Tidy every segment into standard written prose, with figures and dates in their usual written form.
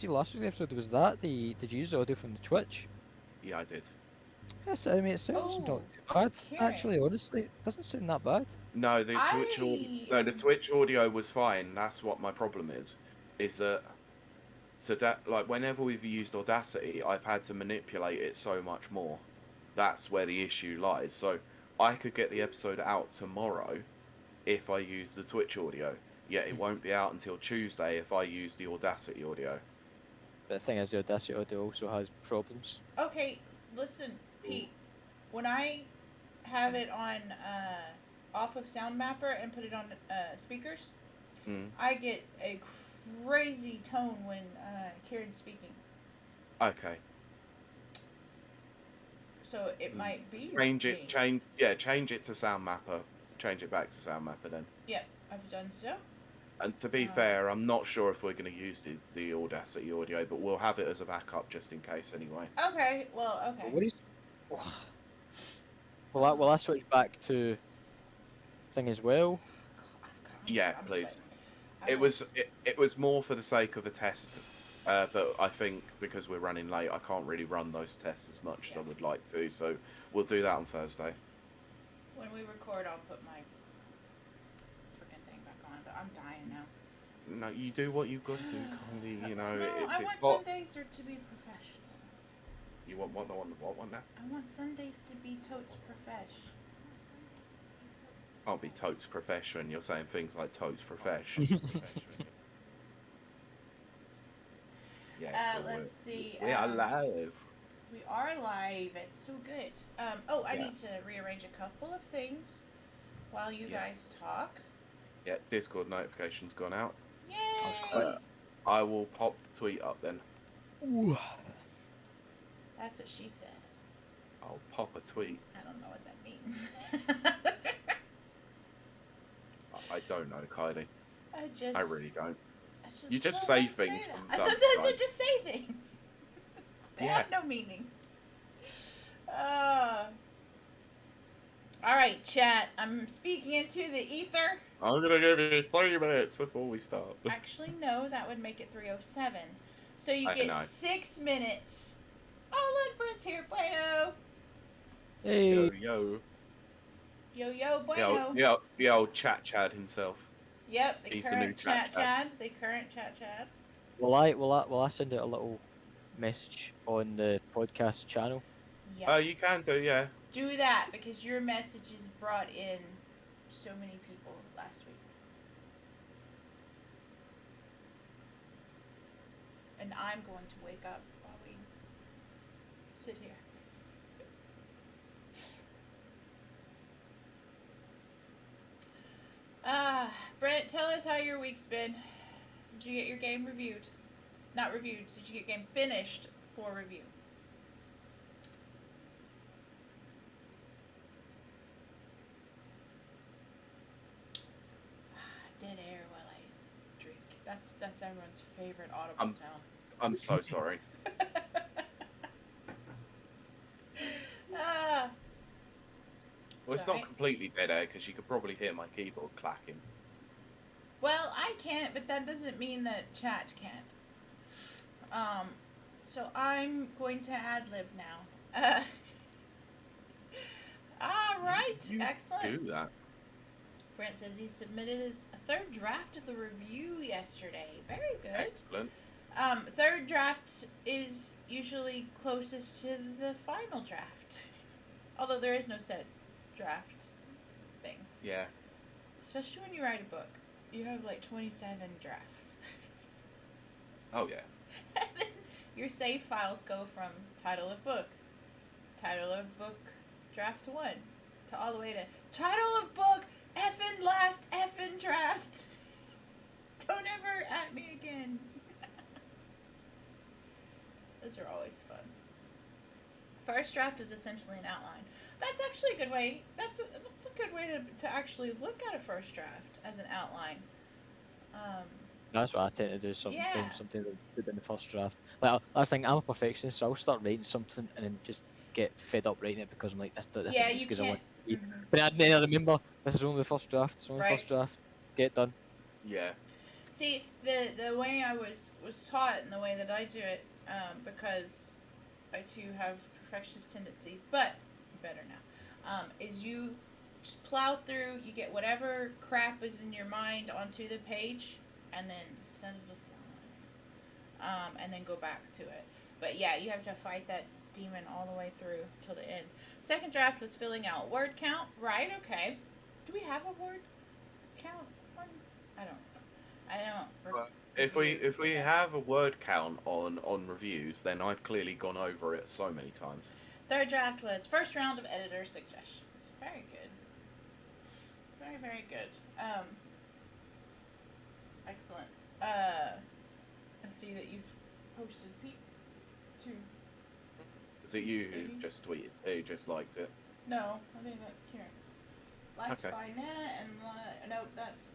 See, last week's episode, was that did you use the audio from the Twitch? Yeah, I did. Yes, I mean, it sounds not too bad. Ciaran. Actually, honestly, it doesn't sound that bad. No, the Twitch audio was fine. That's what my problem is that like whenever we've used Audacity, I've had to manipulate it so much more. That's where the issue lies. So I could get the episode out tomorrow if I use the Twitch audio. Yet it won't be out until Tuesday if I use the Audacity audio. But the thing is, the Audacity audio also has problems. Okay, listen, Pete. When I have it on off of Sound Mapper and put it on speakers, I get a crazy tone when Ciaran's speaking. Okay. So it might be change it to Sound Mapper. Change it back to Sound Mapper then. Yep, I've done so. And to be fair, I'm not sure if we're going to use the Audacity audio, but we'll have it as a backup just in case anyway. Okay, well, okay. What is? Will I switch back to thing as well? Yeah, please. It was more for the sake of a test, but I think because we're running late, I can't really run those tests as much as I would like to. So we'll do that on Thursday. When we record, I'll put my freaking thing back on, but I'm dying now. No, you do what you've got to do, Kylie. You know, no, I it's want Sundays to be professional. You want what now? I want Sundays to be totes profesh. I'll be totes profession. You're saying things like totes profesh. Yeah. Let's see. We are live. We are live. It's so good. I need to rearrange a couple of things while you guys talk. Yeah, Discord notification's gone out. Yay! I will pop the tweet up then. Ooh. That's what she said. I'll pop a tweet. I don't know what that means. I don't know, Kylie. I really don't. You just say things from time to Sometimes time. I just say things. They have no meaning. Alright, chat. I'm speaking into the ether. I'm going to give you 3 minutes before we start. Actually, no. That would make it 3:07. So you get 6 minutes. Oh, look, Brent's here. Bueno. Hey. Yo, bueno. The old Chad himself. Yep, He's the new Chad. The current Chad. Will I send out a little message on the podcast channel? Yes. Oh, you can do, yeah. Do that, because your messages brought in so many people last week. And I'm going to wake up while we sit here. Brent, tell us how your week's been. Did you get your game reviewed? Not reviewed. Did you get game finished for review? Dead air while I drink. That's everyone's favorite audible sound. I'm so sorry. Well, it's not completely dead air because you could probably hear my keyboard clacking. Well, I can't, but that doesn't mean that chat can't. So I'm going to ad-lib now. Alright, excellent. Do that. Brent says he submitted his third draft of the review yesterday. Very good. Excellent. Third draft is usually closest to the final draft. Although there is no set draft thing. Yeah. Especially when you write a book. You have like 27 drafts. Oh, yeah. And then your save files go from title of book, draft 1, to all the way to title of book, effing last effing draft. Don't ever at me again. Those are always fun. First draft is essentially an outline. That's actually a good way. That's a good way to actually look at a first draft as an outline. That's what I tend to do sometimes. Something in the first draft. Like I think I'm a perfectionist, so I'll start writing something and then just get fed up writing it because I'm like, this is just because I want to be. But then I remember this is only the first draft. It's only the first draft. Get it done. Yeah. See, the way I was taught and the way that I do it, because I too have perfectionist tendencies, but better now, is you just plow through, you get whatever crap is in your mind onto the page, and then set it aside. And then go back to it. But yeah, you have to fight that demon all the way through till the end. Second draft was filling out word count. Right, okay. Do we have a word count? I don't know. If we have a word count on reviews, then I've clearly gone over it so many times. Third draft was first round of editor suggestions. Very good. Very, very good. Excellent. I see that you've posted Pete too. Is it you who just tweeted? Who just liked it? No, I think that's Ciaran. Liked Okay. by Nana and no, that's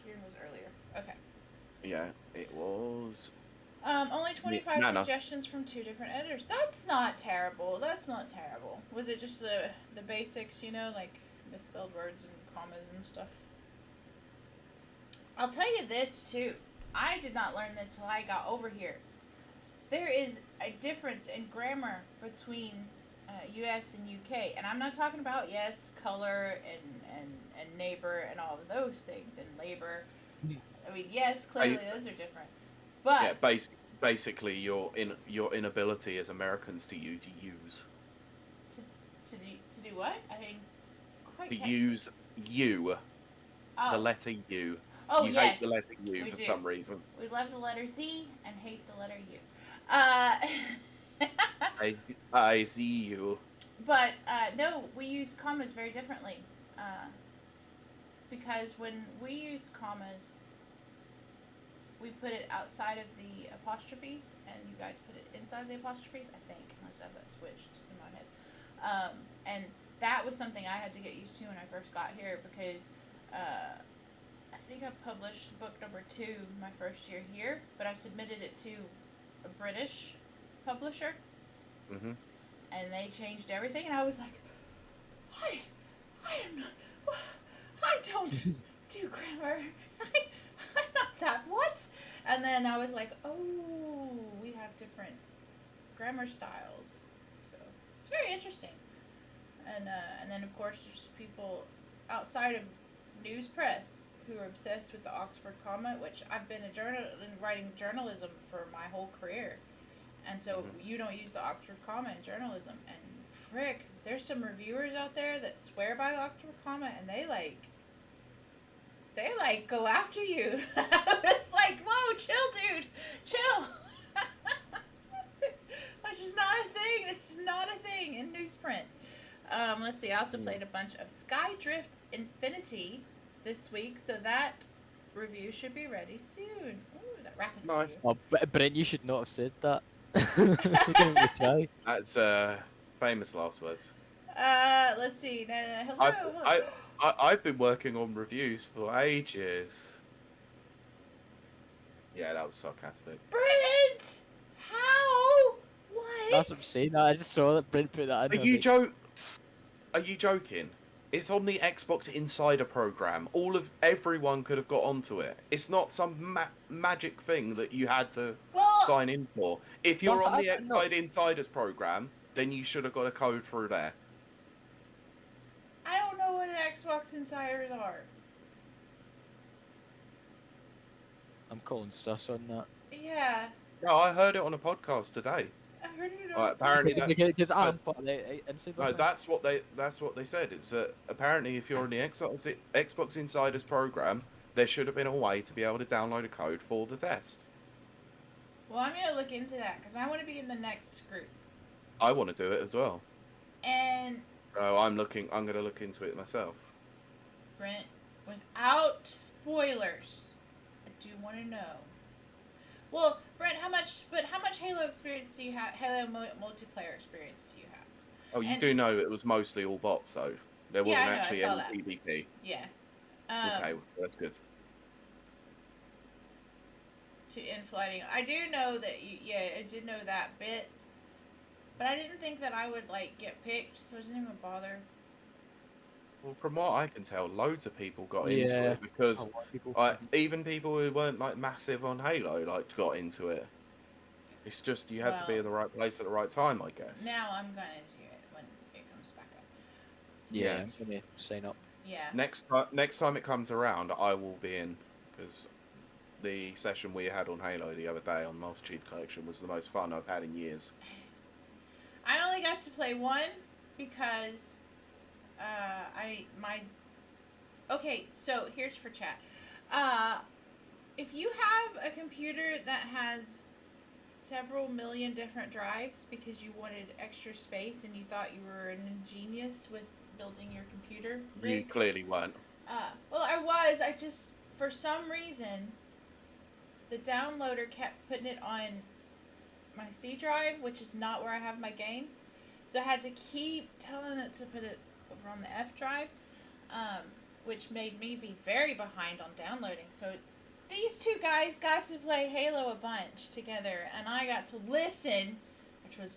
Ciaran was earlier. Okay. Yeah, it was. Only 25 Nana. suggestions from 2 different editors. That's not terrible. That's not terrible. Was it just the basics, like misspelled words and commas and stuff? I'll tell you this too. I did not learn this till I got over here. There is a difference in grammar between US and UK, and I'm not talking about color and neighbor and all of those things and labor. I mean, yes, clearly those are different, but yeah, basically your inability as Americans to use to do what? I didn't quite catch. use you, Oh. the letter U. Oh, you yes, hate the letter U we for do. some reason. We love the letter Z and hate the letter U. I see you. But no, we use commas very differently. Because when we use commas, we put it outside of the apostrophes, and you guys put it inside of the apostrophes, I think, unless I have that switched in my head. And that was something I had to get used to when I first got here, because I think I published book number 2 my first year here, but I submitted it to a British publisher, and they changed everything, and I was like, I don't do grammar. I'm not that. What? And then I was like, oh, we have different grammar styles. So it's very interesting. And then of course there's people outside of news press who are obsessed with the Oxford comma, which I've been writing journalism for my whole career. And so you don't use the Oxford comma in journalism. And frick, there's some reviewers out there that swear by the Oxford comma, and they go after you. It's like, whoa, chill, dude, chill. Which is not a thing. It's not a thing in newsprint. Let's see. I also played a bunch of Skydrift Infinity this week, so that review should be ready soon. Ooh, that rapid Nice. review. Oh, Brent, you should not have said that. You're giving me a try. That's famous last words. Let's see. Hello. I've been working on reviews for ages. Yeah, that was sarcastic. Brent! How? What? That's what I'm saying. I just saw that Brent put that in. Are you joking? It's on the Xbox Insider program. Everyone could have got onto it. It's not some magic thing that you had to sign in for. If you're on the Xbox Insiders program, then you should have got a code through there. I don't know what Xbox Insiders are. I'm calling sus on that. Yeah. No, I heard it on a podcast today. I heard it on apparently because I'm part of the Insider. No, that's what they said. It's that apparently if you're on the Xbox Insiders program, there should have been a way to be able to download a code for the test. Well, I'm gonna look into that because I want to be in the next group. I want to do it as well. And I'm gonna look into it myself. Brent, without spoilers, I do want to know. Well, Brent, how much Halo experience do you have? Halo multiplayer experience do you have? Oh, you do know it was mostly all bots, though. There wasn't actually any PvP. Yeah. Okay, well, that's good. To inflighting, I do know that I did know that bit, but I didn't think that I would get picked, so I didn't even bother. Well, from what I can tell, loads of people got into Yeah, it because a lot of people. even people who weren't like massive on Halo like got into it. It's just you had to be in the right place at the right time, I guess. Now I'm going to do it when it comes back up. Yeah, I'm gonna sign up. Yeah. Next time it comes around, I will be in because the session we had on Halo the other day on Master Chief Collection was the most fun I've had in years. I only got to play one because Okay, so here's for chat. If you have a computer that has several million different drives because you wanted extra space and you thought you were an ingenious with building your computer rig, You clearly weren't. Well, I was. I just, for some reason, the downloader kept putting it on my C drive, which is not where I have my games. So I had to keep telling it to put it over on the F drive, which made me be very behind on downloading. So these two guys got to play Halo a bunch together, and I got to listen, which was,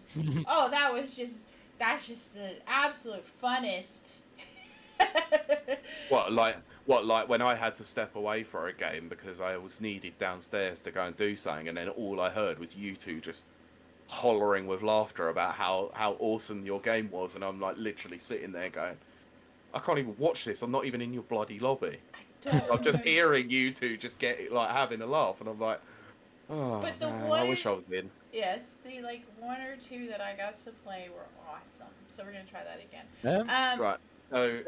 that's just the absolute funnest. What like when I had to step away for a game because I was needed downstairs to go and do something, and then all I heard was you two just hollering with laughter about how awesome your game was, and I'm like literally sitting there going, I can't even watch this. I'm not even in your bloody lobby. I'm just hearing you two just get like having a laugh, and I'm like, oh but the man, one, I wish I was in. Yes, the like one or two that I got to play were awesome. So we're gonna try that again. Right. So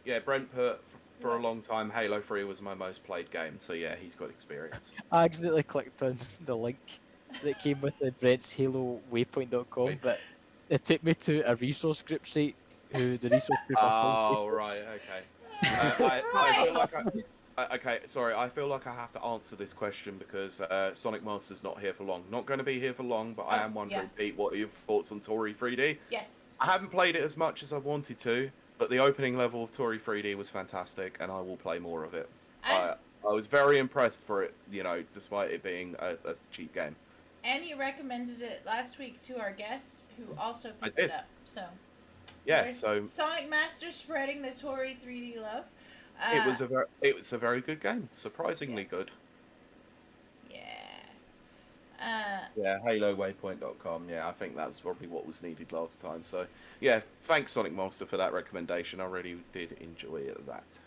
yeah, Brent put for a long time Halo 3 was my most played game. So yeah, he's got experience. I accidentally clicked on the link that came with the Brent's Halo Waypoint.com, but it took me to a resource group site. Who the resource group? Oh right, okay. I feel like okay, sorry. I feel like I have to answer this question because Sonic Master's not here for long. Not going to be here for long, but I am wondering, Pete, what are your thoughts on Tori 3D? Yes. I haven't played it as much as I wanted to, but the opening level of Tori 3D was fantastic, and I will play more of it. I was very impressed for it, you know, despite it being a cheap game. And you recommended it last week to our guest, who also picked it up. So yeah, so Sonic Master spreading the Tori 3D love. It was a very good game, surprisingly good. Yeah, HaloWaypoint.com. Yeah, I think that's probably what was needed last time. So, yeah, thanks Sonic Monster for that recommendation. I really did enjoy that.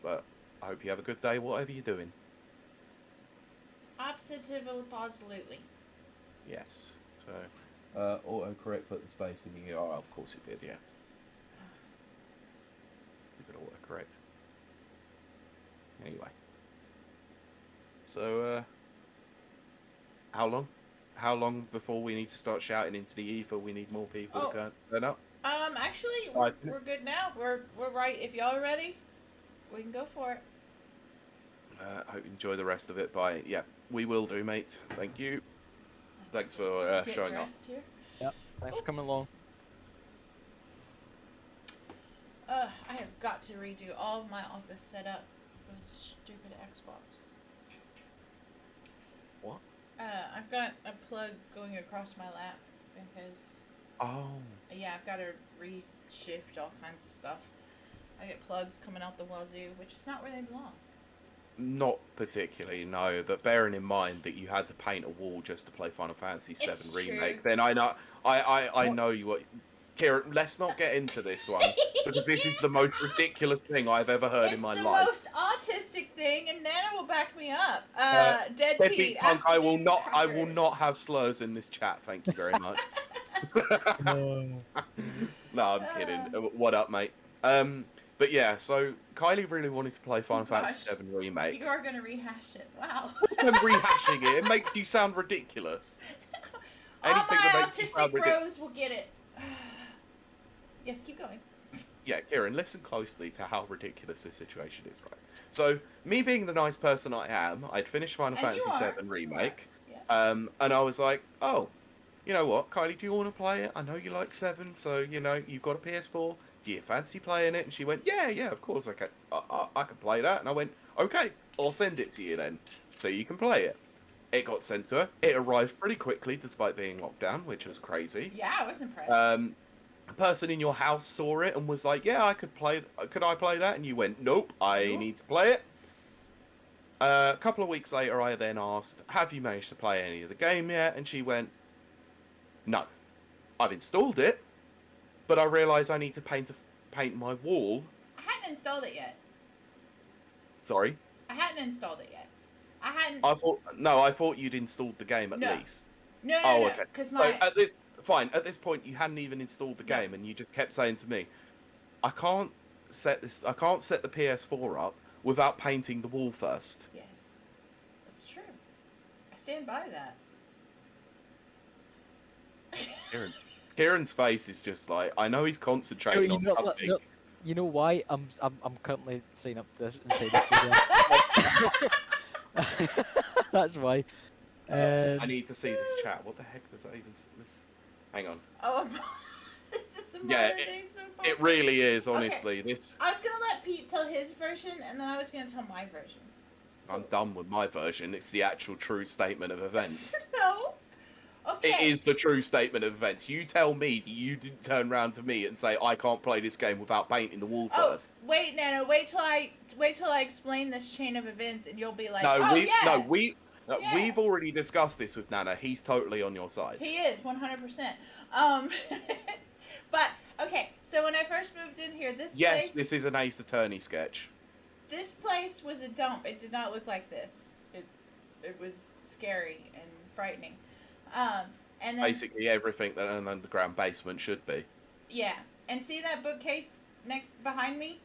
But I hope you have a good day, whatever you're doing. Absolutely. Yes. So, autocorrect put the space in here. Oh, of course it did. Yeah. You could autocorrect. Anyway. So, How long before we need to start shouting into the ether? We need more people to turn up. Actually, we're good now. We're right. If y'all are ready, we can go for it. I hope you enjoy the rest of it. Bye. Yeah, we will do, mate. Thank you. Thanks for showing up. Here. Yep. Thanks for coming along. I have got to redo all of my office setup for this stupid Xbox. What? I've got a plug going across my lap because. Oh. Yeah, I've got to reshift all kinds of stuff. I get plugs coming out the wazoo, which is not where they belong. Not particularly, no. But bearing in mind that you had to paint a wall just to play Final Fantasy VII Remake, then I know I know you. Ciaran, let's not get into this one because this is the most ridiculous thing I've ever heard in my life. It's the most autistic thing, and Nana will back me up. Deadbeat Punk. I will not have slurs in this chat. Thank you very much. No, I'm kidding. What up, mate? But yeah, so Kylie really wanted to play Final Fantasy VII Remake. You are going to rehash it. Wow. What's them rehashing it? It makes you sound ridiculous. All my autistic bros will get it. Yes, keep going. Yeah, Ciaran, listen closely to how ridiculous this situation is, right? So, me being the nice person I am, I'd finished Final Fantasy VII Remake, yes. And I was like, oh, you know what, Kylie, do you want to play it? I know you like 7, so, you know, you've got a PS4. Do you fancy playing it? And she went, yeah, of course I can. I can play that. And I went, okay, I'll send it to you then, so you can play it. It got sent to her. It arrived pretty quickly, despite being locked down, which was crazy. Yeah, I was impressed. a person in your house saw it and was like, yeah, I could play. Could I play that? And you went, nope, I need to play it. A couple of weeks later, I then asked, have you managed to play any of the game yet? And she went, no. I've installed it, but I realise I need to paint my wall. I hadn't installed it yet. Sorry? I hadn't installed it yet. I thought you'd installed the game at least. No. Okay. Because at this point, you hadn't even installed the game, and you just kept saying to me, I can't set the PS4 up without painting the wall first. Yes, that's true. I stand by that. Ciaran's face is just like, I know he's concentrating on something. No, you know why? I'm currently signing up to this and saying that's why. I need to see this chat. What the heck does that even? Hang on. Oh, this is a modern day soap opera. It really is, honestly. Okay. I was gonna let Pete tell his version, and then I was gonna tell my version. So... I'm done with my version. It's the actual true statement of events. No. Okay. It is the true statement of events. You tell me that you didn't turn around to me and say, I can't play this game without painting the wall first. Wait, Nana, wait till I explain this chain of events, and you'll be like, we've already discussed this with Nana. He's totally on your side. He is, 100%. But, okay, so when I first moved in here, this is an Ace Attorney sketch. This place was a dump. It did not look like this. It was scary and frightening. And then, basically everything that an underground basement should be. Yeah, and see that bookcase behind me?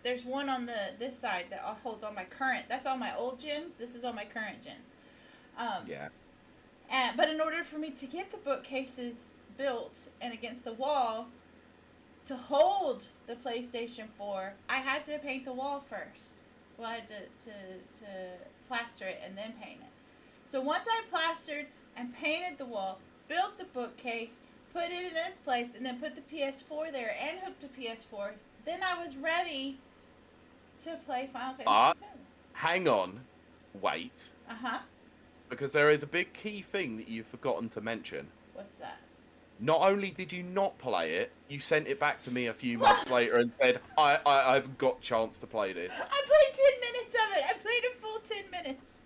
There's one on this side that holds all my current. That's all my old gens. This is all my current gens. Yeah. But in order for me to get the bookcases built and against the wall to hold the PlayStation 4, I had to paint the wall first. Well, I had to plaster it and then paint it. So once I plastered and painted the wall, built the bookcase, put it in its place, and then put the PS4 there and hooked the PS4, then I was ready to play Final Fantasy VII. Hang on. Wait. Uh-huh. Because there is a big key thing that you've forgotten to mention. What's that? Not only did you not play it, you sent it back to me a few months later and said, I've got a chance to play this. I played 10 minutes of it. I played a full 10 minutes.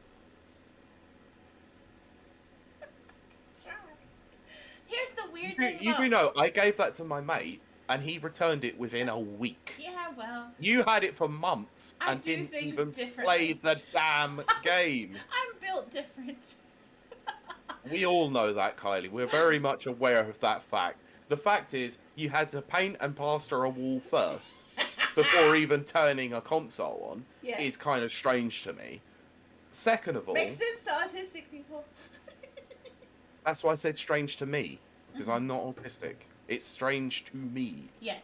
Here's the weird thing You do know, I gave that to my mate, and he returned it within a week. Yeah, well... You had it for months and didn't even play the damn game. I'm built different. We all know that, Kylie. We're very much aware of that fact. The fact is, you had to paint and plaster a wall first before even turning a console on. Yeah. Is kind of strange to me. Second of all... Makes sense to autistic people. That's why I said strange to me, because I'm not autistic. It's strange to me. Yes.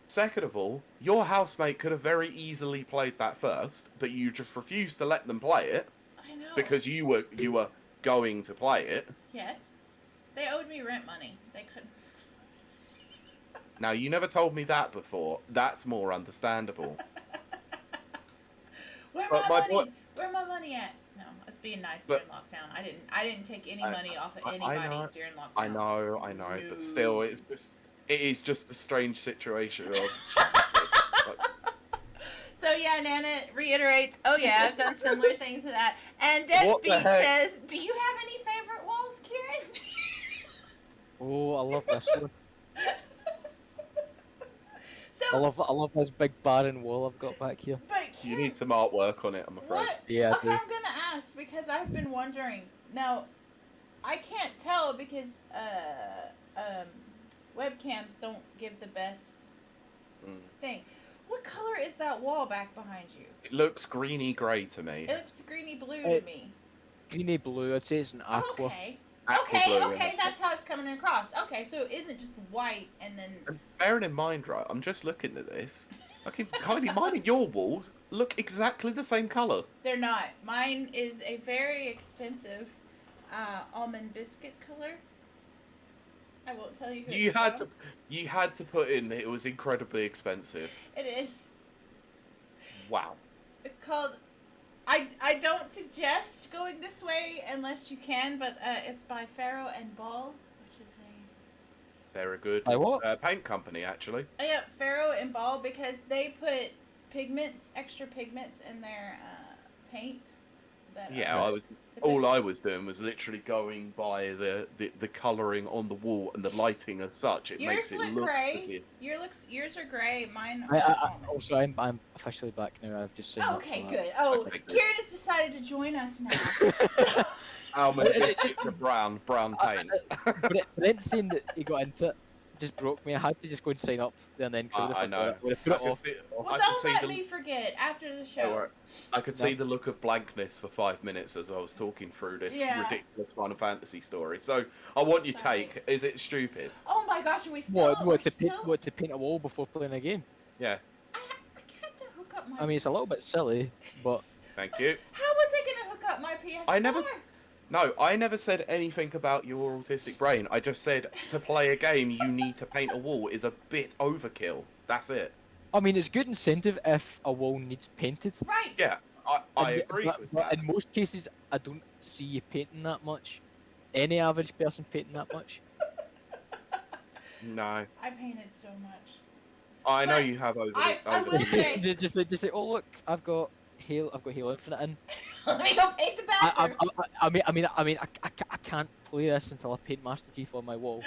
Second of all, your housemate could have very easily played that first, but you just refused to let them play it. I know. Because you were going to play it. Yes. They owed me rent money. They couldn't. Now, you never told me that before. That's more understandable. Where my money at? No, I was being nice during lockdown. I didn't take any money off of anybody during lockdown. I know, no. But still, it is just a strange situation. So yeah, Nana reiterates, oh yeah, I've done similar things to that. And Deadbeat says, do you have any favorite walls, Ciaran? Oh, I love this one. So, I love this big barren wall I've got back here. But you need some artwork on it, I'm afraid. What? Yeah, okay, I'm gonna ask because I've been wondering. Now, I can't tell because webcams don't give the best thing. What color is that wall back behind you? It looks greeny grey to me. It looks greeny blue to me. Greeny blue, I'd say it's an aqua. Okay. Aqua blue, okay, that's how it's coming across. Okay, so it isn't just white and then... And bearing in mind, right, I'm just looking at this. Okay, Kylie, mine and your walls look exactly the same colour. They're not. Mine is a very expensive almond biscuit color. I won't tell you who you had to put in that it was incredibly expensive. It is. Wow. It's called... I don't suggest going this way unless you can, but it's by Farrow and Ball, which is They're a good paint company, actually. Oh, yeah, Faro and Ball, because they put extra pigments in their paint. All I was doing was literally going by the colouring on the wall and the lighting as such. It makes it look gray. Yours are grey. Mine also, I'm officially back now. I've just signed up. Okay, good. Oh, okay, Ciaran has decided to join us now. The brown paint. Brent saying that he got into it just broke me. I had to just go and sign up there and then because I would have put it off. Well, don't let me forget after the show. I could see the look of blankness for 5 minutes as I was talking through this ridiculous Final Fantasy story. So I want your take. Is it stupid? Oh my gosh, are we still? What to paint a wall before playing a game? Yeah. I had to hook up my. I mean, it's a little bit silly, but. Thank you. How was I gonna hook up my PS4? I never said anything about your autistic brain. I just said to play a game, you need to paint a wall is a bit overkill. That's it. I mean, it's good incentive if a wall needs painted. Right. Yeah, I agree with that. In most cases, I don't see you painting that much. Any average person painting that much. No. I painted so much. I know you have over I will say. just say, oh look, I've got Halo Infinite in. Let me go paint the bathroom. I can't play this until I paint Master Chief on my wall.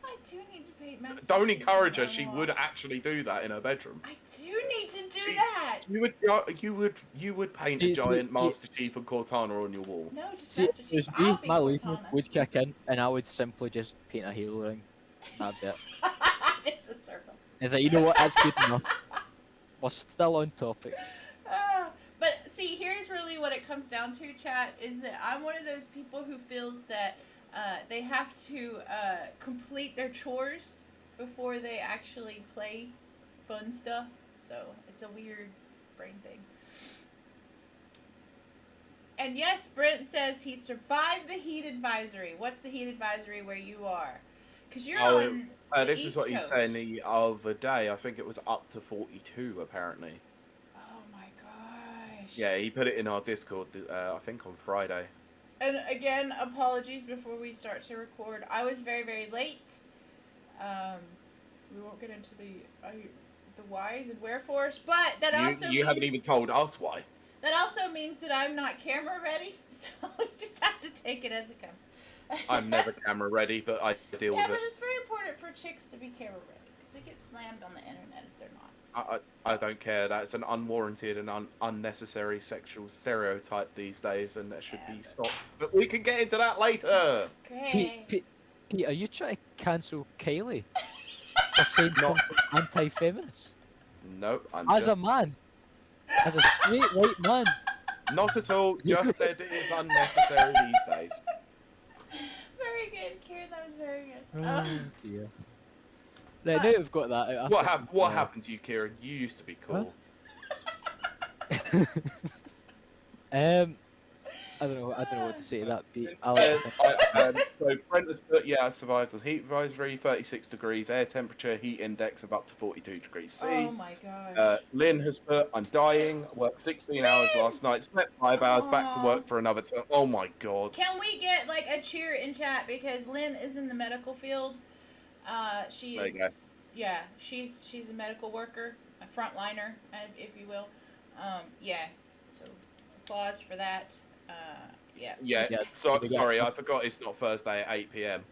I do need to paint Master Chief. Don't encourage her. She would actually do that in her bedroom. I do need to do that. You would paint a giant Master Chief and Cortana on your wall. No, just Master Chief. I'll be my Cortana. would kick in, and I would simply just paint a Halo ring. That bit. Just a circle. It's like, you know what? That's good enough. We're still on topic. But see, here's really what it comes down to, chat, is that I'm one of those people who feels that they have to complete their chores before they actually play fun stuff. So it's a weird brain thing. And yes, Brent says he survived the heat advisory. What's the heat advisory where you are? Because you're on the this East is what Coast. he's saying the other day. I think it was up to 42, apparently. Yeah, he put it in our Discord, I think on Friday. And again, apologies before we start to record. I was very, very late. We won't get into the whys and wherefores, but that also you haven't even told us why. That also means that I'm not camera ready, so we just have to take it as it comes. I'm never camera ready, but I deal with it. Yeah, but it's very important for chicks to be camera ready, because they get slammed on the internet if they're not. I don't care. That's an unwarranted and unnecessary sexual stereotype these days, and that should be stopped. But we can get into that later. Great. Pete, are you trying to cancel Kiley? For saying something anti-feminist? Nope. As a man. As a straight white man. Not at all. Just that it is unnecessary these days. Very good, Ciaran. That was very good. Oh dear. Right, now we've got that out. What happened to you, Ciaran? You used to be cool. Huh? I don't know what to say to that, Pete. So Brent has put, I survived the heat advisory, 36 degrees, air temperature, heat index of up to 42 degrees C. Oh my gosh. Lynn has put, I'm dying, worked 16 hours last night, slept 5 hours, back to work for another oh my god. Can we get like a cheer in chat, because Lynn is in the medical field. She is, yeah, she's a medical worker, a frontliner, if you will. So applause for that. Sorry, I forgot it's not Thursday at 8 p.m.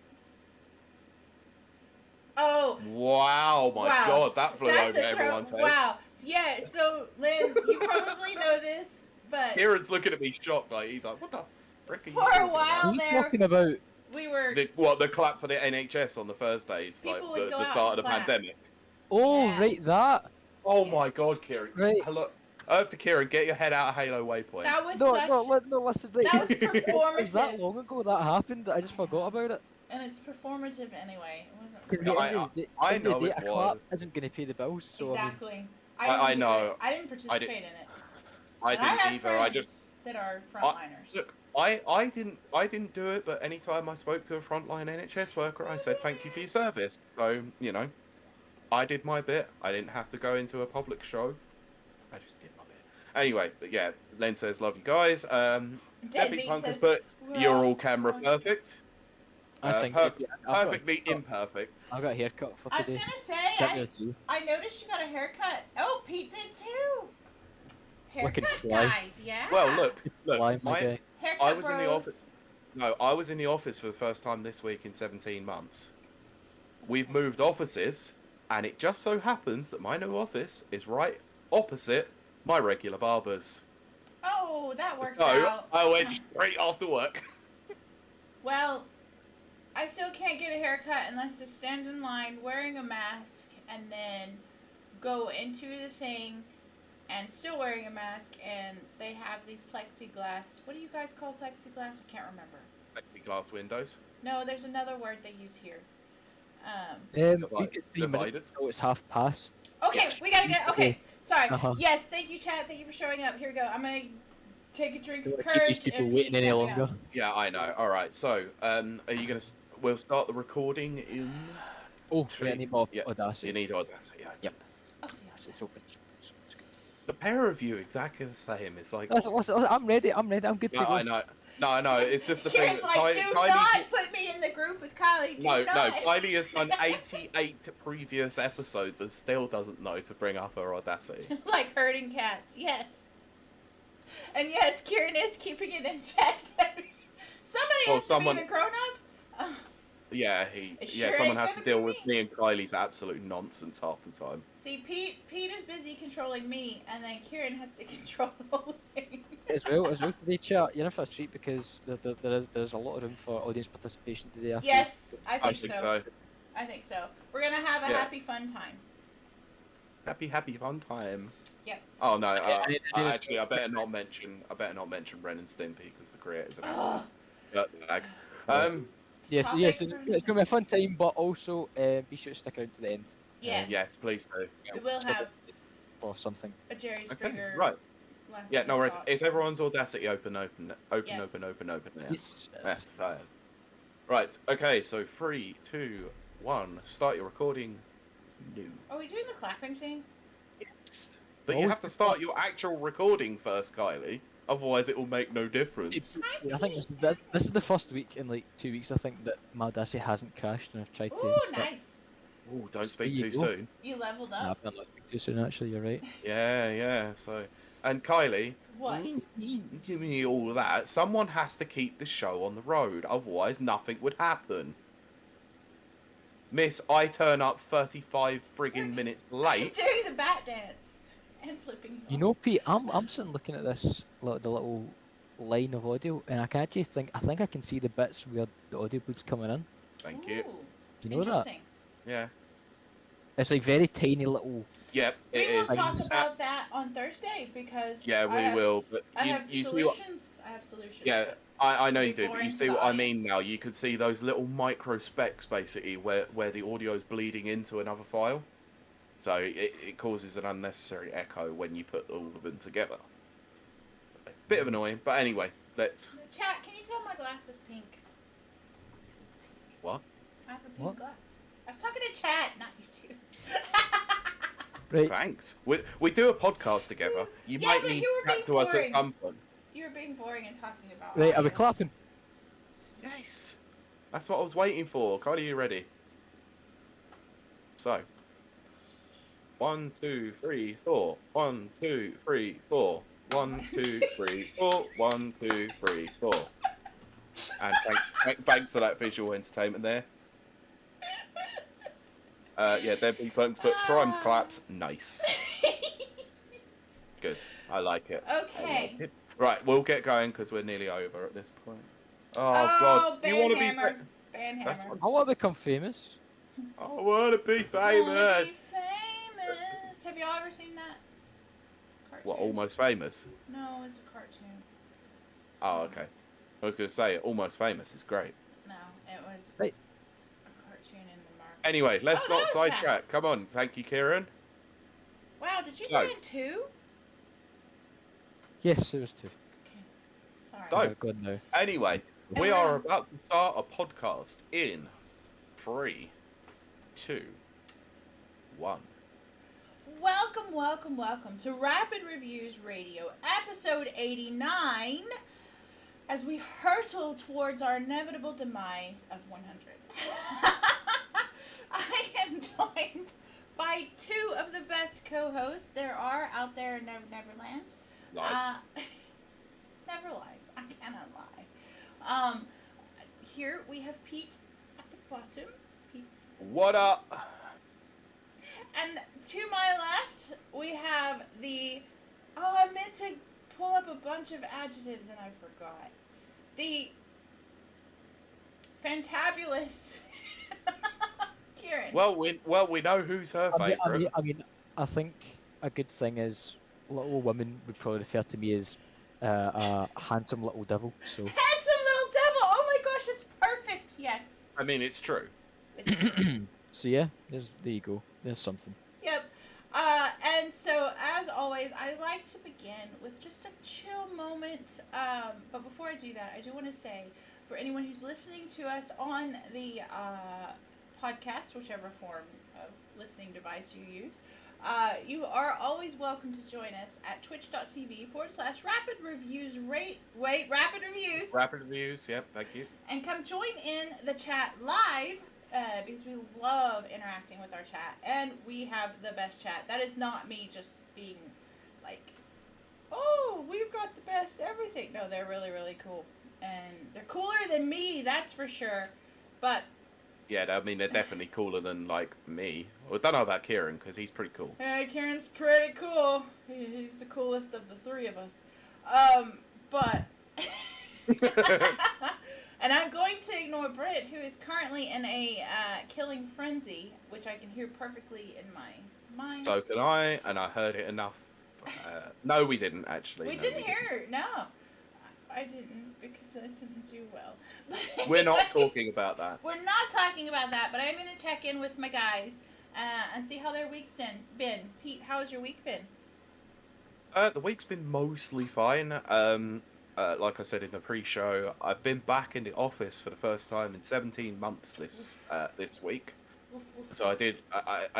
Oh. Wow, my god, that flew over everyone's head. Wow. Yeah, so Lynn, you probably know this, but Ciaran's looking at me shocked, like he's like, what the frick are you for a while there? What are you talking about? We were the clap for the NHS on the Thursdays, like the start of the pandemic. Oh, yeah. Right, that. Oh my god, Ciaran. Right. Hello. Over to Ciaran, get your head out of Halo Waypoint. That was listen, right. That was performative. It was that long ago that happened that I just forgot about it. And it's performative anyway. It wasn't. No, I know a clap isn't going to pay the bills, so exactly. I know. I didn't participate in it. I didn't either. I just that are frontliners. Look, I didn't do it, but anytime I spoke to a frontline NHS worker, I said thank you for your service. So I did my bit. I didn't have to go into a public show. I just did my bit. Anyway, but yeah, Len says love you guys. Debbie Punk has put you're all camera perfect. Perfectly imperfect. I got a haircut for I was today. gonna say, I noticed you got a haircut. Oh, Pete did too. Haircut guys, yeah. Well, look. Haircut I was in the office. No, I was in the office for the first time this week in 17 months. We've moved offices, and it just so happens that my new office is right opposite my regular barber's. Oh, that works out. I went straight after work. Well, I still can't get a haircut unless I stand in line wearing a mask and then go into the thing and still wearing a mask, and they have these plexiglass. What do you guys call plexiglass? I can't remember. Plexiglass windows? No, there's another word they use here. We get 3 minutes until it's half past. Okay, we gotta get. Okay, sorry. Yes, thank you, chat. Thank you for showing up. Here we go. I'm gonna take a drink of courage. Keep these people waiting any longer. Yeah, I know. All right. So, are you gonna? We'll start the recording in. Oh, I need more Audacity. You need Audacity. Yeah. Yep. Oh, it's open. The pair of you exactly the same. It's like. Listen, I'm ready. I'm good to go. I know. No. It's just the thing. Like, do not put me in the group with Kylie. No. Kylie has done 88 previous episodes and still doesn't know to bring up her Audacity. Like herding cats. Yes. And yes, Ciaran is keeping it in check. Somebody has to be the grown-up. Yeah, someone has to deal with me and Kylie's absolute nonsense half the time. See, Pete is busy controlling me, and then Ciaran has to control the whole thing. As well today, chat. You're in for a treat because there's a lot of room for audience participation today. Yes, I think so. I think so. We're gonna have a happy, fun time. Happy, fun time. Yep. Oh no! Actually, I better not mention Ren and Stimpy because the creators are Yes, it's gonna be a fun time, but also be sure to stick around to the end. Yeah. Yes, please do. We will have for something. A Jerry Springer. Right. Yeah, no worries. Is everyone's Audacity open? Yes. Open. Yes. Right. Okay. So 3, 2, 1. Start your recording. New. Are we doing the clapping thing? Yes. But you have to start your actual recording first, Kylie. Otherwise, it will make no difference. I think this is the first week in like 2 weeks. I think that my Audacity hasn't crashed, and I've tried to. Nice. Oh, don't speak too soon. You leveled up. Nah, I better not speak too soon. Actually, you're right. Yeah. So, and Kylie. What? Giving you all of that. Someone has to keep the show on the road. Otherwise, nothing would happen. Miss, I turn up 35 friggin' minutes late. Doing the bat dance. And flipping. You know, Pete, I'm sitting looking at this, the little line of audio, and I can actually think I can see the bits where the audio boot's coming in. Thank you. Do you know that? Yeah. It's like very tiny little. Yep. We will talk about that on Thursday because. Yeah, we will. But I have solutions. I have solutions. Yeah, I know you do, but you see what I mean now. You can see those little micro specks basically where the audio is bleeding into another file. So it causes an unnecessary echo when you put all of them together. Bit of annoying, but anyway, let's... Chat, can you tell my glass is pink? What? I have a pink glass. I was talking to chat, not you two. Right. Thanks. We do a podcast together. You might need to chat to us at some point. You were being boring and talking about... Right, are we clapping? Yes. That's what I was waiting for. Kylie, are you ready? So... 1, 2, 3, 4. 1, 2, 3, 4. 1, 2, 3, 4. 1, 2, 3, 4. And thanks for that visual entertainment there. Yeah, there'd be plenty to put primed claps. Nice. Good. I like it. Okay. Right, we'll get going because we're nearly over at this point. Oh God! You want to be? Banhammer. I want to become famous. I want to be famous. Have y'all ever seen that cartoon? What, Almost Famous? No, it's a cartoon. Oh, okay. I was going to say, Almost Famous is great. No, it was a cartoon in the market. Anyway, let's not sidetrack. Come on, thank you, Ciaran. Wow, did you get in 2? Yes, it was 2. Okay, sorry. So, God, no. Anyway, we are about to start a podcast in 3, 2, 1. Welcome to Rapid Reviews Radio, episode 89. as we hurtle towards our inevitable demise of 100. I am joined by two of the best co-hosts there are out there in Neverland. Lies. Never lies. I cannot lie. Here we have Pete at the bottom. Pete's. What up? And to my left, we have the... Oh, I meant to pull up a bunch of adjectives and I forgot. The fantabulous Ciaran. Well, we know who's her favourite. I think a good thing is little women would probably refer to me as a handsome little devil. So handsome little devil. Oh my gosh, it's perfect. Yes. I mean, it's true. So yeah, there you go. There's something. Yep. And so, as always, I like to begin with just a chill moment. But before I do that, I do want to say, for anyone who's listening to us on the podcast, whichever form of listening device you use, you are always welcome to join us at twitch.tv/rapid reviews. Rapid reviews. Rapid reviews, yep, thank you. And come join in the chat live. Because we love interacting with our chat, and we have the best chat. That is not me just being like, oh, we've got the best everything. No, they're really, really cool. And they're cooler than me, that's for sure. But... yeah, I mean, they're definitely cooler than, like, me. Well, I don't know about Ciaran, because he's pretty cool. Yeah, Ciaran's pretty cool. He's the coolest of the three of us. But... And I'm going to ignore Britt, who is currently in a killing frenzy, which I can hear perfectly in my mind. So can I, and I heard it enough. No, we didn't, actually. We didn't hear it, no. I didn't, because I didn't do well. But we're not talking about that. We're not talking about that, but I'm going to check in with my guys and see how their week's been. Pete, how has your week been? The week's been mostly fine. Like I said in the pre-show, I've been back in the office for the first time in 17 months this week. So I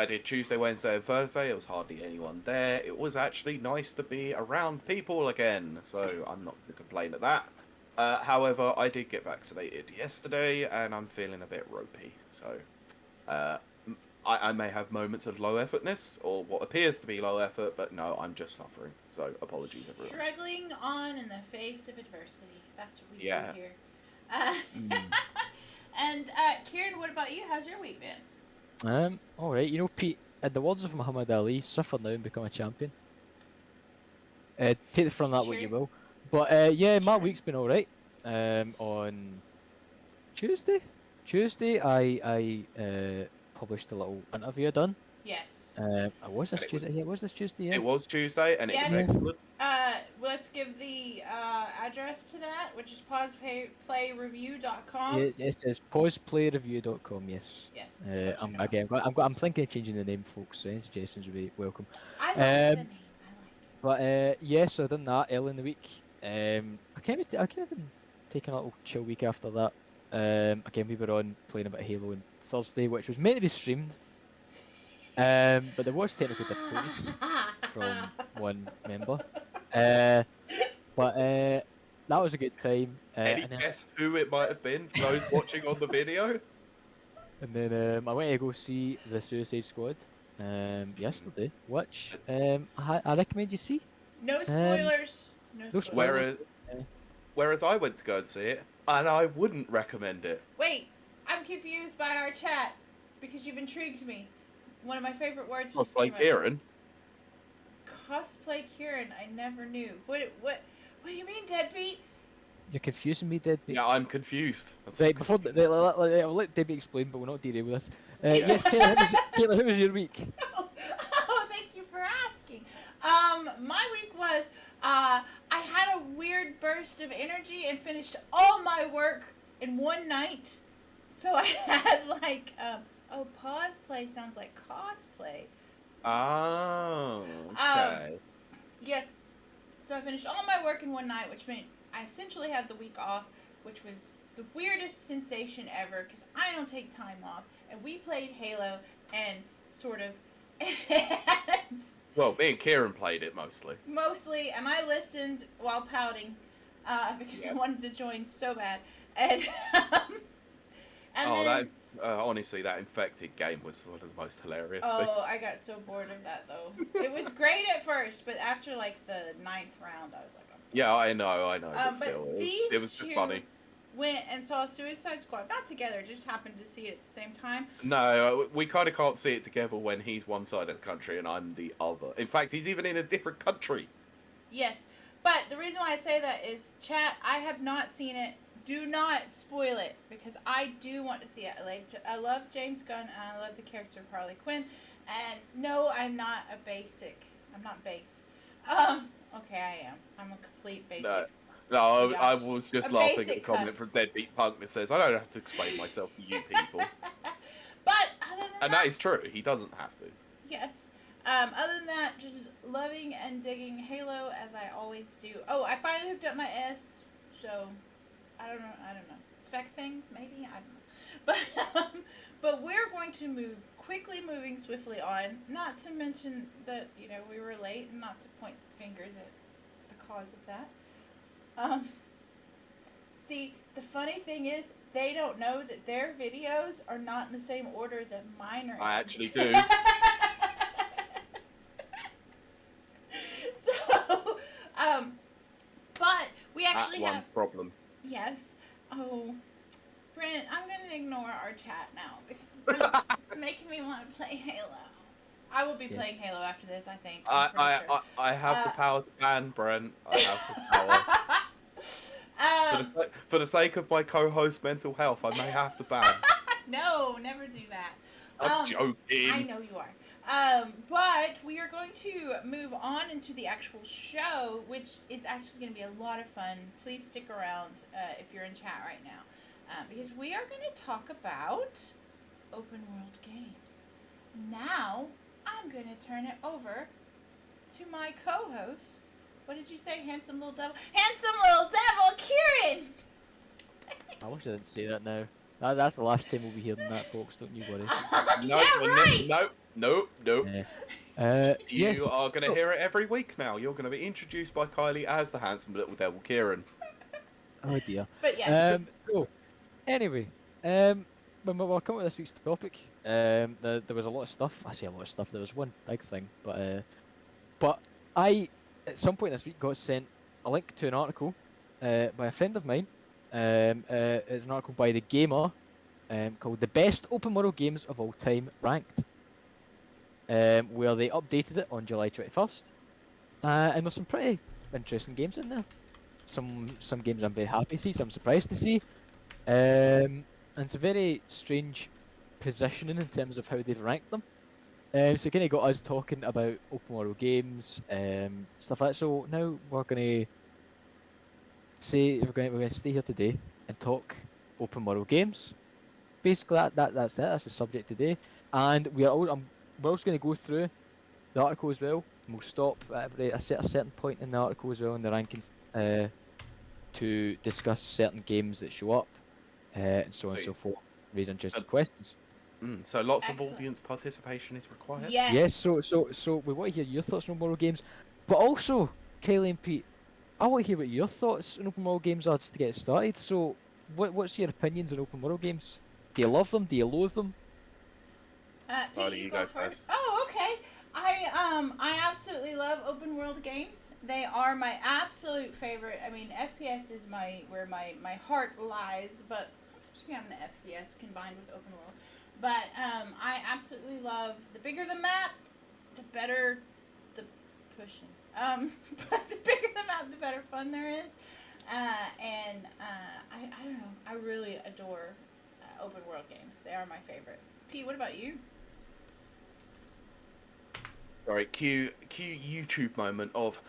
did Tuesday, Wednesday, and Thursday. There was hardly anyone there. It was actually nice to be around people again, so I'm not going to complain at that. However, I did get vaccinated yesterday, and I'm feeling a bit ropey. So I may have moments of low effortness, or what appears to be low effort, but no, I'm just suffering. So apologies, everyone. Struggling on in the face of adversity. That's what we do here. And Ciaran, what about you? How's your week been? Alright. You know, Pete, in the words of Muhammad Ali, suffer now and become a champion. Take it from that what you will. But yeah, my week's been alright. On Tuesday, I published a little interview I done. Yes. Was this Tuesday? Yeah, was this Tuesday? Yeah. It was Tuesday, and it was excellent. Let's give the address to that, which is pauseplayreview.com. Yeah, it says pauseplayreview.com. Yes. Yes. I'm thinking of changing the name, folks. So any suggestions would be welcome. I like the name. I like it. But yeah, so I done that early in the week. I kind of been taking a little chill week after that. Again, we were on playing a bit of Halo on Thursday, which was meant to be streamed. But there was technical difficulties from one member. But that was a good time. Any guess who it might have been for those watching on the video? And then I went to go see The Suicide Squad yesterday, which I recommend you see. No spoilers. No spoilers. Whereas I went to go and see it, and I wouldn't recommend it. Wait, I'm confused by our chat because you've intrigued me. One of my favorite words. Cosplay Ciaran. Cosplay Ciaran. I never knew. What do you mean, deadbeat? You're confusing me, deadbeat. Yeah, I'm confused. Right, before I'll let Debbie explain, but we'll not derail this. Yes, Kayla, how was your week? Oh, thank you for asking. My week was I had a weird burst of energy and finished all my work in one night. So I had like pause play sounds like cosplay. Oh, okay. Yes. So I finished all my work in one night, which meant I essentially had the week off, which was the weirdest sensation ever because I don't take time off. And we played Halo and sort of... Well, me and Ciaran played it mostly. Mostly, and I listened while pouting. because I wanted to join so bad. And honestly, that infected game was one of the most hilarious things. Oh, I got so bored of that though. It was great at first, but after like the 9th round, I was like, yeah, I know, but still, it was just funny. Went and saw Suicide Squad, not together, just happened to see it at the same time. No, we kind of can't see it together when he's one side of the country and I'm the other. In fact, he's even in a different country. Yes, but the reason why I say that is, chat, I have not seen it. Do not spoil it, because I do want to see it. I love James Gunn, and I love the character of Harley Quinn. And no, I'm not a basic. I'm not base. Okay, I am. I'm a complete basic. No, I was just laughing at the comment from Deadbeat Punk that says, I don't have to explain myself to you people. But other than that is true. He doesn't have to. Yes. Other than that, just loving and digging Halo as I always do. Oh, I finally hooked up my S, so I don't know. Spec things, maybe? I don't know. But we're going to moving swiftly on. Not to mention that, we were late, and not to point fingers at the cause of that. See, the funny thing is, they don't know that their videos are not in the same order that mine are in. I actually do. So, but we actually have... one problem. Yes. Oh, Brent, I'm going to ignore our chat now, because it's making me want to play Halo. I will be playing Halo after this, I think. I have the power to ban Brent. I have the power. For the sake of my co-host mental health, I may have to ban. No, never do that. I'm joking. I know you are. But we are going to move on into the actual show, which is actually going to be a lot of fun. Please stick around if you're in chat right now, because we are going to talk about open world games. Now, I'm going to turn it over to my co-host. What did you say, handsome little devil? Handsome little devil, Ciaran! I wish I didn't say that now. That's the last time we'll be hearing that, folks. Don't you worry. Nope. You are going to hear it every week now. You're going to be introduced by Kiley as the handsome little devil, Ciaran. Oh dear. But yes. So, anyway, when we're coming to this week's topic, there was a lot of stuff. I say a lot of stuff. There was one big thing, but I, at some point this week, got sent a link to an article by a friend of mine. It's an article by The Gamer called "The Best Open World Games of All Time Ranked," where they updated it on July 21st, and there's some pretty interesting games in there. Some games I'm very happy to see, some I'm surprised to see. And it's a very strange positioning in terms of how they've ranked them. So it kind of got us talking about open world games, stuff like that. So now we're going to stay here today and talk open world games. Basically, that's it. That's the subject today, and we're also going to go through the article as well. And we'll stop at a certain point in the article as well in the rankings to discuss certain games that show up, and so on and so forth. Raise interesting questions. So lots of audience participation is required. Yes. So we want to hear your thoughts on open world games, but also Kiley and Pete, I want to hear what your thoughts on open world games are just to get started. So, what's your opinions on open world games? Do you love them? Do you loathe them? Pete, you go first. Oh, okay. I absolutely love open world games. They are my absolute favorite. I mean, FPS is where my heart lies, but sometimes we have an FPS combined with open world. But I absolutely love, the bigger the map, the better the pushing. But the bigger the map, the better fun there is. I don't know. I really adore open world games. They are my favorite. Pete, what about you? Sorry, cue YouTube moment of...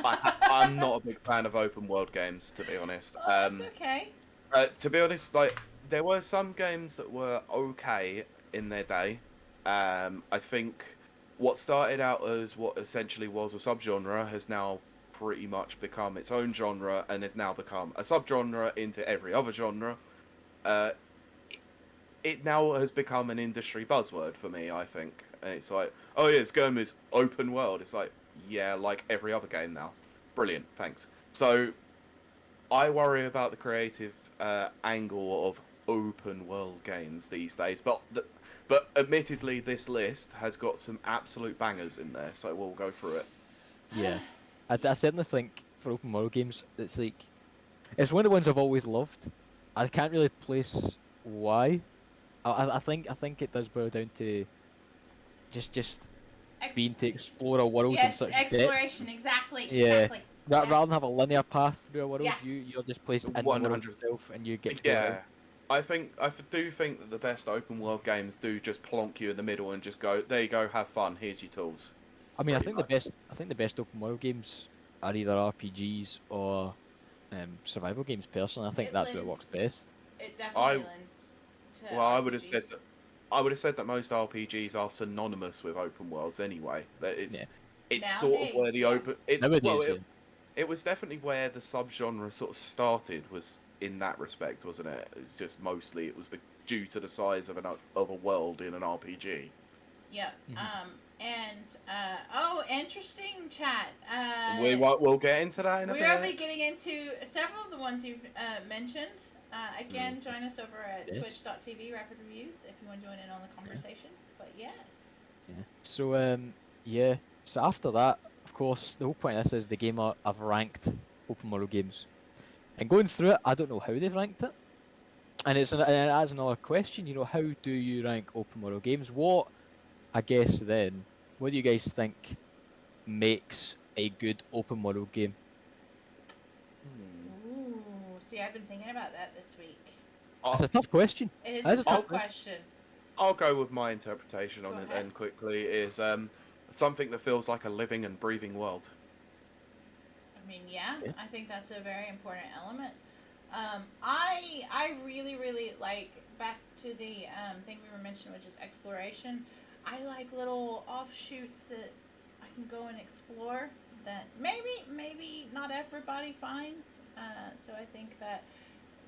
I'm not a big fan of open world games, to be honest. Oh, that's okay. To be honest, there were some games that were okay in their day. I think what started out as what essentially was a subgenre has now pretty much become its own genre and has now become a subgenre into every other genre. It now has become an industry buzzword for me, I think. And it's like, oh yeah, this game is open world. It's like, yeah, like every other game now. Brilliant, thanks. So, I worry about the creative angle of open world games these days, but admittedly, this list has got some absolute bangers in there, so we'll go through it. Yeah, I certainly think for open world games, it's like it's one of the ones I've always loved. I can't really place why. I think it does boil down to just being to explore a world in such exploration, depth. exactly. Yeah. Exactly. Rather than have a linear path through a world, Yeah. you're just placed in the 100. world itself, and you get to go Yeah, around. I do think that the best open world games do just plonk you in the middle and just go, there you go, have fun. Here's your tools. I mean, I think the best open world games are either RPGs or survival games. Personally, I think that's where it works best. It definitely lends to. Well, RPGs. I would have said that most RPGs are synonymous with open worlds anyway. That it's Nowadays, sort of where the open. It's Nowadays, it was definitely where the subgenre sort of started. Was in that respect, wasn't it? It's just mostly it was due to the size of a world in an RPG. Yeah. Mm-hmm. Interesting chat. We'll get into that in a bit. We'll be getting into several of the ones you've mentioned. Again, join us over at twitch.tv Rapid Reviews if you want to join in on the conversation. But yes. Yeah. So So after that, of course, the whole point of this is the game I've ranked open world games, and going through it, I don't know how they've ranked it, and it adds another question. You know, how do you rank open world games? What do you guys think makes a good open world game? Ooh, see, I've been thinking about that this week. It's a tough question. It is a tough question. I'll go with my interpretation on it then quickly. Is something that feels like a living and breathing world. I mean, yeah. I think that's a very important element. I really, really like, back to the thing we were mentioning, which is exploration. I like little offshoots that I can go and explore that maybe not everybody finds. So I think that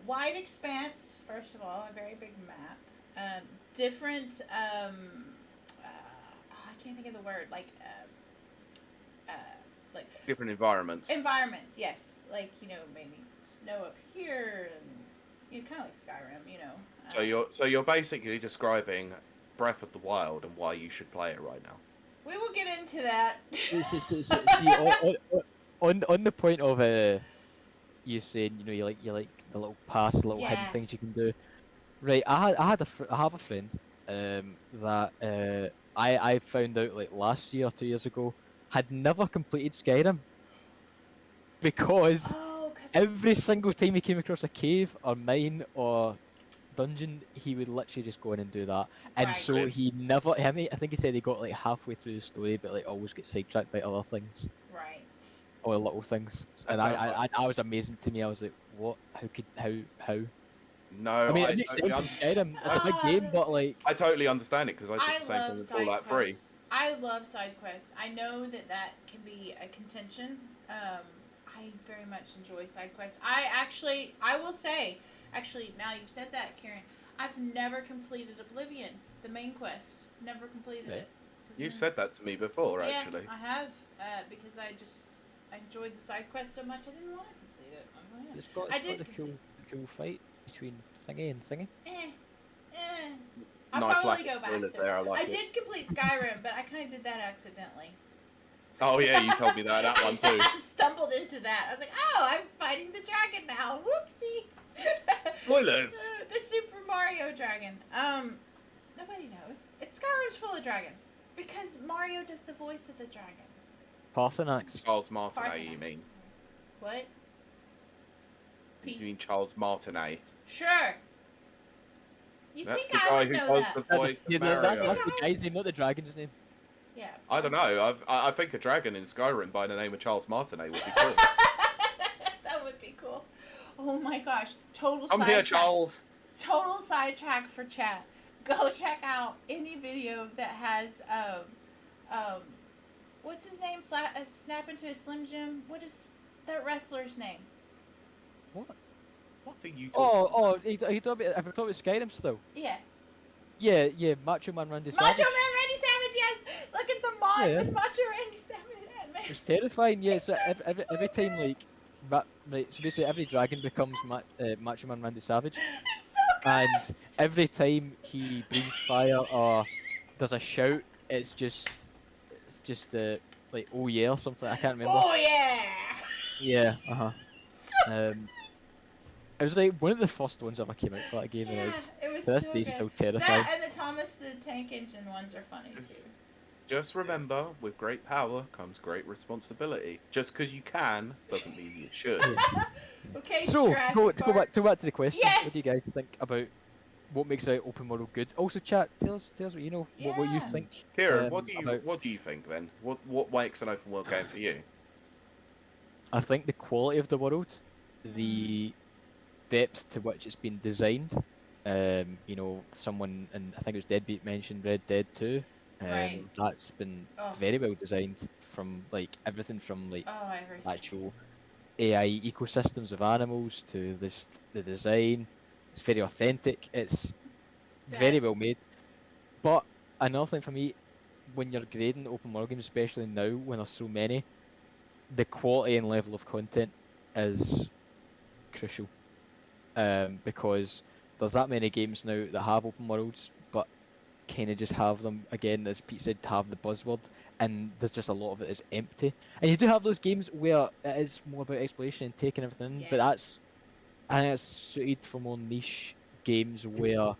wide expanse, first of all, a very big map, different, I can't think of the word, like different environments. Environments, yes. Like, maybe snow up here, and kind of like Skyrim, So you're basically describing Breath of the Wild and why you should play it right now. We will get into that. On the point of you saying you like the little pass, the little hidden things you can do. Right, I have a friend that I found out like last year or 2 years ago had never completed Skyrim because every single time he came across a cave or mine or dungeon, he would literally just go in and do that, and so he never. I think he said he got like halfway through the story, but like always get sidetracked by other things. Right. Or little things, and I was amazing to me. I was like, what? How? No, I mean, it makes sense in Skyrim. It's a big game, but like I totally understand it because I did the same thing with Fallout 3. I love side quests. I know that can be a contention. I very much enjoy side quests. I will say, now you've said that, Ciaran, I've never completed Oblivion, the main quest. Never completed it. You've said that to me before, actually. I have, because I enjoyed the side quest so much I didn't want to complete it. It's got the cool fight between thingy and thingy. I'll nice probably go back to it. I did complete Skyrim, but I kind of did that accidentally. Oh yeah, you told me that one too. I stumbled into that. I was like, oh, I'm fighting the dragon now. Whoopsie. Spoilers. The Super Mario dragon. Nobody knows. Skyrim's full of dragons because Mario does the voice of the dragon. Parthenax. Charles Martinet, you mean? What? You mean Charles Martinet? Sure. That's the guy who does the voice of Mario. That's the guy's name, not the dragon's name. Yeah. I don't know. I think a dragon in Skyrim by the name of Charles Martinet would be cool. That would be cool. Oh my gosh. Total I'm here, Charles. Total sidetrack for chat. Go check out any video that has what's his name? Snap into a Slim Jim. What is that wrestler's name? What? What are you talking are you talking about? Have we talked about Skyrim still? Yeah. Yeah, Macho Man Randy Savage. Macho Man Randy Savage, yes! Look at the mod with Macho Randy Savage. It's terrifying, yeah. So every time, like, right, so basically every dragon becomes Macho Man Randy Savage, It's so good. and every time he breathes fire or does a shout, it's just like oh yeah or something. I can't remember. Oh yeah. Yeah, it was like one of the first ones ever came out for that game, and Yeah, it's it was to this so day good. still terrifying. That and the Thomas the Tank Engine ones are funny too. Just remember, with great power comes great responsibility. Just because you can doesn't mean you should. Okay, So Jurassic to go back to the question, Yes! what do you guys think about what makes an open world good? Also, chat, tell us what you know, what you Yeah. think. Ciaran, what about... do you think then? What makes an open world game for you? I think the quality of the world, the depth to which it's been designed. You know, someone, and I think it was Deadbeat mentioned Red Dead 2. Right. That's been Oh. very well designed, from like everything from like everything. actual AI ecosystems of animals to the design. It's very authentic. It's very well made. But another thing for me, when you're grading open world games, especially now when there's so many, the quality and level of content is crucial. Because there's that many games now that have open worlds, but kind of just have them, again, as Pete said, to have the buzzword, and there's just a lot of it is empty. And you do have those games where it is more about exploration and taking everything in, but I think it's suited for more niche games where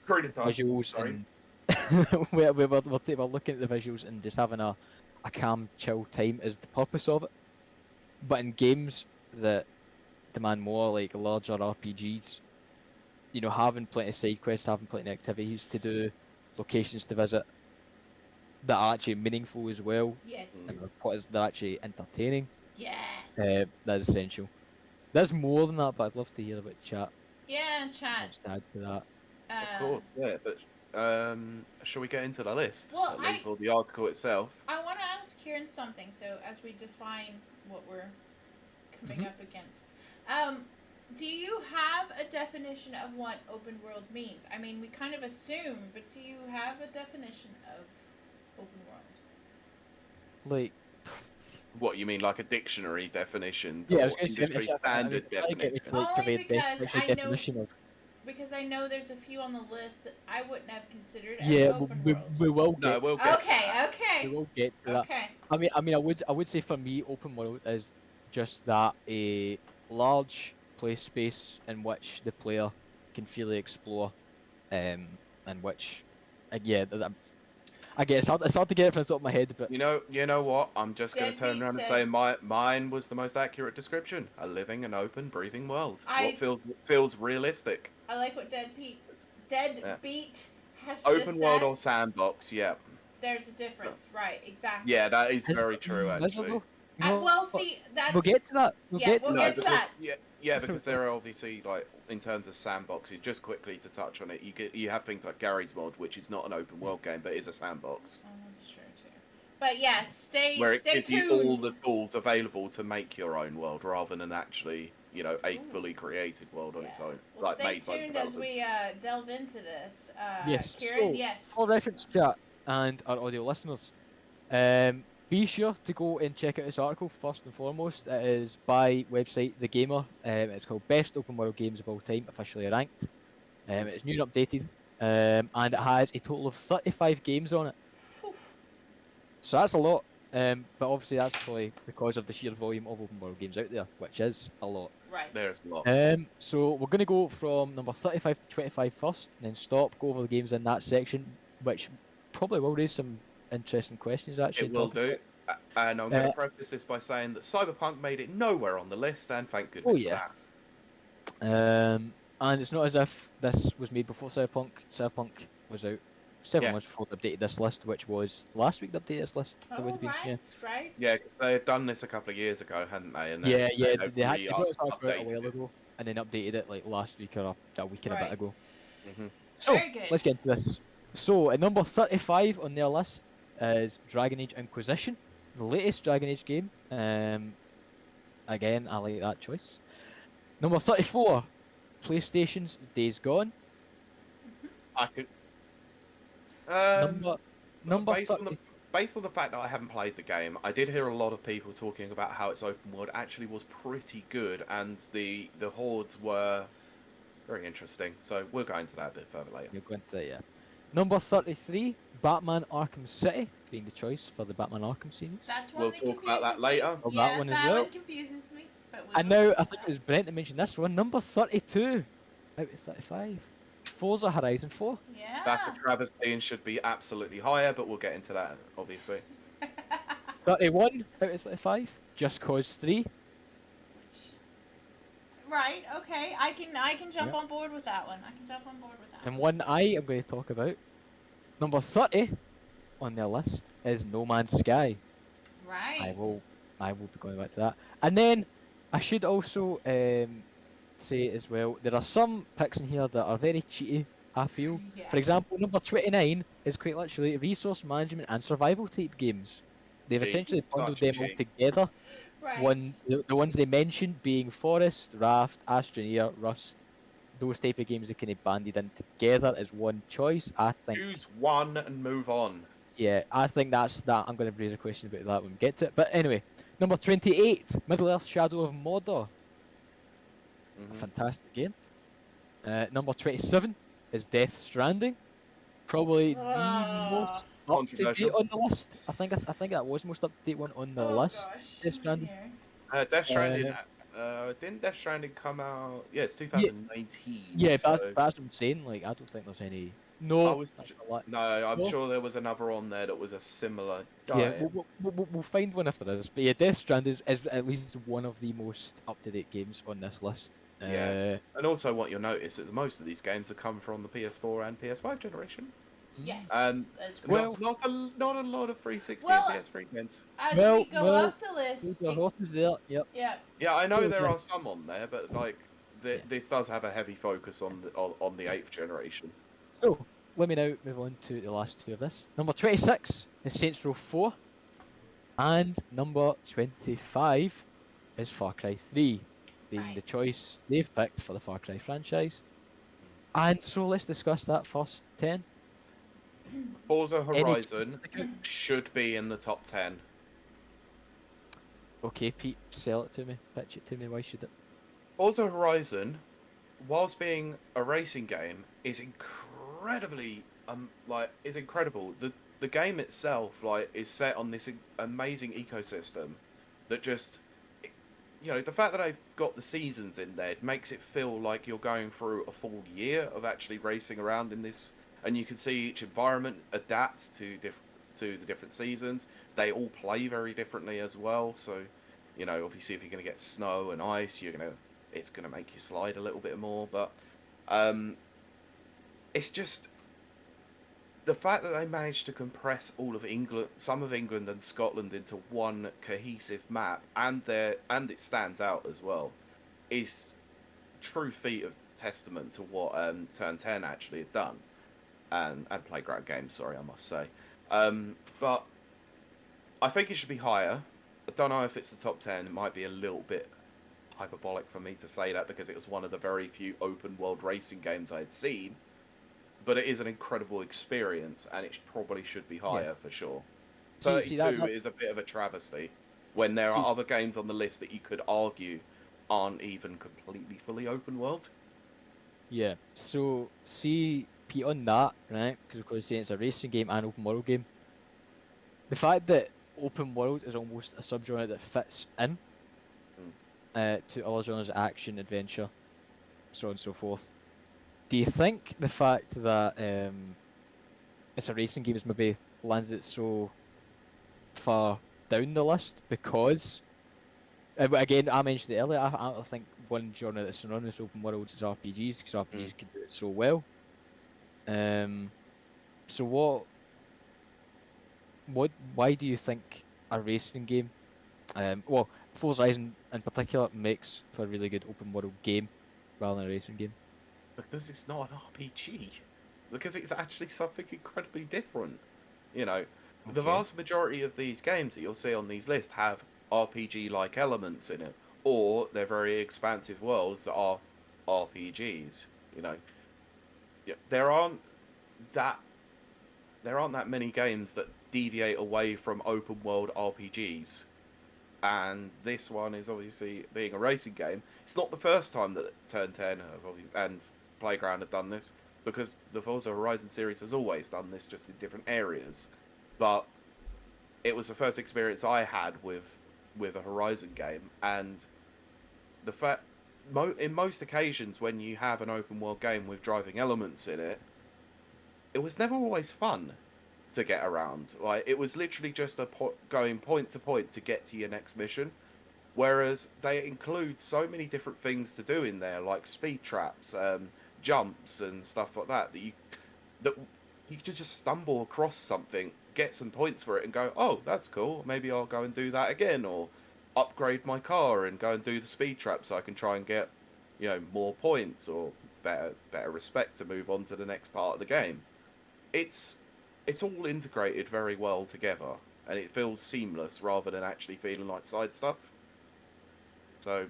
visuals and where we're looking at the visuals and just having a calm, chill time is the purpose of it. But in games that demand more, like larger RPGs, you know, having plenty of side quests, having plenty of activities to do, locations to visit that are actually meaningful as well. Yes. And they're actually entertaining. Yes. That's essential. There's more than that, but I'd love to hear about chat. Yeah, chat. Just to add to that. Of course, yeah, but shall we get into the list? Well, at least, or the article itself? I want to ask Ciaran something, so as we define what we're coming up against. Do you have a definition of what open world means? I mean, we kind of assume, but do you have a definition of open world? Like, what you mean, like a dictionary definition? Yeah, or I was going to say, industry standard definition. Only because I know. Definition of... Because I know there's a few on the list that I wouldn't have considered as open we, world. we will get. No, we'll get Okay. We will get to that. Okay. I mean, I would say for me, open world is just that a large play space in which the player can freely explore, and which, I guess it's hard to get it from the top of my head, but you know what? I'm just going to turn around and say mine was the most accurate description: a living and open, breathing world. What feels realistic. I like what Deadbeat has open just world said. or sandbox. Yeah. There's a difference, right? Exactly. Yeah, that is very true. Actually. Well, see, we'll get to that. We'll get to that. Yeah, because there are obviously, like, in terms of sandboxes, just quickly to touch on it, you have things like Gary's Mod, which is not an open world game, but is a sandbox. Oh, that's true too. But yeah, stay where it gives tuned. you all the tools available to make your own world, rather than actually, you know, a fully created world on its own, well, like made by developers. As we delve into this. Yes. Ciaran, so, for reference chat and our audio listeners, be sure to go and check out this article first and foremost. It is by website The Gamer. It's called Best Open World Games of All Time, officially ranked. It's new and updated, and it has a total of 35 games on it. So that's a lot, but obviously that's probably because of the sheer volume of open world games out there, which is a lot. Right. There's a lot. So we're going to go from number 35 to 25 first, and then go over the games in that section, which probably will raise some interesting questions, actually. It will do. And I'm going to preface this by saying that Cyberpunk made it nowhere on the list, and thank goodness for that. And it's not as if this was made before Cyberpunk. Cyberpunk was out several months before they updated this list, which was last week they updated this list. Right. Yeah, because they had done this a couple of years ago, hadn't they? And they brought this out a while ago, and then updated it like last week or a week and a bit ago. So, let's get into this. So, at number 35 on their list is Dragon Age Inquisition, the latest Dragon Age game. Again, I like that choice. Number 34, PlayStation's Days Gone. I could. Number based based on the fact that I haven't played the game, I did hear a lot of people talking about how its open world actually was pretty good, and the hordes were very interesting. So we'll go into that a bit further later. You'll go into that, yeah. Number 33, Batman Arkham City, being the choice for the Batman Arkham series. That's one We'll that talk about that later. Oh, Yeah, that one as that well. one confuses me. But And now, I think it was Brent that mentioned this one, number 32 out of 35. Forza Horizon 4. Yeah. That's a travesty and should be absolutely higher, but we'll get into that, obviously. 31 out of 35, Just Cause 3. Right, okay. I can jump on board with that one. And one I am going to talk about, number 30 on their list, is No Man's Sky. Right. I will be going back to that. And then I should also say as well, there are some picks in here that are very cheaty, I feel. Yeah. For example, number 29 is quite literally resource management and survival type games. They've essentially bundled them all together. Right. The ones they mentioned being Forest, Raft, Astroneer, Rust, those type of games are kind of banded in together as one choice. I think. Choose one and move on. Yeah, I think that's that. I'm going to raise a question about that when we get to it. But anyway, number 28, Middle Earth: Shadow of Mordor. A fantastic game. Number 27 is Death Stranding. Probably the most up to date on the list. I think that was the most up to date one on the list. Gosh. Death Stranding. Death Stranding. Didn't Death Stranding come out? Yeah, it's 2019. Yeah, so... that's what I'm saying. Like, I don't think there's any. No, I'm sure there was another on there that was a similar. Diet. Yeah, we'll find one if there is. But yeah, Death Stranding is at least one of the most up to date games on this list. Yeah, and also what you'll notice is that most of these games have come from the PS4 and PS5 generation. Yes. Well, not a lot of 360 and PS3 games. As we go up the list, the horses there. Yep. Yeah. Yeah, I know there are some on there, but like this does have a heavy focus on the 8th generation. So let me now move on to the last two of this. Number 26 is Saints Row 4, and number 25 is Far Cry 3, being the choice they've picked for the Far Cry franchise. And so let's discuss that first 10. Forza Horizon should be in the top 10. Okay, Pete, sell it to me. Pitch it to me. Why should it? Forza Horizon, whilst being a racing game, is incredibly is incredible. The game itself is set on this amazing ecosystem that just, the fact that I've got the seasons in there makes it feel like you're going through a full year of actually racing around in this, and you can see each environment adapts to the different seasons. They all play very differently as well. So, obviously if you're going to get snow and ice, it's going to make you slide a little bit more. But it's just the fact that they managed to compress all of England, some of England and Scotland into one cohesive map, and it stands out as well, is true feat of testament to what Turn 10 actually had done, and Playground Games. Sorry, I must say, but I think it should be higher. I don't know if it's the top 10. It might be a little bit hyperbolic for me to say that because it was one of the very few open world racing games I had seen. But it is an incredible experience, and it probably should be higher for sure. 32 is a bit of a travesty when there are other games on the list that you could argue aren't even completely fully open world. Yeah. So see, Pete, on that, right? Because of course, it's a racing game and open world game. The fact that open world is almost a subgenre that fits in to other genres, action, adventure, so on and so forth. Do you think the fact that it's a racing game has maybe landed it so far down the list because, again, I mentioned it earlier, I think one genre that's synonymous with open worlds is RPGs, because RPGs can do it so well. So why do you think a racing game, Forza Horizon in particular, makes for a really good open world game rather than a racing game? Because it's not an RPG. Because it's actually something incredibly different. The vast majority of these games that you'll see on these lists have RPG-like elements in it, or they're very expansive worlds that are RPGs. There aren't that there aren't that many games that deviate away from open world RPGs. And this one is obviously being a racing game. It's not the first time that Turn 10 and Playground have done this, because the Forza Horizon series has always done this, just in different areas. But it was the first experience I had with a Horizon game, and the fact, in most occasions when you have an open world game with driving elements in it, it was never always fun to get around. Like, it was literally just going point to point to get to your next mission. Whereas they include so many different things to do in there, like speed traps, jumps, and stuff like that, that you could just stumble across something, get some points for it, and go, "Oh, that's cool. Maybe I'll go and do that again," or upgrade my car and go and do the speed trap so I can try and get, more points or better respect to move on to the next part of the game. It's all integrated very well together, and it feels seamless rather than actually feeling like side stuff. So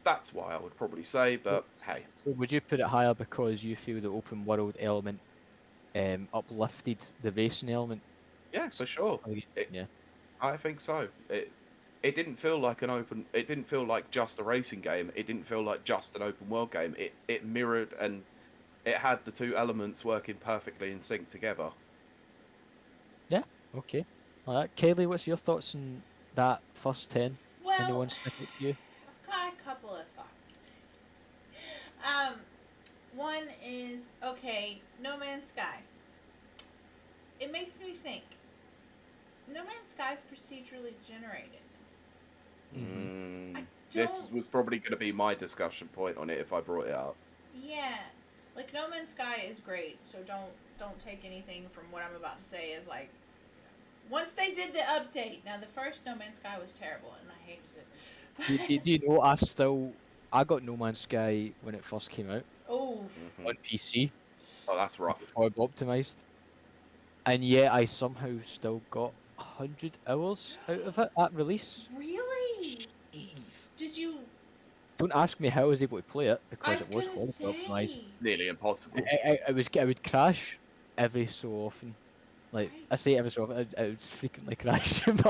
that's why I would probably say, but hey. So would you put it higher because you feel the open world element uplifted the racing element? Yeah, for sure. Yeah. I think so. It didn't feel like it didn't feel like just a racing game. It didn't feel like just an open world game. It mirrored, and it had the two elements working perfectly in sync together. Yeah, okay. All right. Kiley, what's your thoughts on that first 10? Well, Anyone stick out to you? I've got a couple of thoughts. One is, okay, No Man's Sky. It makes me think. No Man's Sky is procedurally generated. This was probably going to be my discussion point on it if I brought it up. Yeah, like No Man's Sky is great, so don't take anything from what I'm about to say as like. Once they did the update, now the first No Man's Sky was terrible and I hated it. do you know I got No Man's Sky when it first came out. Oh. On PC. Oh, that's rough. Horrible optimized. And yet I somehow still got 100 hours out of it at release. Really? Jeez. Did you? Don't ask me how I was able to play it because it was horribly optimized. Nearly impossible. I would crash every so often. Like, I say every so often, I would frequently crash, but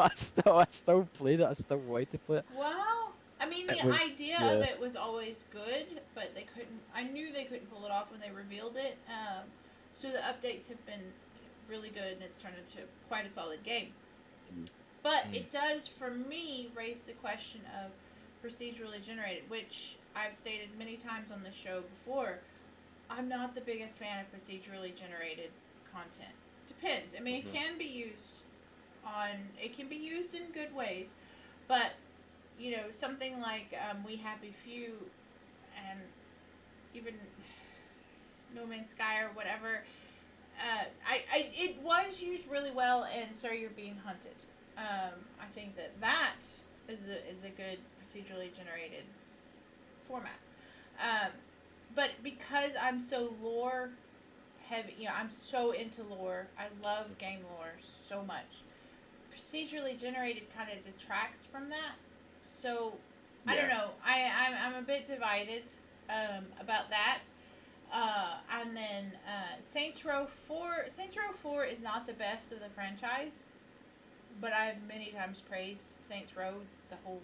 I still played it. I still wanted to play it. Wow. I mean, the idea of it was always good, but they couldn't. I knew they couldn't pull it off when they revealed it. So the updates have been really good, and it's turned into quite a solid game. But it does, for me, raise the question of procedurally generated, which I've stated many times on this show before. I'm not the biggest fan of procedurally generated content. Depends. I mean, it can be used in good ways, but something like We Happy Few and even No Man's Sky or whatever, it was used really well in So You're Being Hunted. I think that is a good procedurally generated format. But because I'm so lore heavy, I'm so into lore. I love game lore so much. Procedurally generated kind of detracts from that. So I don't know. I'm a bit divided about that. And then Saints Row 4. Saints Row 4 is not the best of the franchise, but I've many times praised Saints Row, the whole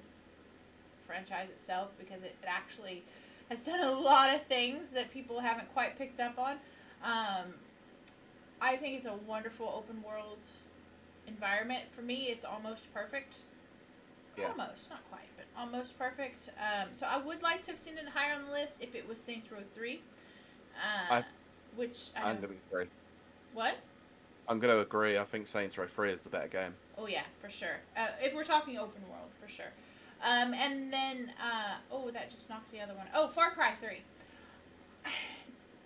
franchise itself, because it actually has done a lot of things that people haven't quite picked up on. I think it's a wonderful open world environment. For me, it's almost perfect. Yeah. Almost, not quite, but almost perfect. So I would like to have seen it higher on the list if it was Saints Row 3. Which I'm going to agree. What? I'm going to agree. I think Saints Row 3 is the better game. Oh yeah, for sure. If we're talking open world, for sure. And then, that just knocked the other one. Oh, Far Cry 3.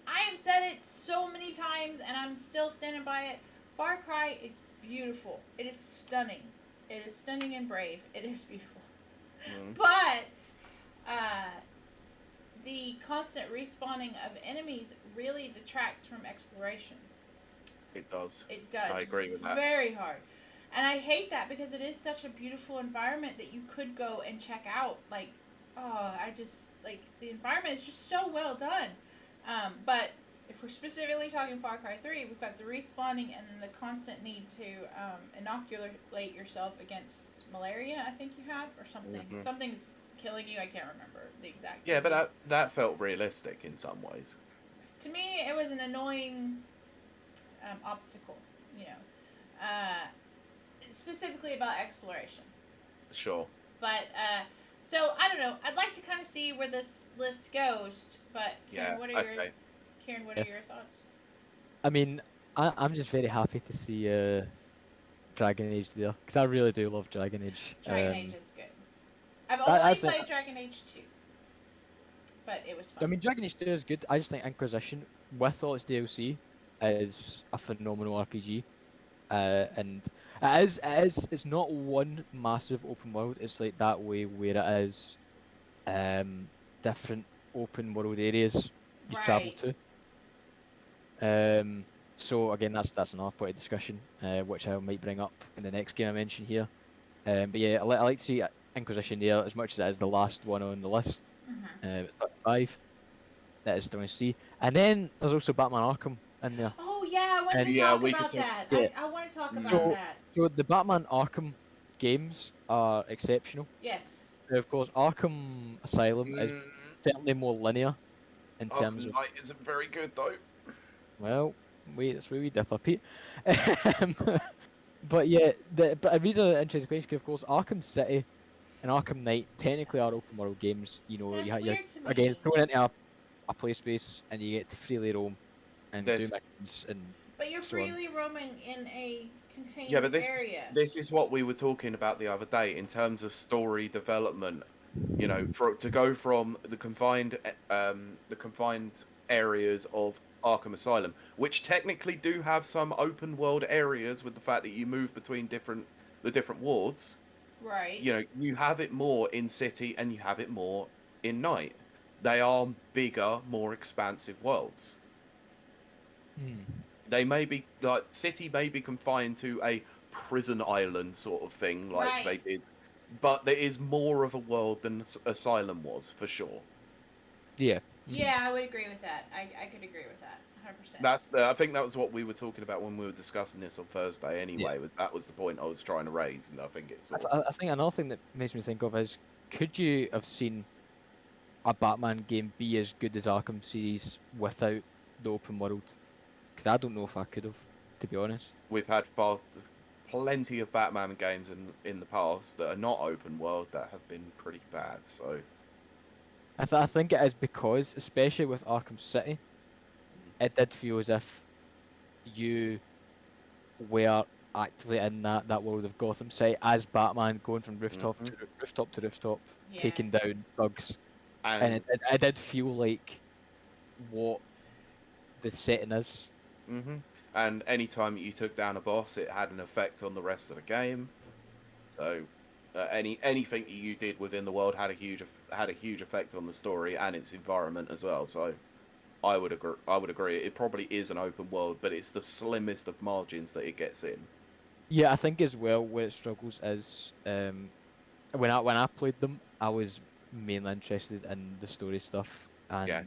I have said it so many times, and I'm still standing by it. Far Cry is beautiful. It is stunning. It is stunning and brave. It is beautiful. But the constant respawning of enemies really detracts from exploration. It does. It does. I agree with that. Very hard. And I hate that because it is such a beautiful environment that you could go and check out. The environment is just so well done. But if if we're specifically talking Far Cry 3, we've got the respawning and then the constant need to inoculate yourself against malaria, I think you have, or something. Mm-hmm. Something's killing you. I can't remember the exact. Yeah, but that felt realistic in some ways. To me, it was an annoying obstacle, specifically about exploration. Sure. But, so, I don't know. I'd like to kind of see where this list goes, but Ciaran, what are your thoughts? I mean, I'm just very happy to see Dragon Age there, because I really do love Dragon Age. Dragon Age is good. I've only played Dragon Age 2, but it was fun. I mean, Dragon Age 2 is good. I just think Inquisition, with all its DLC, is a phenomenal RPG. And it's not one massive open world. It's like that way where it is different open world areas you travel to. So again, that's another point of discussion, which I might bring up in the next game I mention here. But yeah, I like to see Inquisition there as much as it is the last one on the list. 35. That is still to see. And then there's also Batman Arkham in there. Oh yeah, I want to talk about that. Yeah. I want to talk about that. So the Batman Arkham games are exceptional. Yes. Of course, Arkham Asylum is certainly more linear in terms of. Arkham Knight isn't very good though. Well, that's where we differ, Pete. But yeah, but a reason interesting question, of course, Arkham City and Arkham Knight technically are open world games. You're again thrown into a play space and you get to freely roam and do missions and. But you're freely roaming in a contained area. This is what we were talking about the other day in terms of story development. To go from the confined areas of Arkham Asylum, which technically do have some open world areas with the fact that you move between the different wards. Right. You have it more in City and you have it more in Night. They are bigger, more expansive worlds. They may be like City may be confined to a prison island sort of thing, like they did, but there is more of a world than Asylum was for sure. Yeah. Yeah, I would agree with that. I could agree with that, 100%. I think that was what we were talking about when we were discussing this on Thursday. Anyway, that was the point I was trying to raise, and I think it's. I think another thing that makes me think of is, could you have seen a Batman game be as good as Arkham series without the open world? Because I don't know if I could have, to be honest. We've had plenty of Batman games in the past that are not open world that have been pretty bad. So I think it is because, especially with Arkham City, it did feel as if you were actively in that world of Gotham City as Batman, going from rooftop to rooftop, taking down thugs, and it did feel like what the setting is. And anytime you took down a boss, it had an effect on the rest of the game. So anything that you did within the world had a huge effect on the story and its environment as well. So I would agree. It probably is an open world, but it's the slimmest of margins that it gets in. Yeah, I think as well where it struggles is when I played them, I was mainly interested in the story stuff, and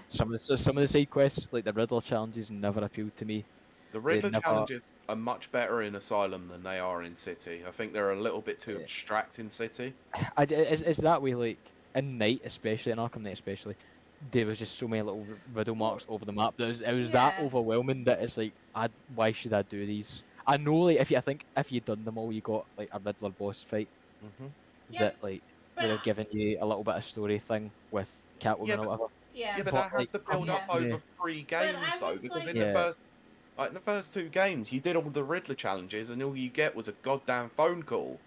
some of the side quests, like the Riddler challenges, never appealed to me. The Riddler challenges are much better in Asylum than they are in City. I think they're a little bit too abstract in City. It's that way, like in Night especially, in Arkham Knight especially, there was just so many little riddle marks over the map. It was that overwhelming that it's like, why should I do these? I know, like, if you'd done them all, you got like a Riddler boss fight that like they're giving you a little bit of story thing with Catwoman or whatever. Yeah, but that has to build up over 3 games though, because in the first 2 games you did all the Riddler challenges and all you get was a goddamn phone call,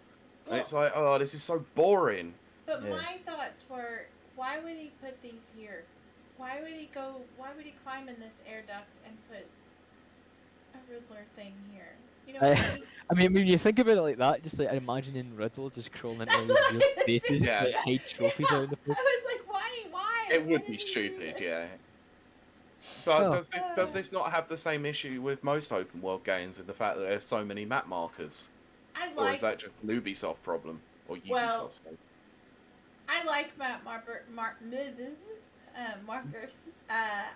and it's like, oh, this is so boring. But my thoughts were, why would he put these here? Why would he climb in this air duct and put a Riddler thing here? You know I mean, when you think about it like that, just like imagining Riddler just crawling into all these weird places, like hide trophies out in the place. I was like, why? It would be stupid, But does this not have the same issue with most open world games, with the fact that there's so many map markers? Or is that just an Ubisoft problem? Or Ubisoft? I like map markers.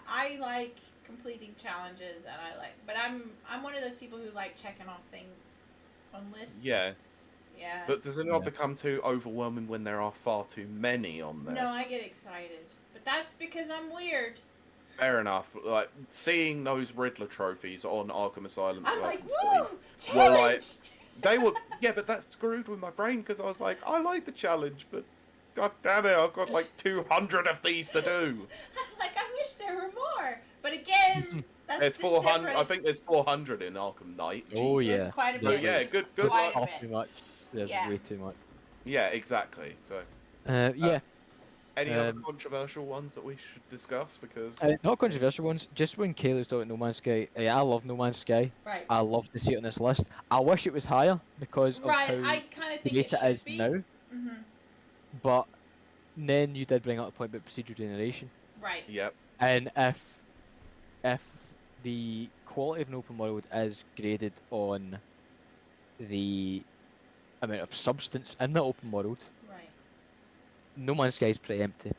I like completing challenges, and but I'm one of those people who like checking off things on lists. Yeah. Yeah. But does it not become too overwhelming when there are far too many on there? No, I get excited. But that's because I'm weird. Fair enough. Like, seeing those Riddler trophies on Arkham Asylum... I'm like, woo! Challenge! Were like, they were... Yeah, but that screwed with my brain, because I was like, I like the challenge, but... God damn it, I've got like 200 of these to do. I'm like, I wish there were more. But again, that's there's just 400. different. I think there's 400 in Arkham Knight. Oh, Jesus. yeah. There's quite a So, bit. yeah, good. There's Quite far a bit. too much. There's way too much. Yeah, exactly. So. Yeah. Any other controversial ones that we should discuss? Because not controversial ones. Just when Kiley was talking No Man's Sky, I love No Man's Sky. Right. I love to see it on this list. I wish it was higher because of how I kind of think great it is be. now. Mm-hmm. But then you did bring up a point about procedural generation. Right. Yep. And if the quality of an open world is graded on the amount of substance in the open world, right. No Man's Sky is pretty empty.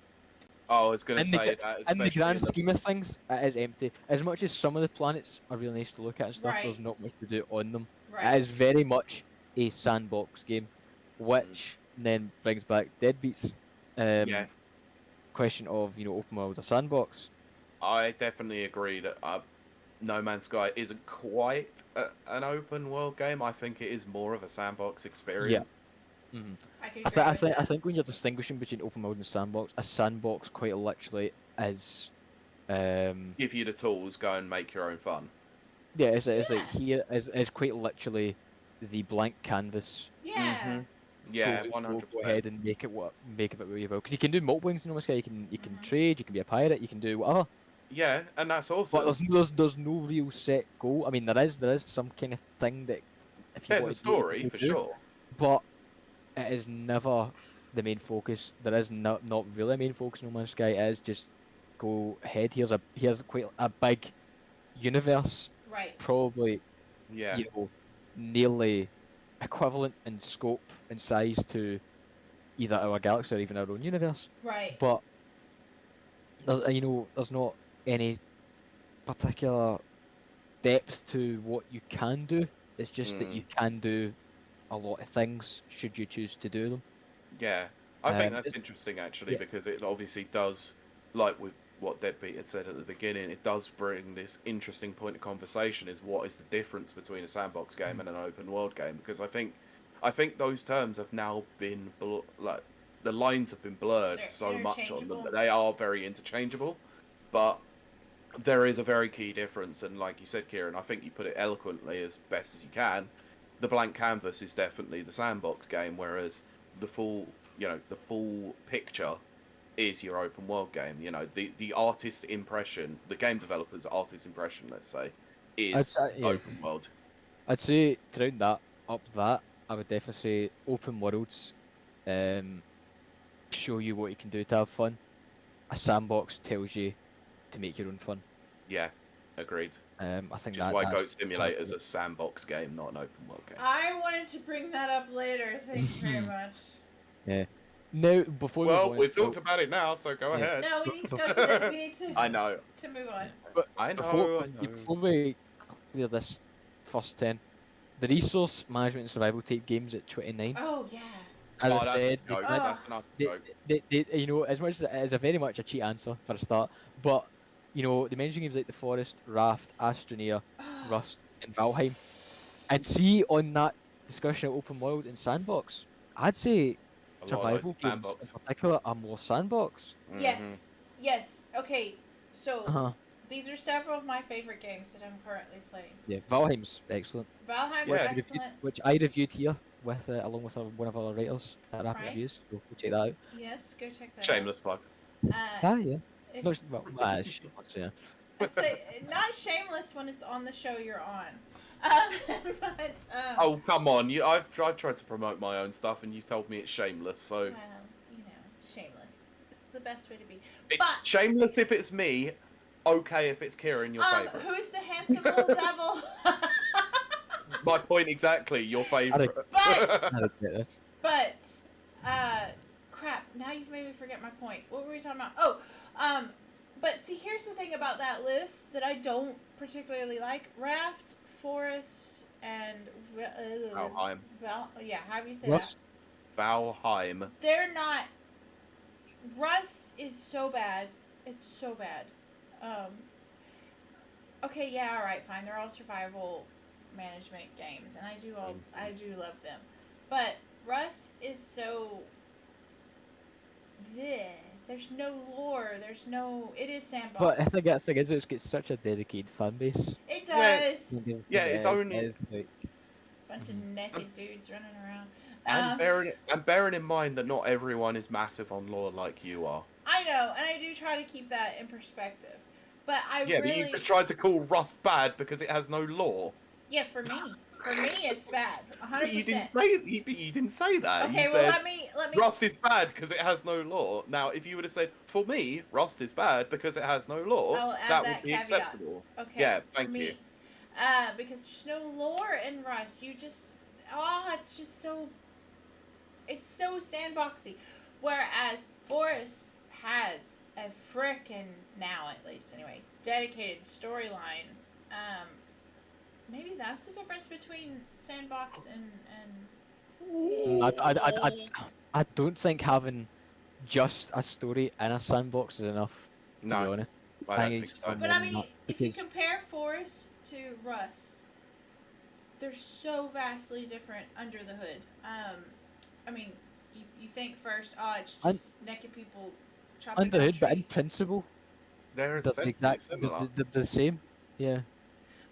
Oh, I was going to say that. In the grand scheme of things, it is empty. As much as some of the planets are really nice to look at and stuff, there's not much to do on them. Right. It is very much a sandbox game, which then brings back Deadbeat's question of, open world or sandbox. I definitely agree that No Man's Sky isn't quite an open world game. I think it is more of a sandbox experience. Yeah. Mm-hmm. I think when you're distinguishing between open world and sandbox, a sandbox quite literally is give you the tools, go and make your own fun. Yeah, it's like here is quite literally the blank canvas. Yeah. Mm-hmm. Yeah, 100%. Go ahead and make of it what you will, because you can do multiple things in No Man's Sky. You can trade, you can be a pirate, you can do whatever. Yeah, and that's awesome. But there's no real set goal. I mean, there is some kind of thing that if you there's want a story for sure, but it is never the main focus. There is not really a main focus in No Man's Sky. It is just go ahead. Here's quite a big universe. Right. Probably. Yeah. Nearly equivalent in scope and size to either our galaxy or even our own universe. Right. But there's not any particular depth to what you can do. It's just that you can do a lot of things should you choose to do them. Yeah, I think that's interesting actually, because it obviously does, like with what Deadbeat had said at the beginning, it does bring this interesting point of conversation: is what is the difference between a sandbox game and an open world game? Because I think those terms have now been the lines have been blurred so much on them that they are very interchangeable, but there is a very key difference. And like you said, Ciaran, I think you put it eloquently as best as you can. The blank canvas is definitely the sandbox game, whereas the full picture is your open world game. The artist's impression, the game developer's artist's impression, let's say, is open world. I'd say to round that up, I would definitely say open worlds show you what you can do to have fun. A sandbox tells you to make your own fun. Yeah, agreed. I think that's why Goat Simulator is a sandbox game, not an open world game. I wanted to bring that up later. Thanks very much. Yeah. Now, before we've talked about it now, so go ahead. No, we need to go for it. We need to. I know. To move on. But I know. Before we clear this first 10, the resource management and survival type games at 29. Oh yeah. As I said, that's another joke. As much as it is a very much a cheat answer for a start, but they mention games like The Forest, Raft, Astroneer, Rust, and Valheim. And see, on that discussion of open world and sandbox, I'd say survival games in particular are more sandbox. Mm-hmm. Yes. Okay. So these are several of my favorite games that I'm currently playing. Yeah, Valheim's excellent. Valheim's excellent. Which I reviewed here with along with one of our writers at Rapid Reviews. So we'll check that out. Yes, go check that Shameless plug. Yeah. Shameless, yeah. Not shameless when it's on the show you're on. Oh, come on! I've tried to promote my own stuff, and you told me it's shameless. So. Well, shameless. It's the best way to be. Shameless if it's me. Okay, if it's Ciaran, your favorite. Who's the handsome little devil? My point exactly. Your favorite. But crap! Now you've made me forget my point. What were we talking about? Oh, But see, here's the thing about that list that I don't particularly like: Raft, Forest, and Valheim. Yeah, how do you say Rust. that? Valheim. They're not. Rust is so bad. It's so bad. Okay, yeah, all right, fine. They're all survival management games, and I do love them. But Rust is so. Bleh. There's no lore. There's no. It is Sandbox. But I think the thing is, it's got such a dedicated fan base. It does. Yeah, it's only like, bunch of naked dudes running around. And bearing in mind that not everyone is massive on lore like you are. I know, and I do try to keep that in perspective. But but you just tried to call Rust bad because it has no lore. Yeah, for me. For me, it's bad. 100%. But you didn't say that. Okay, you well, said, let me... Rust is bad because it has no lore. Now, if you would have said, for me, Rust is bad because it has no lore, that would be caveat. Acceptable. Okay. Yeah, thank you. Because there's no lore in Rust. You just... it's just so... It's so sandboxy. Whereas Forest has a frickin', now at least anyway, dedicated storyline. Maybe that's the difference between Sandbox and I don't think having just a story in a Sandbox is enough, to be honest. I think so. But I mean, if you compare Forest to Rust, they're so vastly different under the hood. I mean, you think first, it's just naked people chopping under the hood, trees. but in principle, they're the same. Yeah.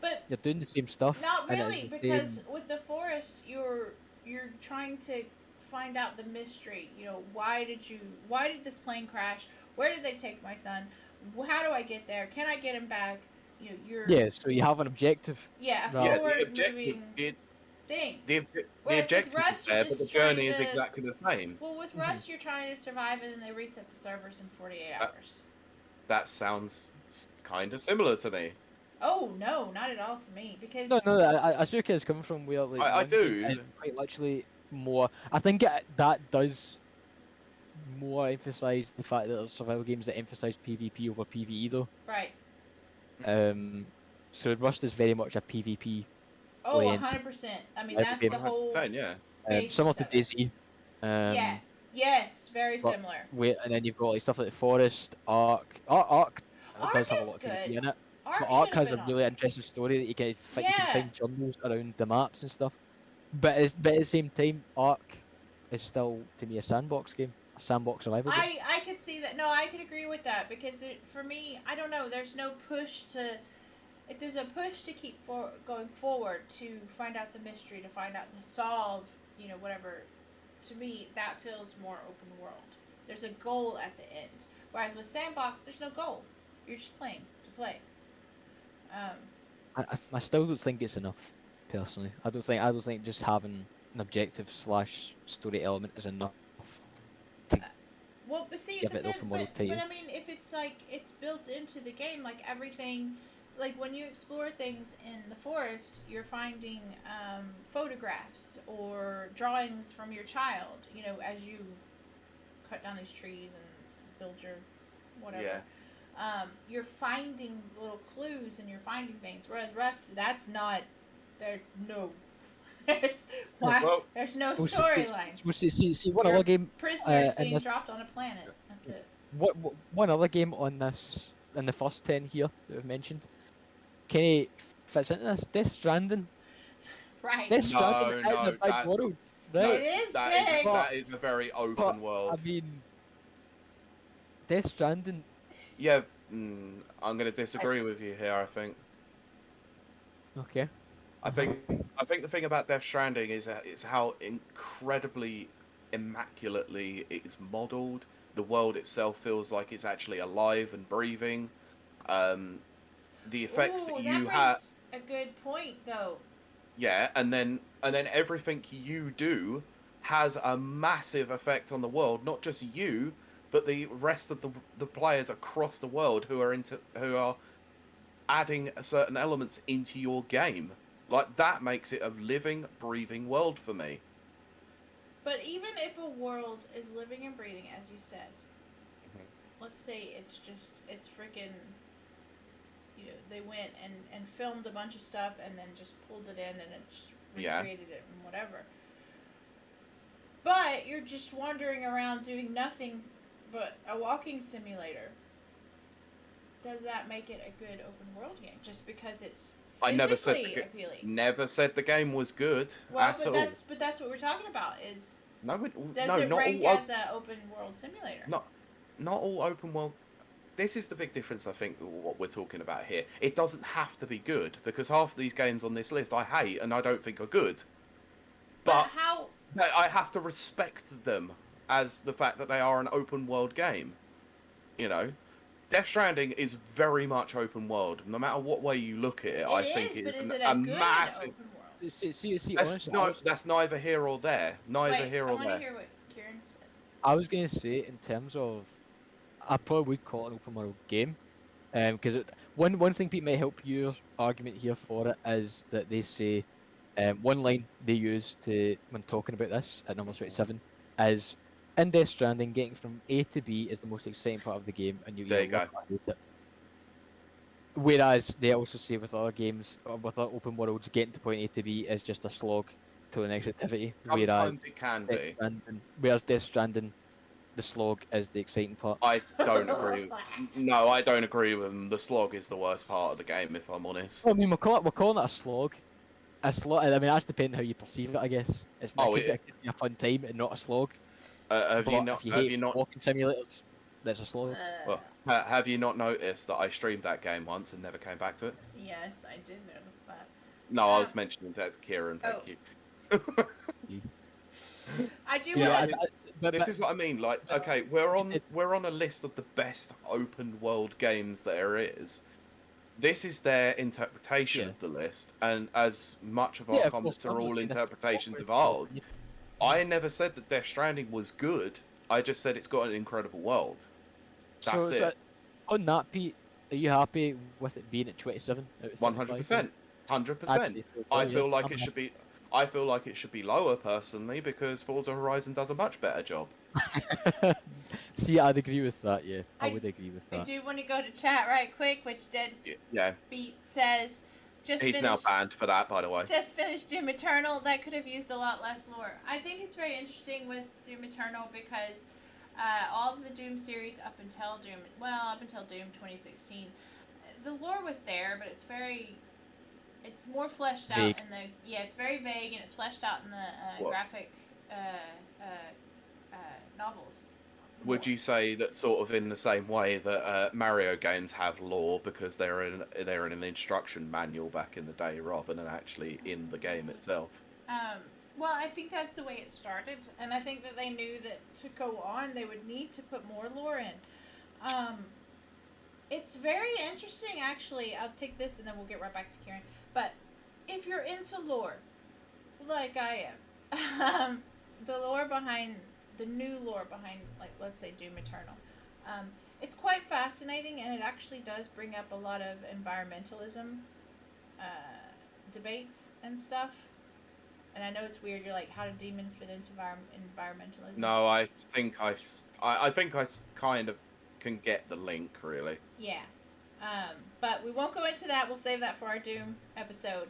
But you're doing the same stuff. Not really, because same... with the Forest, you're trying to find out the mystery. You know, why did this plane crash? Where did they take my son? How do I get there? Can I get him back? You know, yeah. So you have an objective. Yeah, a forward-moving thing. The objective is there, but the journey is exactly the same. Well, with Rust, you're trying to survive, and then they reset the servers in 48 hours. That sounds kind of similar to me. Oh no, not at all to me, because no, I see where kids coming from. Where like I do. Quite literally more. I think that does more emphasize the fact that there's survival games that emphasize PvP over PvE though. Right. So Rust is very much a PvP. Oh, 100%. I mean, that's the whole. Similar to Daisy. Yeah. Yes, very similar. And then you've got like stuff like the Forest, Ark. Ark does have a lot of PvP in it. But Ark has a really interesting story that you can find journals around the maps and stuff. But at the same time, Ark is still to me a sandbox game, a sandbox survival game. I could see that. No, I could agree with that because for me, I don't know. There's no push to. If there's a push to keep going forward to find out the mystery, to find out to solve, whatever. To me, that feels more open world. There's a goal at the end. Whereas with Sandbox, there's no goal. You're just playing to play. I still don't think it's enough, personally. I don't think just having an objective / story element is enough. Well, but see, but I mean, if it's like it's built into the game, like everything, like when you explore things in the forest, you're finding photographs or drawings from your child. As you cut down these trees and build your whatever. Yeah. You're finding little clues and you're finding things. Whereas Rust, that's not. There's no storyline. See, one other game. Prisoners being dropped on a planet. That's it. One other game on this, in the first 10 here that we've mentioned, Kenny fits into this. Death Stranding. Right. Death Stranding is a big world. Right? It is big. That is a very open world. I mean, Death Stranding. Yeah, I'm going to disagree with you here, I think. Okay. I think the thing about Death Stranding is how incredibly immaculately it is modelled. The world itself feels like it's actually alive and breathing. The effects that you have. A good point, though. Yeah, and then everything you do has a massive effect on the world. Not just you, but the rest of the players across the world who are adding certain elements into your game. Like, that makes it a living, breathing world for me. But even if a world is living and breathing, as you said, let's say it's freaking, they went and filmed a bunch of stuff and then just pulled it in and it just recreated it and whatever. But you're just wandering around doing nothing but a walking simulator. Does that make it a good open world game just because it's physically appealing? Never said the game was good at all. But that's what we're talking about. Is not rank all, as an open world simulator? Not all open world. This is the big difference, I think, what we're talking about here. It doesn't have to be good, because half of these games on this list I hate and I don't think are good. But how? I have to respect them as the fact that they are an open world game. Death Stranding is very much open world. No matter what way you look at it, I think it's a massive... Open world? That's neither here or there. I want to hear what Ciaran said. I was going to say, in terms of... I probably would call it an open world game. Because one thing that might help your argument here for it is that they say... one line they use when talking about this at number 27 is... In Death Stranding, getting from A to B is the most exciting part of the game, and you either love or hate it. Whereas they also say with other games, or with other open worlds, getting to point A to B is just a slog to the next activity. Sometimes it can be. Whereas Death Stranding, the slog is the exciting part. I don't agree. No, I don't agree with them. The slog is the worst part of the game, if I'm honest. Well, I mean, we're calling it a slog. A slog. I mean, that's depending how you perceive it, I guess. It could be a fun time and not a slog. Have you not walking simulators? That's a slog. Well, have you not noticed that I streamed that game once and never came back to it? Yes, I did notice that. No, I was mentioning that to Ciaran. Thank you. I do want to. This is what I mean. Like, okay, we're on a list of the best open world games there is. This is their interpretation of the list, and as much of our comments are all interpretations of ours. I never said that Death Stranding was good. I just said it's got an incredible world. That's it. So, on that, Pete, are you happy with it being at 27? 100%. 100%. I feel like it should be. I feel like it should be lower personally because Forza Horizon does a much better job. See, I'd agree with that. Yeah, I would agree with that. I do want to go to chat right quick, which did. Yeah. Beat says. He's now banned for that, by the way. Just finished Doom Eternal. That could have used a lot less lore. I think it's very interesting with Doom Eternal because all of the Doom series up until Doom 2016, the lore was there, but it's more fleshed out in the it's very vague and it's fleshed out in the graphic novels. Would you say that sort of in the same way that Mario games have lore because they're in an instruction manual back in the day rather than actually in the game itself? Well, I think that's the way it started, and I think that they knew that to go on they would need to put more lore in. It's very interesting, actually. I'll take this and then we'll get right back to Ciaran. But if you're into lore, like I am, the lore behind... the new lore behind, like, let's say Doom Eternal. It's quite fascinating, and it actually does bring up a lot of environmentalism debates and stuff. And I know it's weird. You're like, how do demons fit into environmentalism? No, I think I kind of can get the link, really. Yeah. But we won't go into that. We'll save that for our Doom episode.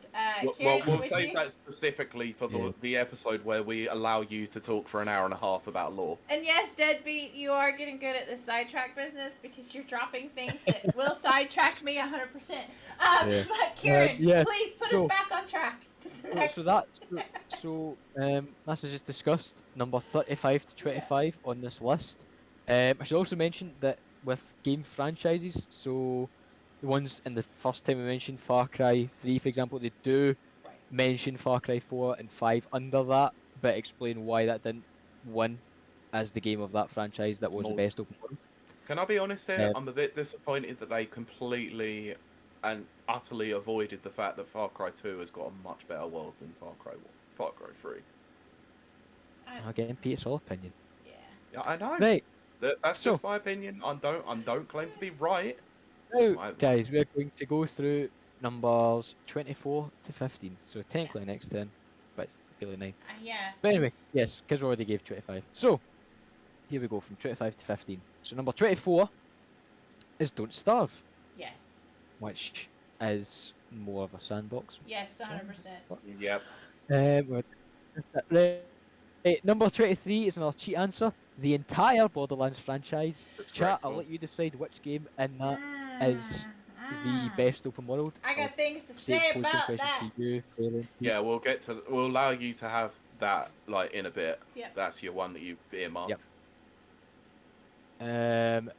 We'll save that specifically for the episode where we allow you to talk for an hour and a half about lore. And yes, Deadbeat, you are getting good at the sidetrack business because you're dropping things that will sidetrack me 100%. But Ciaran, please put us back on track to the next. This is just discussed number 35 to 25 on this list. I should also mention that with game franchises, so the ones in the first time we mentioned Far Cry 3, for example, they do mention Far Cry 4 and 5 under that, but explain why that didn't win as the game of that franchise that was the best open world. Can I be honest here? I'm a bit disappointed that they completely and utterly avoided the fact that Far Cry 2 has got a much better world than Far Cry 3. I'm getting Peter's whole opinion. Yeah, I know. Right. That's just my opinion. I don't claim to be right. Now, guys, we're going to go through numbers 24 to 15. So technically next 10, but it's really 9. Yeah. But anyway, yes, because we already gave 25. So, here we go, from 25 to 15. So number 24 is Don't Starve. Yes. Which is more of a sandbox. Yes, 100%. Yep. Right, number 23 is another cheat answer. The entire Borderlands franchise. Chat, I'll let you decide which game in that is the best open world. I got things to say about that. To you, Ciaran. Yeah, we'll allow you to have that like in a bit. Yep. That's your one that you've earmarked. Yep.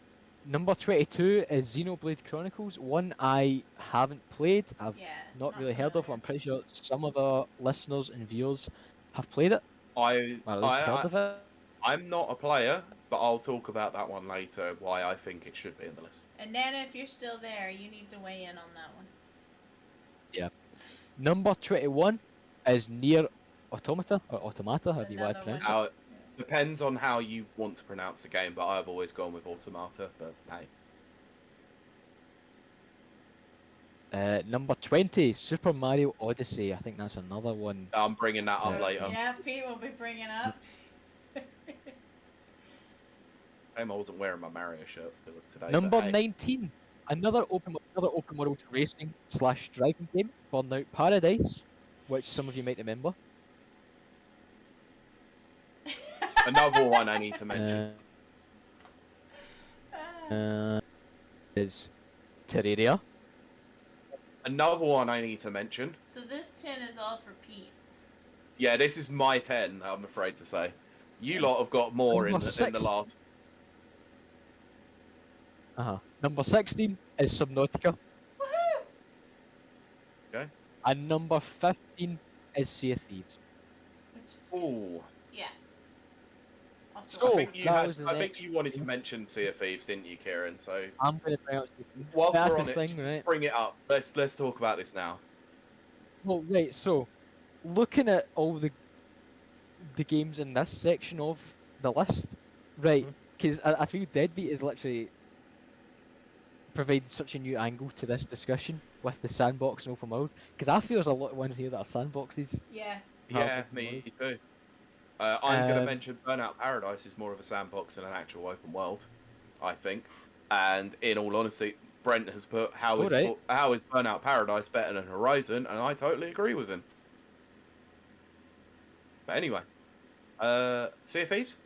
Number 22 is Xenoblade Chronicles, one I haven't played. I've not really heard of. I'm pretty sure some of our listeners and viewers have played it. Or at least heard of it. I'm not a player, but I'll talk about that one later, why I think it should be in the list. And Nana, if you're still there, you need to weigh in on that one. Yeah. Number 21 is Nier Automata, or Automata, however you want to pronounce it. Depends on how you want to pronounce the game, but I've always gone with Automata, but hey. Number 20, Super Mario Odyssey. I think that's another one. I'm bringing that up later. Yeah, Pete will be bringing up. I wasn't wearing my Mario shirt today. Number 19, another open world racing / driving game, Burnout Paradise, which some of you might remember. Another one I need to mention is Terraria. Another one I need to mention. So this 10 is all for Pete. Yeah, this is my 10, I'm afraid to say. You lot have got more in the last. Number 16 is Subnautica. Woohoo! Okay. And number 15 is Sea of Thieves. Ooh. Yeah. So I think you wanted to mention Sea of Thieves, didn't you, Ciaran? So I'm going to bring up. Whilst that's we're on the thing, right? Bring it up. Let's talk about this now. Well, right. So, looking at all the games in this section of the list, right? Because I feel Deadbeat is literally providing such a new angle to this discussion with the sandbox and open world. Because I feel there's a lot of ones here that are sandboxes. Yeah. Yeah, me too. I'm going to mention Burnout Paradise is more of a sandbox than an actual open world, I think. And in all honesty, Brent has put how is Burnout Paradise better than Horizon, and I totally agree with him. But anyway, Sea of Thieves?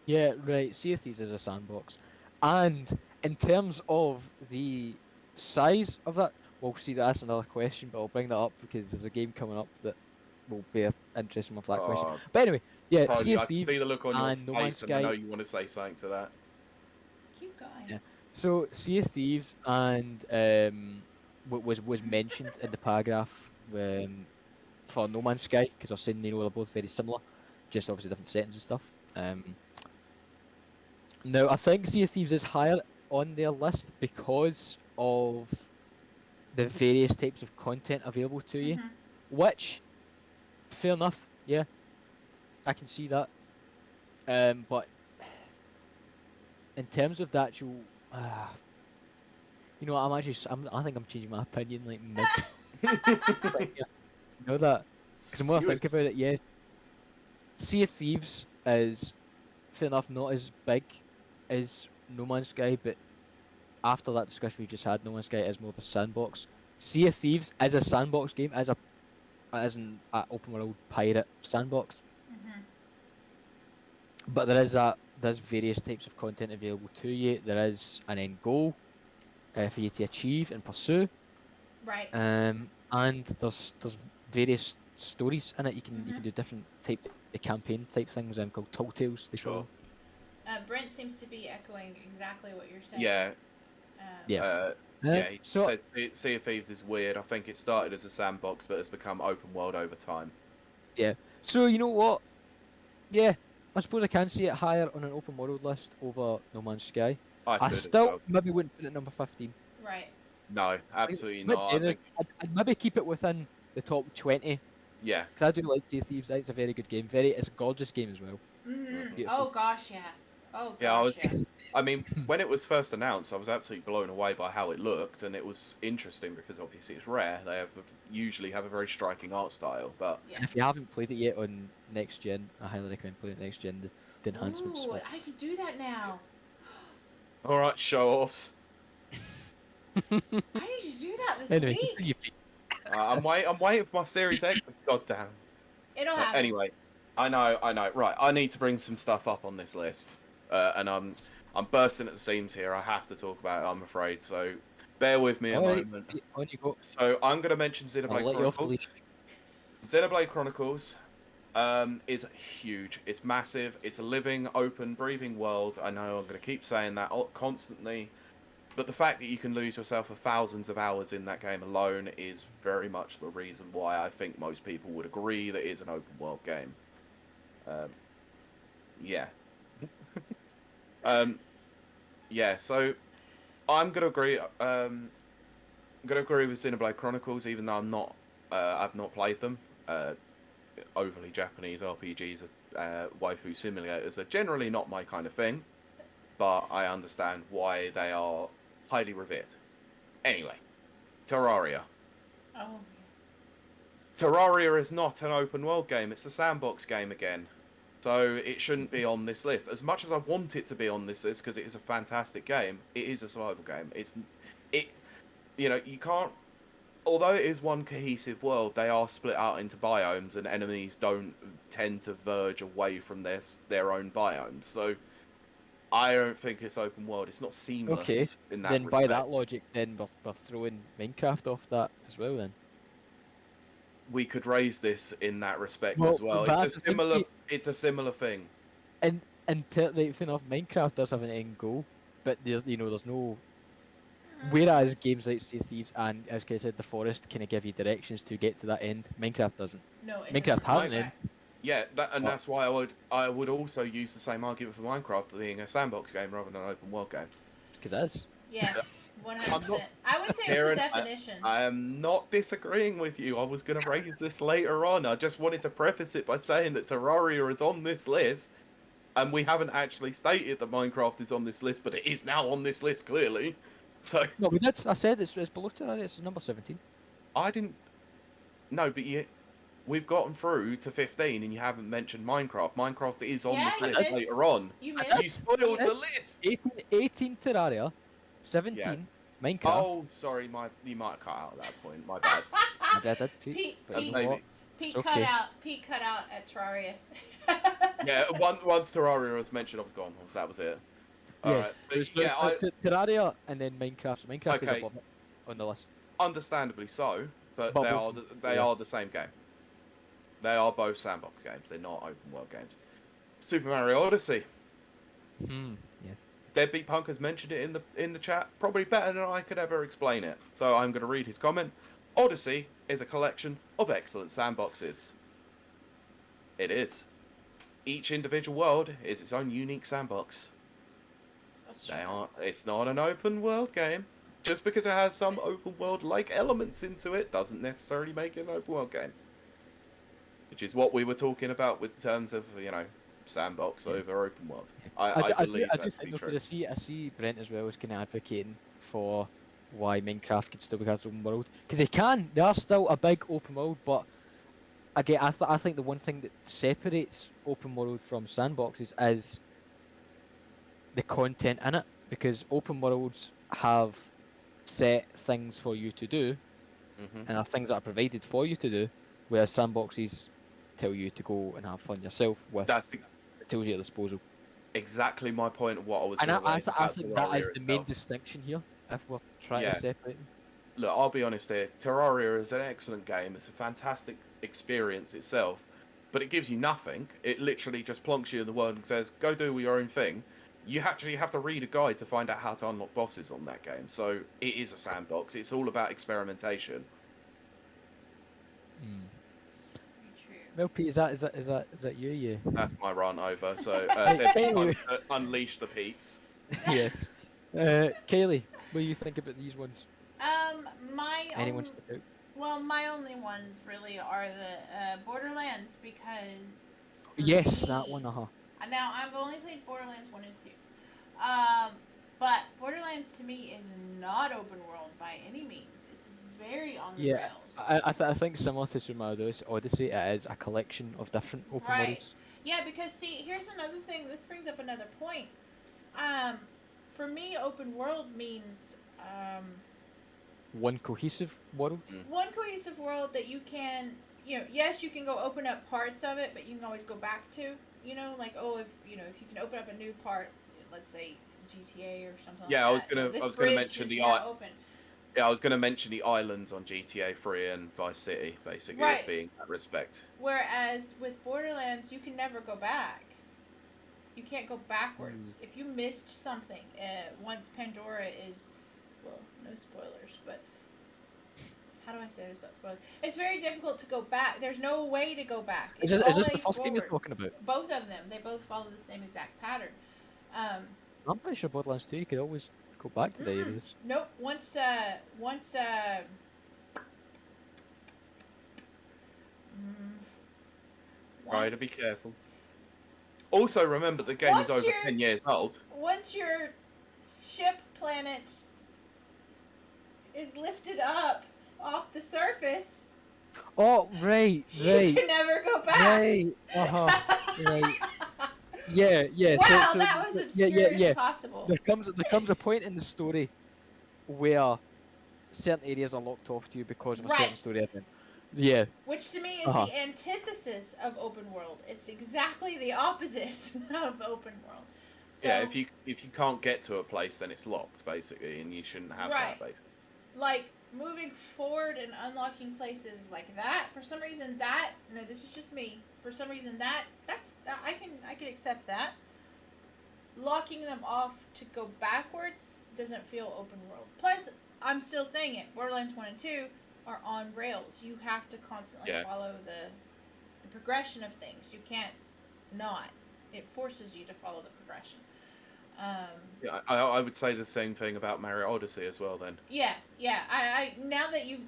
Yeah, right. Sea of Thieves is a sandbox. And in terms of the size of that, we'll see that's another question, but I'll bring that up because there's a game coming up that will be interesting with that question. But anyway, yeah, Sea of Thieves I can see the look on and your No Man's face, Sky. and I know you want to say something to that. Keep going. Yeah. So Sea of Thieves and was mentioned in the paragraph for No Man's Sky because I was saying they're both very similar, just obviously different settings and stuff. Now I think Sea of Thieves is higher on their list because of the various types of content available to you, which, fair enough, yeah, I can see that. But in terms of the actual, you know, I think I'm changing my opinion like mid. Like, yeah, you know that, because the more I think about it, yeah, Sea of Thieves is fair enough not as big as No Man's Sky, but after that discussion we just had, No Man's Sky is more of a sandbox. Sea of Thieves is a sandbox game, as an open world pirate sandbox. But there's various types of content available to you. There is an end goal for you to achieve and pursue. Right. And there's various stories in it. You can do different types of campaign type things called tall tales. Brent seems to be echoing exactly what you're saying. Yeah. He says Sea of Thieves is weird. I think it started as a sandbox, but has become open world over time. Yeah. So you know what? Yeah, I suppose I can see it higher on an open world list over No Man's Sky. I still maybe wouldn't put it number 15. Right. No, absolutely not. I'd maybe keep it within the top 20. Yeah. Because I do like Sea of Thieves. It's a very good game. It's a gorgeous game as well. Oh gosh, yeah. Oh, Yeah, gosh, I mean, when it was first announced, I was absolutely blown away by how it looked, and it was interesting because obviously it's rare. They usually have a very striking art style, but yeah. And if you haven't played it yet on next gen, I highly recommend playing it next gen. The enhancements. Ooh, Are... I can do that now. all right, show offs. I need to do that this Anyway, week. I'm waiting for my Series X. God damn. It'll happen. Anyway, I know. Right, I need to bring some stuff up on this list, and I'm bursting at the seams here. I have to talk about it, I'm afraid. So bear with me a moment. On you go. So I'm going to mention I'll Xenoblade let you off the Chronicles. leash. Xenoblade Chronicles is huge. It's massive. It's a living, open, breathing world. I know I'm going to keep saying that constantly. But the fact that you can lose yourself for thousands of hours in that game alone is very much the reason why I think most people would agree that it is an open world game. Yeah. Yeah, so I'm gonna agree. I'm gonna agree with Xenoblade Chronicles, even though I've not played them. Overly Japanese RPGs, waifu simulators are generally not my kind of thing, but I understand why they are highly revered. Anyway, Terraria. Oh. Terraria is not an open world game, it's a sandbox game again. So it shouldn't be on this list. As much as I want it to be on this list because it is a fantastic game, it is a survival game. You can't, although it is one cohesive world, they are split out into biomes and enemies don't tend to verge away from their own biomes. So I don't think it's open world. It's not seamless in that then respect. by that logic, then we're throwing Minecraft off that as well. Then we could raise this in that respect well, as well. It's a similar thing. And the thing of Minecraft does have an end goal, but there's no. Whereas games like Sea of Thieves and, as I said, The Forest kind of give you directions to get to that end, Minecraft doesn't. No, Minecraft has an end. Yeah, that's why I would also use the same argument for Minecraft being a sandbox game rather than an open world game. It's because it is. Yeah, 100%. I would say Ciaran, it's the definition. I am not disagreeing with you. I was going to raise this later on. I just wanted to preface it by saying that Terraria is on this list, and we haven't actually stated that Minecraft is on this list, but it is now on this list, clearly. So no, we did. I said it's below Terraria. It's number 17. I didn't. No, but we've gotten through to 15, and you haven't mentioned Minecraft. Minecraft is on this list later on. You missed. You spoiled the list. 18 Terraria, 17 Minecraft. Oh, sorry, you might have cut out at that point. My bad. I did, Pete. But you know what? Pete cut out at Terraria. Yeah, once Terraria was mentioned, I was gone. That was it. Alright. Terraria and then Minecraft. So Minecraft is above it on the list. Understandably so, but they are the same game. They are both sandbox games. They're not open world games. Super Mario Odyssey. Yes. Deadbeat Punk has mentioned it in the chat, probably better than I could ever explain it. So I'm going to read his comment. Odyssey is a collection of excellent sandboxes. It is. Each individual world is its own unique sandbox. It's not an open world game. Just because it has some open world like elements into it doesn't necessarily make it an open world game. Which is what we were talking about with terms of, sandbox over open world. I believe that's true. Because I see Brent as well is kind of advocating for why Minecraft could still be an open world. Because they are still a big open world, but again, I think the one thing that separates open world from sandboxes is the content in it. Because open worlds have set things for you to do, and are things that are provided for you to do, whereas sandboxes tell you to go and have fun yourself with the tools at your disposal. Exactly my point of what I was going to raise. I think that is the main distinction here, if we're trying to separate them. Look, I'll be honest here. Terraria is an excellent game. It's a fantastic experience itself, but it gives you nothing. It literally just plonks you in the world and says, go do your own thing. You actually have to read a guide to find out how to unlock bosses on that game. So it is a sandbox. It's all about experimentation. Well, Pete, is that you? Yeah. That's my run over. So unleash the Pete's. Yes. Kiley, what do you think about these ones? My only ones really are the Borderlands because. Yes, that one. Now, I've only played Borderlands 1 and 2. But Borderlands to me is not open world by any means. It's very on the rails. I think similar to Super Mario Odyssey, it is a collection of different open worlds. Yeah, because see, here's another thing. This brings up another point. For me, open world means one cohesive world. One cohesive world that you can, yes, you can go open up parts of it, but you can always go back to, like, if you can open up a new part, let's say GTA or something. Yeah, like I was gonna mention the Yeah, I was going to mention the islands on GTA 3 and Vice City, basically, as being that respect. Whereas with Borderlands, you can never go back. You can't go backwards. If you missed something, once Pandora is... Well, no spoilers, but... How do I say this without spoilers? It's very difficult to go back. There's no way to go back. Is this the first game you're talking about? Both of them. They both follow the same exact pattern. I'm pretty sure Borderlands 2, you could always go back to the areas. Nope. Once Right, to be careful. Also, remember the game is over 10 years old. Once your ship planet is lifted up off the surface. Oh, right. You can never go back. Right. Right. Yeah. Wow, that was obscure as possible. There comes a point in the story where certain areas are locked off to you because of a certain story event. Yeah. Which to me is the antithesis of open world. It's exactly the opposite of open world. So, yeah, if you can't get to a place, then it's locked, basically, and you shouldn't have that, basically. Like, moving forward and unlocking places like that, for some reason this is just me. For some reason that's I can accept that. Locking them off to go backwards doesn't feel open world. Plus, I'm still saying it, Borderlands 1 and 2 are on rails. You have to constantly follow the progression of things. You can't not. It forces you to follow the progression. Yeah, I would say the same thing about Mario Odyssey as well then. Yeah. I now that you've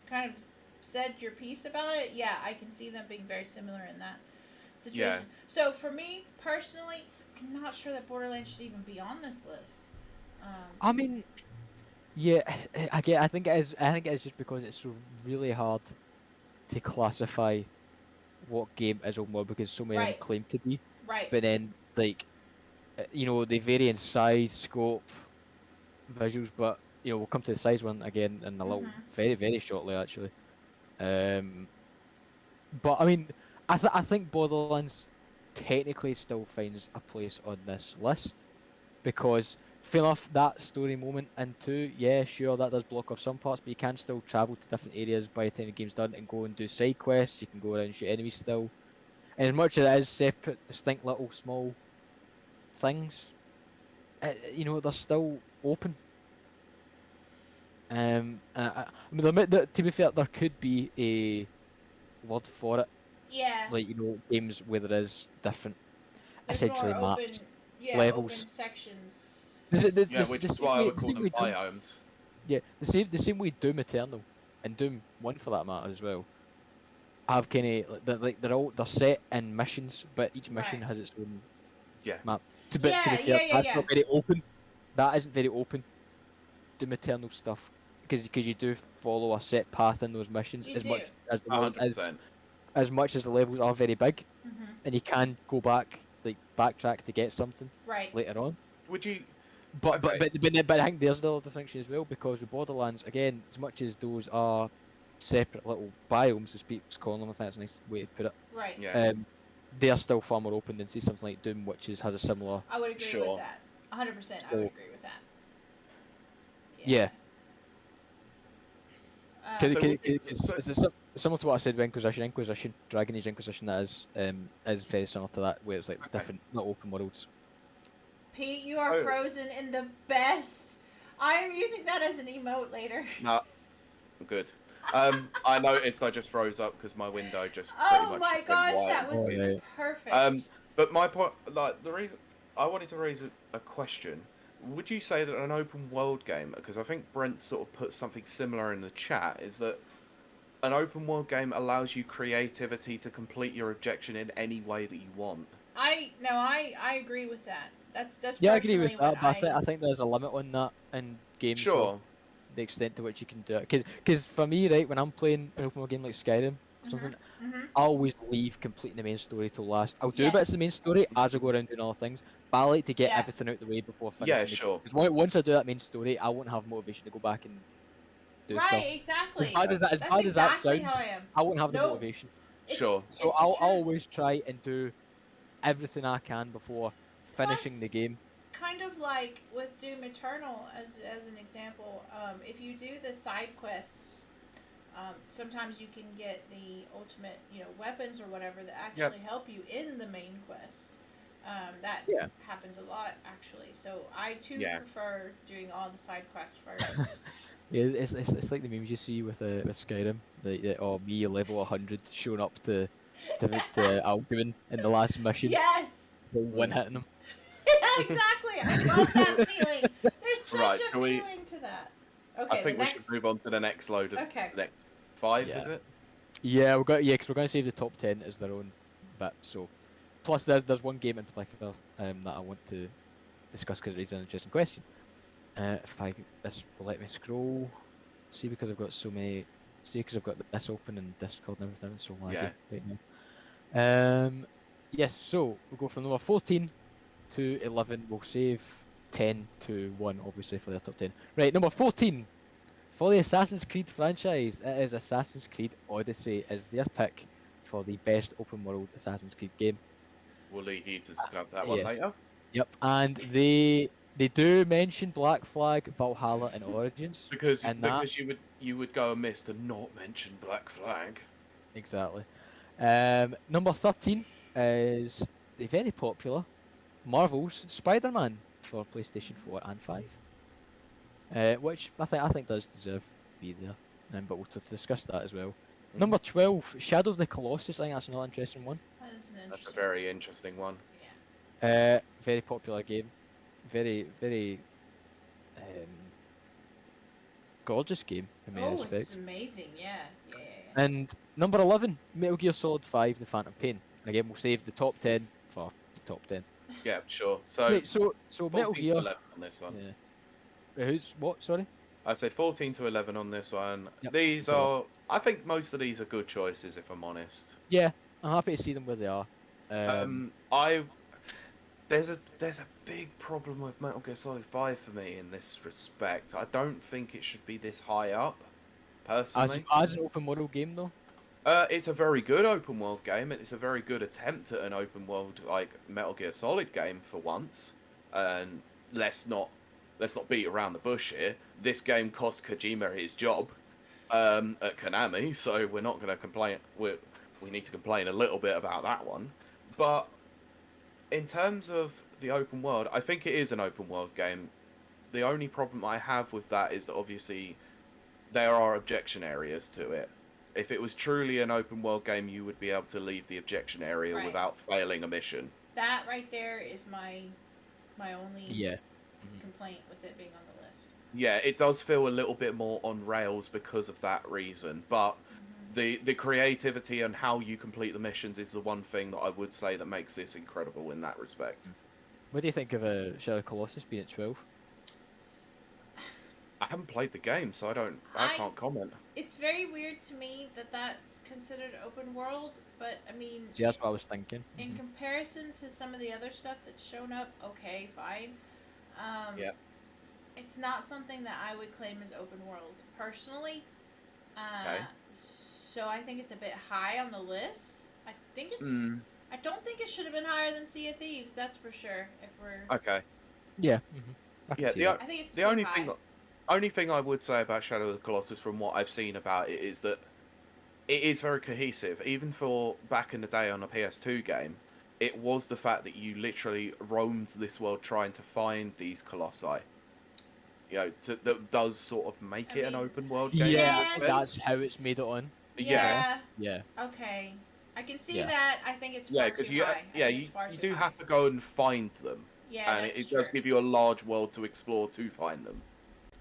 kind of said your piece about it, I can see them being very similar in that situation. Yeah. So for me, personally, I'm not sure that Borderlands should even be on this list. I mean... Yeah, I think it is. I think it is just because it's so really hard to classify what game is open world because so many of them claim to be. Right. But then, like, they vary in size, scope, visuals. But we'll come to the size one again in a little, very, very shortly, actually. But I mean, I think Borderlands technically still finds a place on this list because. Fair enough, that story moment in 2, sure, that does block off some parts, but you can still travel to different areas by the time the game's done and go and do side quests. You can go around and shoot enemies still. And as much as it is separate, distinct little small things, they're still open. I mean, to be fair, there could be a word for it. Yeah. Like, games where there is different, essentially maps, levels. Open sections. Which is why I would call them biomes. Yeah, the same way Doom Eternal and Doom 1 for that matter as well have kind of they're set in missions, but each mission has its own map. To be fair, that's not very open. That isn't very open. Doom Eternal stuff because you do follow a set path in those missions much as the levels are very big, and you can go back backtrack to get something later on. Would you? But I think there's the other distinction as well because with Borderlands again, as much as those are separate little biomes, as people's calling them, I think that's a nice way to put it. Right. Yeah. They are still far more open than say something like Doom, which has a similar. I would agree with that. 100%. I would agree with that. Yeah. It's similar to what I said with Inquisition, Dragon Age Inquisition. That is very similar to that, where it's like different, not open worlds. Pete, you are frozen in the best. I am using that as an emote later. No, I'm good. I noticed I just froze up because my window just pretty much. Oh my gosh, that was perfect. But my point, the reason I wanted to raise a question. Would you say that an open world game, because I think Brent sort of put something similar in the chat, is that an open world game allows you creativity to complete your objection in any way that you want? I agree with that. That's Yeah, I agree with personally what that, but I think there's a limit on that in games. Sure. The extent to which you can do it, because for me, right, when I'm playing an open world game like Skyrim, something, I always leave completing the main story till last. I'll do bits of the main story as I go around doing other things, but I like to get everything out the way before finishing the game. Because once I do that main story, I won't have motivation to go back and do stuff. Exactly. As bad as that exactly sounds, how I am. I won't have the motivation. Sure. So I'll always try and do everything I can before finishing the game. Kind of like with Doom Eternal, as an example, if you do the side quests, sometimes you can get the ultimate, weapons or whatever that actually help you in the main quest. That happens a lot, actually. So I too prefer doing all the side quests first. Yeah, it's like the memes you see with Skyrim. Me level 100 showing up to Alcuin in the last mission. Yes. One hitting them. Exactly. I love that feeling. There's such a feeling to that. Okay. I think we should move on to the next load of next 5. Is it? Yeah, because we're going to save the top 10 as their own bit. So, plus there's one game in particular that I want to discuss because it raises an interesting question. If this will let me scroll, see, because I've got so many. See, because I've got this open and Discord and everything, it's so laggy right now. Yes, so we'll go from number 14 to 11. We'll save 10 to 1, obviously, for the top 10. Right, number 14 for the Assassin's Creed franchise. It is Assassin's Creed Odyssey is their pick for the best open world Assassin's Creed game. We'll leave you to discuss that one later. Yep, and they do mention Black Flag, Valhalla, and Origins. Because you would go amiss to not mention Black Flag. Exactly. Number 13 is the very popular Marvel's Spider-Man for PlayStation 4 and 5. Which I think does deserve to be there. But we'll discuss that as well. Number 12, Shadow of the Colossus. I think that's another interesting one. That's a very interesting one. Yeah. Very popular game. Very, very gorgeous game in many respects. It's amazing, yeah. And number 11, Metal Gear Solid 5, The Phantom Pain. And again, we'll save the top 10 for the top 10. Yeah, sure. So, wait, so Metal Gear 11 on this one. Yeah. Who's what? Sorry. I said 14 to 11 on this one. Yep, these are, I think most of these are good choices, if I'm honest. Yeah, I'm happy to see them where they are. There's a big problem with Metal Gear Solid 5 for me in this respect. I don't think it should be this high up, personally. As an open world game, though. It's a very good open world game, and it's a very good attempt at an open world like Metal Gear Solid game for once. And let's not beat around the bush here. This game cost Kojima his job at Konami, so we're not going to complain. We need to complain a little bit about that one, but in terms of the open world, I think it is an open world game. The only problem I have with that is that obviously there are objection areas to it. If it was truly an open world game, you would be able to leave the objection area without failing a mission. That right there is my only complaint with it being on the list. Yeah, it does feel a little bit more on rails because of that reason, but the creativity and how you complete the missions is the one thing that I would say that makes this incredible in that respect. What do you think of Shadow of Colossus being at 12? I haven't played the game, so I can't comment. It's very weird to me that that's considered open world, but I mean... See, that's what I was thinking. In comparison to some of the other stuff that's shown up, okay, fine. It's not something that I would claim as open world, personally. So I think it's a bit high on the list. I don't think it should have been higher than Sea of Thieves, that's for sure, if we're... Okay. Yeah. I think it's the only thing I would say about Shadow of the Colossus from what I've seen about it is that it is very cohesive. Even for back in the day on a PS2 game, it was the fact that you literally roamed this world trying to find these colossi. You know, that does sort of make it an open world game. Yeah, that's how it's made it on. Yeah. Yeah. Okay. I can see that. I think it's far too high. You do have to go and find them. Yeah, and it does give you a large world to explore to find them.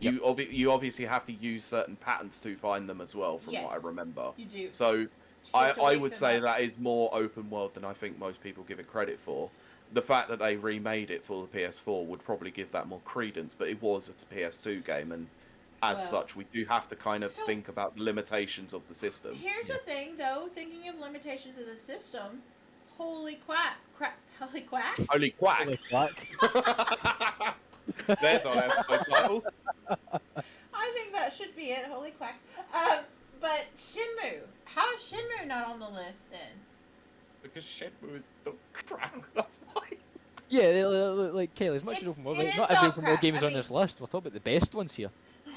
You obviously have to use certain patterns to find them as well, from what I remember. You do. So I would say that is more open world than I think most people give it credit for. The fact that they remade it for the PS4 would probably give that more credence, but it was a PS2 game, and as such, we do have to kind of think about the limitations of the system. Here's the thing, though. Thinking of limitations of the system, holy quack. Holy quack? Holy quack. Holy quack. There's our episode title. I think that should be it. Holy quack. But Shenmue. How is Shenmue not on the list then? Because Shenmue is the crap. That's why. Yeah, like Kiley, as much as open world, not every open world game is on this list. We're talking about the best ones here.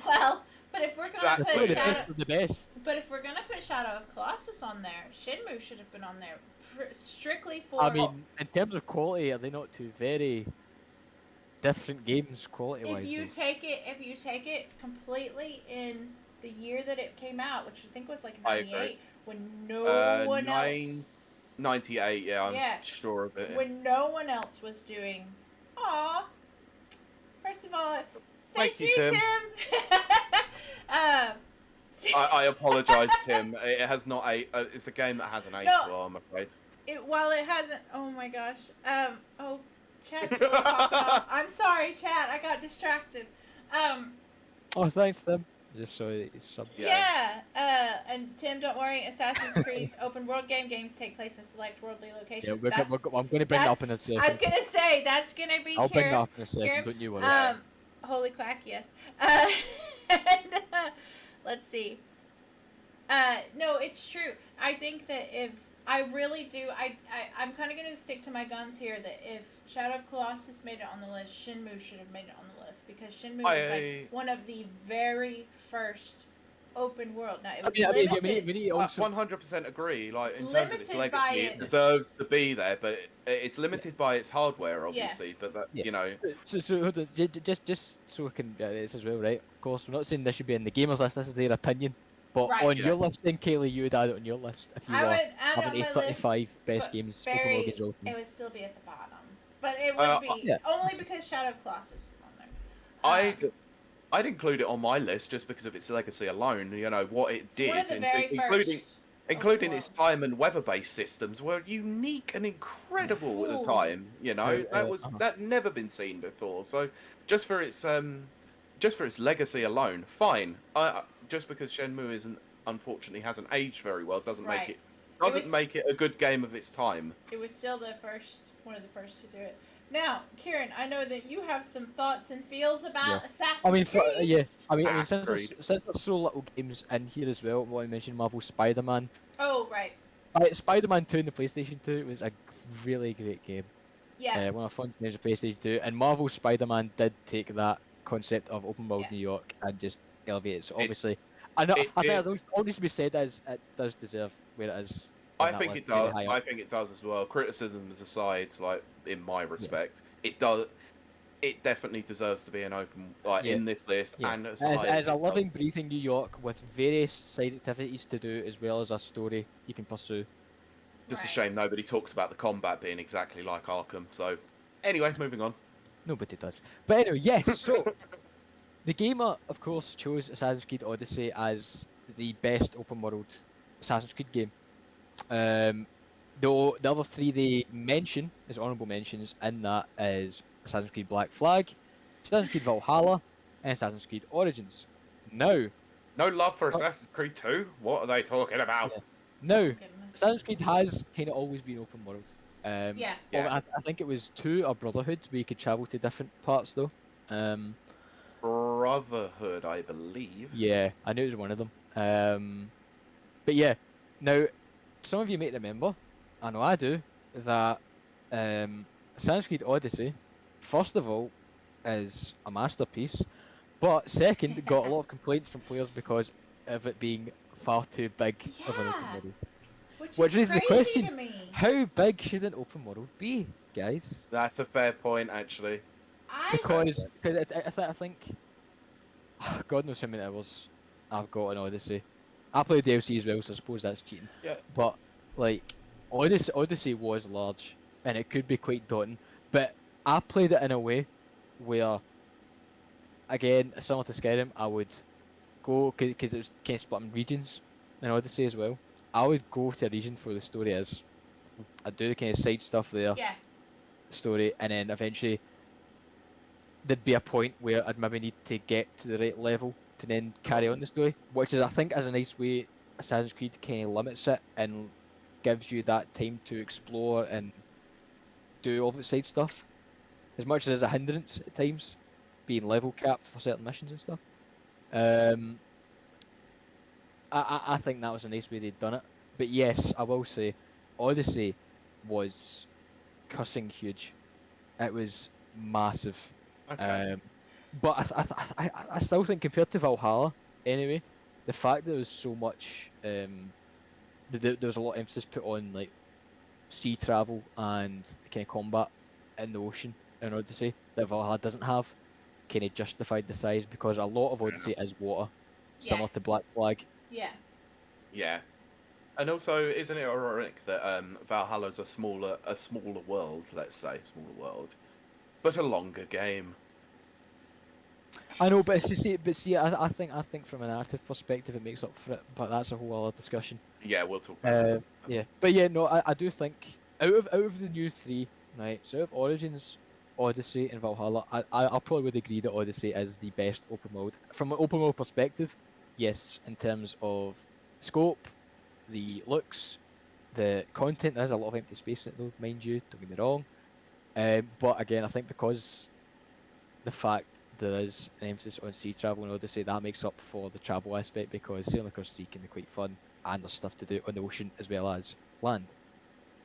Well, but if we're gonna put the best of the best. But if we're gonna put Shadow of Colossus on there, Shenmue should have been on there strictly for. I mean, in terms of quality, are they not two very different games quality-wise? If you take it completely in the year that it came out, which I think was like 98, when no one else. 98, yeah, I'm sure of it. When no one else was doing. Aw. First of all, thank you, Tim. I apologise, Tim. It has not it's a game that hasn't aged well, I'm afraid. While it hasn't. Oh my gosh. Chat's still popping up. I'm sorry, chat. I got distracted. Oh, thanks, Tim. Just so it's sub. Yeah. And Tim, don't worry. Assassin's Creed's open world games take place in select worldly locations. Yeah, I'm going to bring it up in a second. I was gonna say that's gonna be. I'll bring it up in a second. Don't you worry. Holy quack, yes. And, let's see. No, it's true. I think that if I really do, I'm kind of gonna stick to my guns here. That if Shadow of Colossus made it on the list, Shenmue should have made it on the list because Shenmue was like one of the very first open world. Now it was limited. We need also 100% agree. Like in terms of its legacy, it deserves to be there, but it's limited by its hardware, obviously. But that you know. So hold on, just so we can this as well, right? Of course, we're not saying this should be in the gamers list. This is their opinion. But on your list, then Kiley, you would add it on your list if you were having a 35 best games, open world games open. It would still be at the bottom, but it would be only because Shadow of Colossus is on there. I'd include it on my list just because of its legacy alone. You know what it did, including its time and weather-based systems were unique and incredible at the time. You know that never been seen before. So just for its legacy alone, fine. Just because Shenmue unfortunately hasn't aged very well doesn't make it a good game of its time. It was still one of the first to do it. Now, Ciaran, I know that you have some thoughts and feels about Assassin's Creed. I mean, since there's so little games in here as well, what I mentioned, Marvel Spider-Man. Oh, right. Spider-Man 2 in the PlayStation 2 was a really great game. Yeah. One of the funnest games of PlayStation 2, and Marvel Spider-Man did take that concept of open world New York and just elevate it. So obviously, I think it all needs to be said as it does deserve where it is. I think it does. I think it does as well. Criticisms aside, like in my respect, it does. It definitely deserves to be an open in this list. Yeah. And as a living, breathing New York with various side activities to do as well as a story you can pursue. Just a shame nobody talks about the combat being exactly like Arkham. So, anyway, moving on. Nobody does. But anyway, yes. So, the gamer, of course, chose Assassin's Creed Odyssey as the best open world Assassin's Creed game. Though the other three they mention as honourable mentions in that is Assassin's Creed Black Flag, Assassin's Creed Valhalla, and Assassin's Creed Origins. Now, no love for Assassin's Creed 2? What are they talking about? Yeah. Now, Assassin's Creed has kind of always been open world. I think it was 2 or Brotherhood where you could travel to different parts though. Brotherhood, I believe. Yeah, I knew it was one of them. But yeah, now some of you may remember, I know I do, that Assassin's Creed Odyssey, first of all, is a masterpiece, but second, got a lot of complaints from players because of it being far too big of an open world. Which raises the question, how big should an open world be, guys? That's a fair point, actually. Because I think, God knows how many hours I've got in Odyssey. I played DLC as well, so I suppose that's cheating. Yeah. But like, Odyssey was large, and it could be quite daunting. But I played it in a way where, again, similar to Skyrim, I would go because it was kind of split in regions in Odyssey as well. I would go to a region where the story is. I'd do the kind of side stuff there, Yeah. story, and then eventually there'd be a point where I'd maybe need to get to the right level to then carry on the story, which is, I think, is a nice way Assassin's Creed kind of limits it and gives you that time to explore and do all the side stuff, as much as it's a hindrance at times, being level capped for certain missions and stuff. I think that was a nice way they'd done it. But yes, I will say, Odyssey was cussing huge. It was massive. Okay. But I still think compared to Valhalla, anyway, the fact that there was so much, there was a lot of emphasis put on like sea travel and the kind of combat in the ocean in Odyssey that Valhalla doesn't have, kind of justified the size, because a lot of Odyssey is water, similar to Black Flag. Yeah. Yeah. And also, isn't it ironic that Valhalla's a smaller world, let's say, but a longer game? I know, but see, I think from a narrative perspective, it makes up for it. But that's a whole other discussion. Yeah, we'll talk about that. Yeah, but yeah, no, I do think out of the new three, right? So out of Origins, Odyssey, and Valhalla, I probably would agree that Odyssey is the best open world. From an open world perspective, yes, in terms of scope, the looks, the content, there's a lot of empty space in it though, mind you, don't get me wrong. But again, I think because the fact there is an emphasis on sea travel in Odyssey, that makes up for the travel aspect, because sailing across the sea can be quite fun, and there's stuff to do on the ocean as well as land.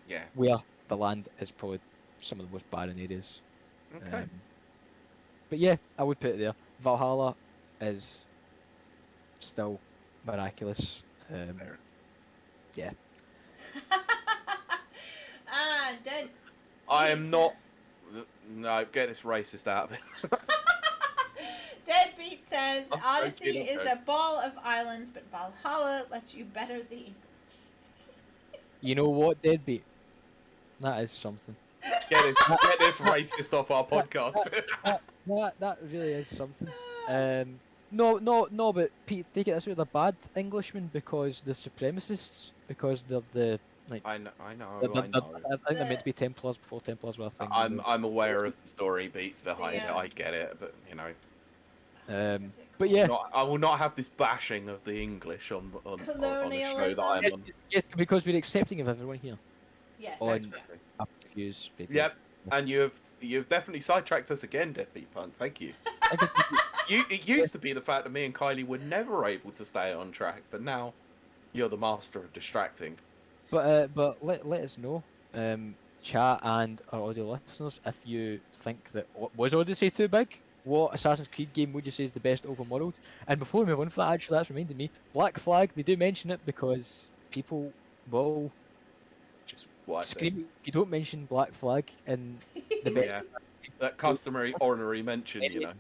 Yeah. Where the land is probably some of the most barren areas. Okay. But yeah, I would put it there. Valhalla is still miraculous. Yeah. Dead. I am not. No, get this racist out of it. Deadbeat says Odyssey is a ball of islands, but Valhalla lets you better the English. You know what, Deadbeat? That is something. Get this racist off our podcast. That really is something. No, but Pete, take it this way: they're bad Englishmen because they're supremacists, because they're the like. I know. I think they're meant to be Templars before Templars were a thing. I'm aware of the story beats behind it. I get it, but you know. But yeah, I will not have this bashing of the English on the show that I'm on. Yes, because we're accepting of everyone here. Yes. On Views. Yep, and you've definitely sidetracked us again, Deadbeat Punk. Thank you. It used to be the fact that me and Kylie were never able to stay on track, but now you're the master of distracting. But let us know, chat and our audio listeners, if you think that was Odyssey too big. What Assassin's Creed game would you say is the best open world? And before we move on for that, actually, that's reminded me, Black Flag, they do mention it because people will just scream. You don't mention Black Flag in the best. Yeah, that customary honorary mention, you know.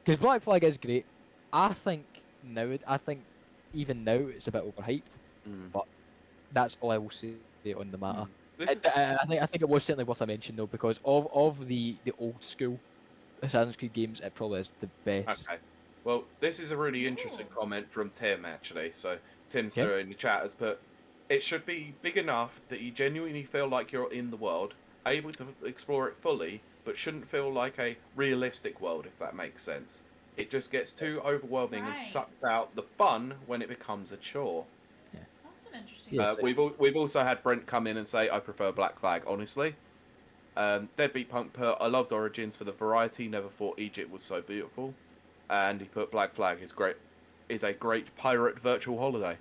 Because Black Flag is great. I think even now it's a bit overhyped, but that's all I will say on the matter. I think it was certainly worth a mention though, because of the old school Assassin's Creed games, it probably is the best. Okay. Well, this is a really interesting comment from Tim, actually. So, Tim, sir, in the chat has put, it should be big enough that you genuinely feel like you're in the world, able to explore it fully, but shouldn't feel like a realistic world, if that makes sense. It just gets too overwhelming and sucks out the fun when it becomes a chore. Yeah. That's an interesting we've also had Brent come in and say, I prefer Black Flag, honestly. Deadbeat Punk put, I loved Origins for the variety, never thought Egypt was so beautiful. And he put Black Flag is a great pirate virtual holiday.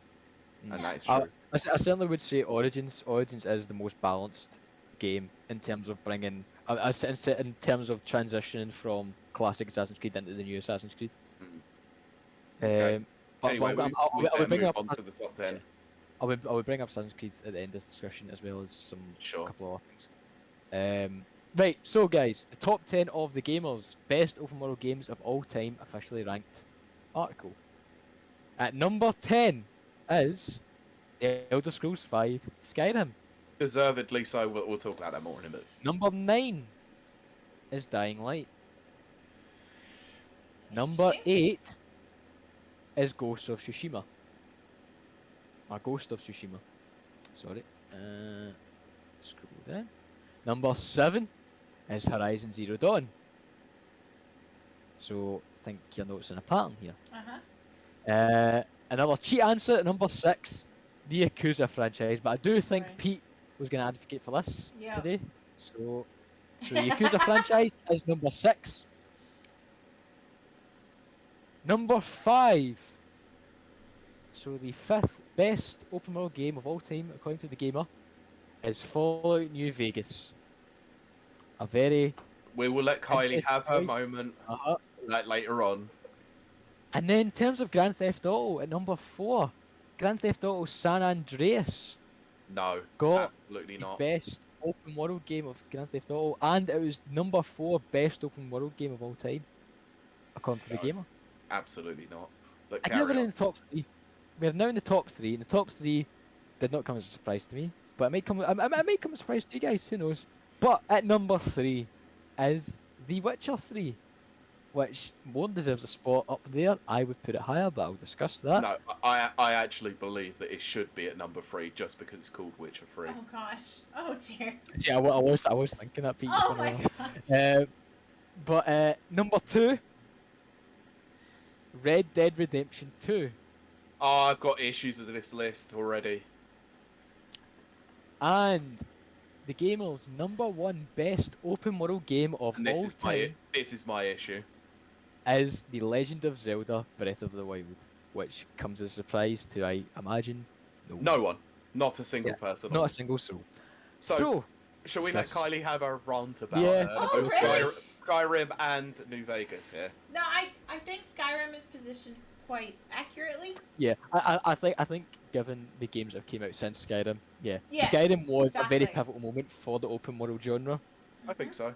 And that is true. I certainly would say Origins is the most balanced game in terms of bringing, in terms of transitioning from classic Assassin's Creed into the new Assassin's Creed. Okay. But anyway, I would bring up on to the top 10. I would bring up Assassin's Creed at the end of this discussion, as well as couple of other things. Right, so guys, the top 10 of the gamers' best open world games of all time, officially ranked article. At number 10 is The Elder Scrolls V Skyrim. Deservedly so. We'll talk about that more in a bit. Number 9 is Dying Light. Number 8 is Ghost of Tsushima. Ghost of Tsushima. Sorry. Scroll down. Number 7 is Horizon Zero Dawn. So think you're noticing a pattern here. Another cheat answer at number 6, the Yakuza franchise. But I do think Pete was going to advocate for this today. So Yakuza franchise is number 6. Number 5. So the 5th best open world game of all time, according to the Gamer, is Fallout New Vegas. A very... We will let Kylie have her moment later on. And then in terms of Grand Theft Auto, at number 4, Grand Theft Auto San Andreas. No, got absolutely the not. best open world game of Grand Theft Auto, and it was number 4 best open world game of all time, according to the Gamer. Absolutely not. But and we're in the top 3. We're now in the top 3, and the top 3 did not come as a surprise to me, but it might come as a surprise to you guys, who knows. But at number 3 is The Witcher 3, which more deserves a spot up there. I would put it higher, but I'll discuss that. No, I actually believe that it should be at number 3 just because it's called Witcher 3. Oh gosh. Oh dear. See, I was thinking that, Pete. Oh my gosh. But number 2, Red Dead Redemption 2. Oh, I've got issues with this list already. And the Gamer's number 1 best open world game of all time. This is my issue. Is The Legend of Zelda Breath of the Wild, which comes as a surprise to, I imagine, no one. Not a single person. Not a single soul. So shall we let Kylie have a rant about Skyrim and New Vegas here? No, I think Skyrim is positioned quite accurately. Yeah, I think given the games that have came out since Skyrim, yes, Skyrim was a very pivotal moment for the open world genre. I think so.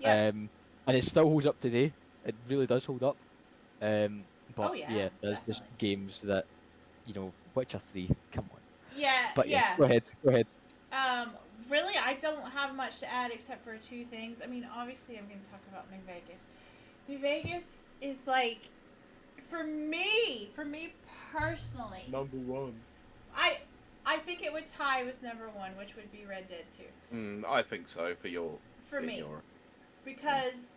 Yeah. And it still holds up today. It really does hold up. But there's definitely just games that, Witcher 3, come on. Yeah, but go ahead. Really, I don't have much to add except for 2 things. I mean, obviously, I'm going to talk about New Vegas. New Vegas is like, for me personally, number 1. I think it would tie with number 1, which would be Red Dead 2. I think so for me. Because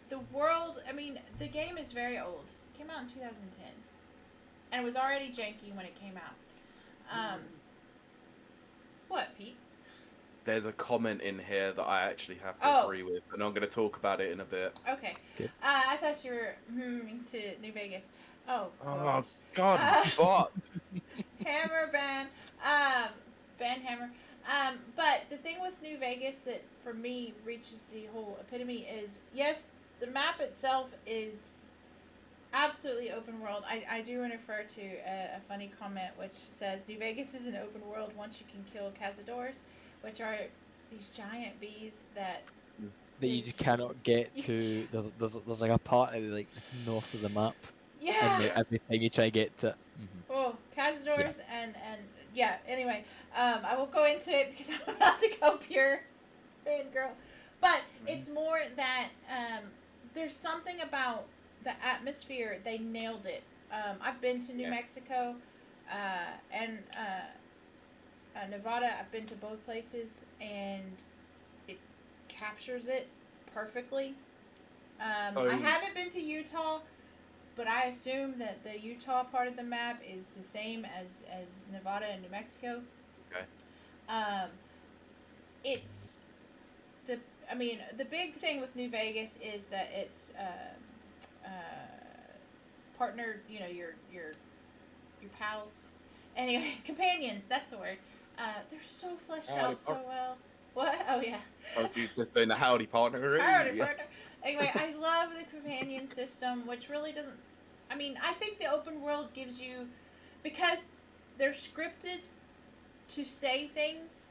the world, I mean, the game is very old. It came out in 2010. And it was already janky when it came out. What, Pete? There's a comment in here that I actually have to agree with, and I'm going to talk about it in a bit. Okay. I thought you were to New Vegas. Oh, gosh. God, what? Hammer ban. Ban hammer. But the thing with New Vegas that, for me, reaches the whole epitome is, yes, the map itself is absolutely open world. I do want to refer to a funny comment which says, New Vegas is an open world once you can kill cazadores, which are these giant bees that you just cannot get to. There's like a part of like north of the map. Yeah. And every time you try to get to. Oh, cazadores and anyway, I won't go into it because I'm about to go pure fangirl. But it's more that there's something about the atmosphere. They nailed it. I've been to New Mexico and Nevada. I've been to both places, and it captures it perfectly. I haven't been to Utah, but I assume that the Utah part of the map is the same as Nevada and New Mexico. Okay. It's the big thing with New Vegas is that it's partnered, your pals. Anyway, companions, that's the word. They're so fleshed out so well. What? Oh, yeah. Oh, so you're just doing the howdy partner. Howdy partner. Anyway, I love the companion system, which really doesn't... I mean, I think the open world gives you... Because they're scripted to say things,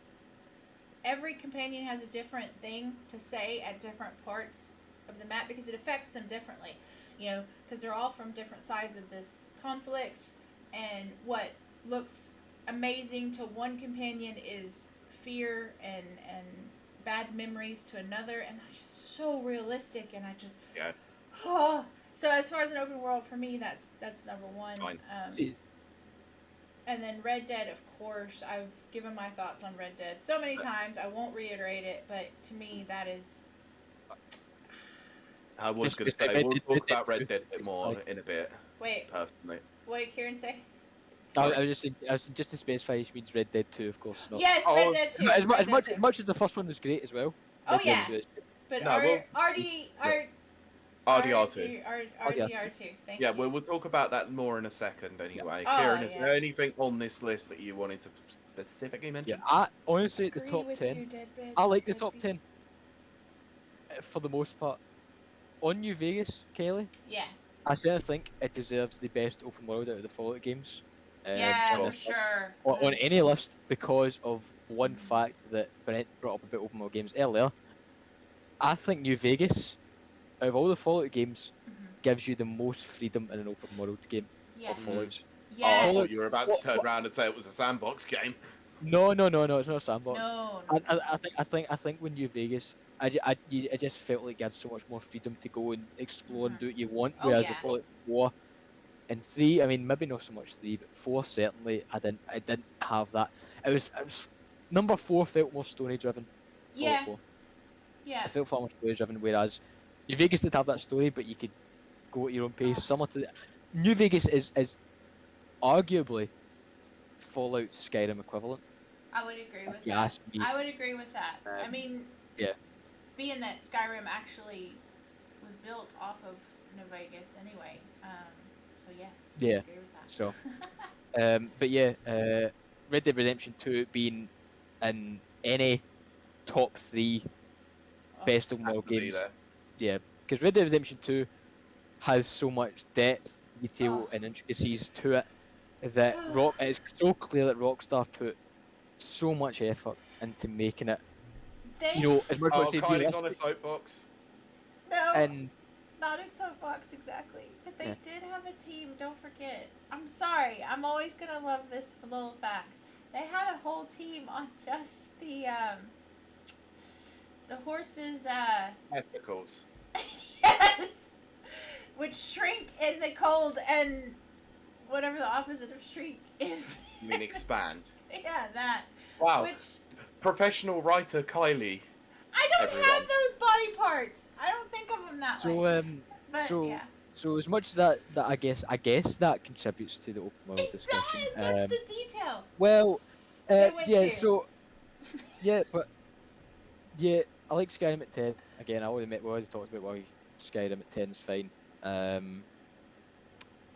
every companion has a different thing to say at different parts of the map because it affects them differently. Because they're all from different sides of this conflict, and what looks amazing to one companion is fear and bad memories to another, and that's just so realistic, and I just so as far as an open world, for me, that's number 1. Fine. And then Red Dead, of course, I've given my thoughts on Red Dead so many times, I won't reiterate it, but to me, that is... I was going to say, we'll talk about Red Dead a bit more in a bit. Wait. Personally. What did Ciaran say? I was just saying, just to specify, which means Red Dead 2, of course. Not. Yes, Red Dead 2. As much as the first one was great as well. Oh, yeah. But no, RDR2. RDR2. Thank you. Yeah, we'll talk about that more in a second anyway. Yeah. Ciaran, is there anything on this list that you wanted to specifically mention? Yeah, honestly, the top 10. I like the top 10. For the most part. On New Vegas, Kiley. Yeah. I certainly think it deserves the best open world out of the Fallout games. For sure. On any list, because of one fact that Brent brought up about open world games earlier. I think New Vegas, out of all the Fallout games, gives you the most freedom in an open world game of Fallout. Yes. Oh, I thought you were about to turn around and say it was a sandbox game. No, it's not a sandbox. No. I think when New Vegas, I just felt like you had so much more freedom to go and explore and do what you want. Whereas with Fallout 4 and 3, I mean maybe not so much 3, but 4 certainly I didn't have that. It was number 4 felt more story driven. Yeah. 4. Yeah. It felt far more story driven, whereas New Vegas did have that story, but you could go at your own pace. Similar to New Vegas is arguably Fallout Skyrim equivalent. I would agree with that. I would agree with that. I mean, being that Skyrim actually was built off of New Vegas anyway, so yes. Yeah. I agree with that. So, but yeah, Red Dead Redemption 2 being in any top 3 best open world games. Yeah, because Red Dead Redemption 2 has so much depth, detail, and intricacies to it that it's so clear that Rockstar put so much effort into making it. As much as Kylie's on a soapbox. No, and not in soapbox exactly, but they did have a team. Don't forget. I'm sorry. I'm always gonna love this little fact. They had a whole team on just the horses. Testicles. Yes, which shrink in the cold and whatever the opposite of shrink is. You mean expand? Yeah, that. Wow. Which... Professional writer Kiley. I don't have those body parts. I don't think of them that way. So as much as that I guess that contributes to the open world discussion. It does. That's the detail. Well, yeah. So yeah, but yeah, I like Skyrim at 10. Again, I already admit we already talked about why Skyrim at 10 is fine. The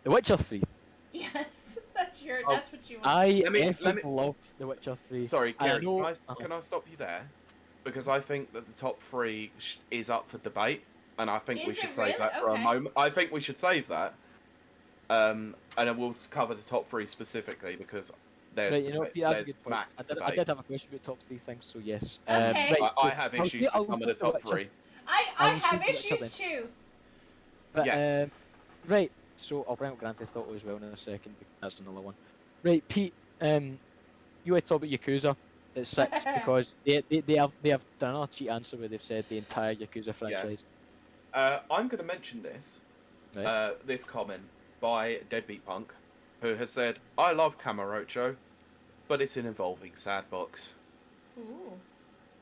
Witcher 3. Yes, that's what you want. I love The Witcher 3. Sorry, Ciaran, can I stop you there? Because I think that the top 3 is up for debate, and I think we should save that for a moment. I think we should save that, and then we'll cover the top 3 specifically because there's that's a good point. I did have a question about top 3 things, so yes. Okay. I have issues with some of the top 3. I have issues too. But right. So I'll bring up Grand Theft Auto as well in a second because that's another one. Right, Pete. You want to talk about Yakuza at 6 because they have done another cheat answer where they've said the entire Yakuza franchise. I'm going to mention this. Right. This comment by Deadbeat Punk, who has said, "I love Kamurocho, but it's an evolving sandbox." Ooh.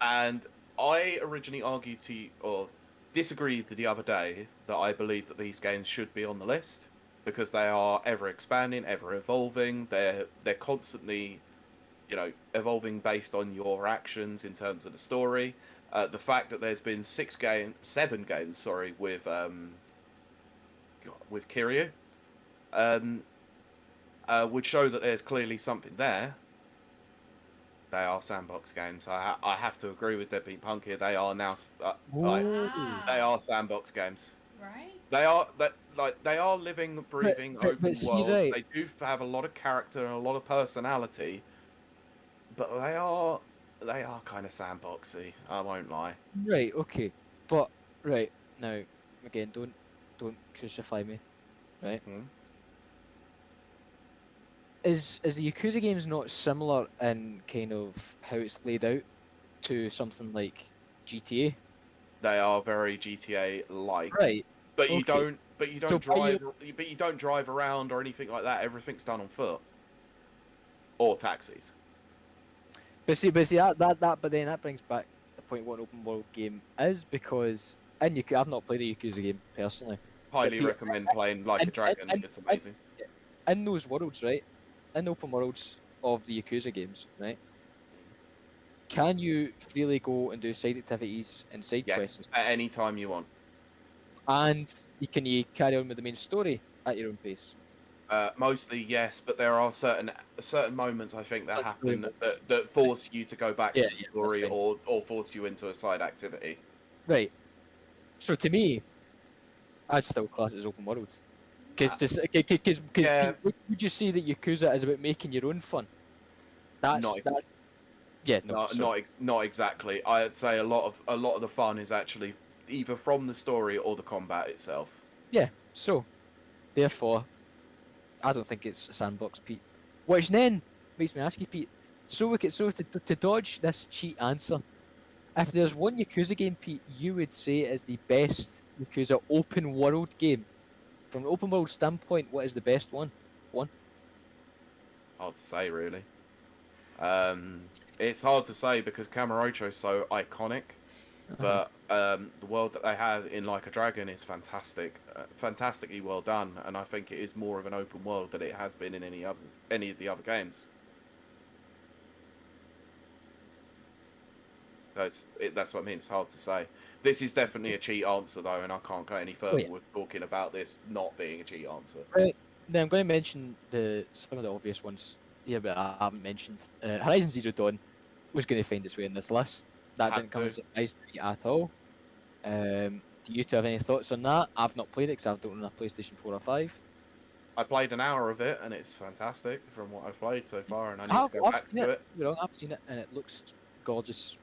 And I originally disagreed the other day that I believe that these games should be on the list because they are ever expanding, ever evolving. They're constantly, evolving based on your actions in terms of the story. The fact that there's been 7 games, with Kiryu, would show that there's clearly something there. They are sandbox games. I have to agree with Deadbeat Punk here. They are now they are sandbox games. Right. They are living, breathing, open world. Right. They do have a lot of character and a lot of personality, but they are kind of sandboxy. I won't lie. Right. Okay. But right now, again, don't crucify me. Right. Hmm? Is the Yakuza games not similar in kind of how it's laid out to something like GTA? They are very GTA-like. Right. But you don't drive around or anything like that. Everything's done on foot. or taxis. But then that brings back the point what an open world game is, because I've not played a Yakuza game personally. Highly recommend playing Like a Dragon. It's amazing. In those worlds, right? In the open worlds of the Yakuza games, right? Can you freely go and do side activities and side quests? At any time you want. And can you carry on with the main story at your own pace? Mostly yes, but there are certain moments I think that happen that force you to go back to the story or force you into a side activity. Right. So to me, I'd still class it as open world. Because would you say that Yakuza is about making your own fun? Not exactly. I'd say a lot of the fun is actually either from the story or the combat itself. Yeah. So, therefore, I don't think it's a Sandbox, Pete. Which then makes me ask you, Pete. So to dodge this cheat answer, if there's one Yakuza game, Pete, you would say is the best Yakuza open world game. From an open world standpoint, what is the best one? Hard to say, really. It's hard to say because Kamurocho is so iconic, but the world that they have in Like a Dragon is fantastic, fantastically well done, and I think it is more of an open world than it has been in any of the other games. So that's what I mean. It's hard to say. This is definitely a cheat answer, though, and I can't go any further with talking about this not being a cheat answer. Right. Then I'm going to mention some of the obvious ones here, but I haven't mentioned. Horizon Zero Dawn was going to find its way in this list. That didn't come as a surprise to me at all. Do you two have any thoughts on that? I've not played it because I don't own a PlayStation 4 or 5. I played an hour of it, and it's fantastic from what I've played so far, and I need to go back to it. I've seen it, and it looks gorgeous.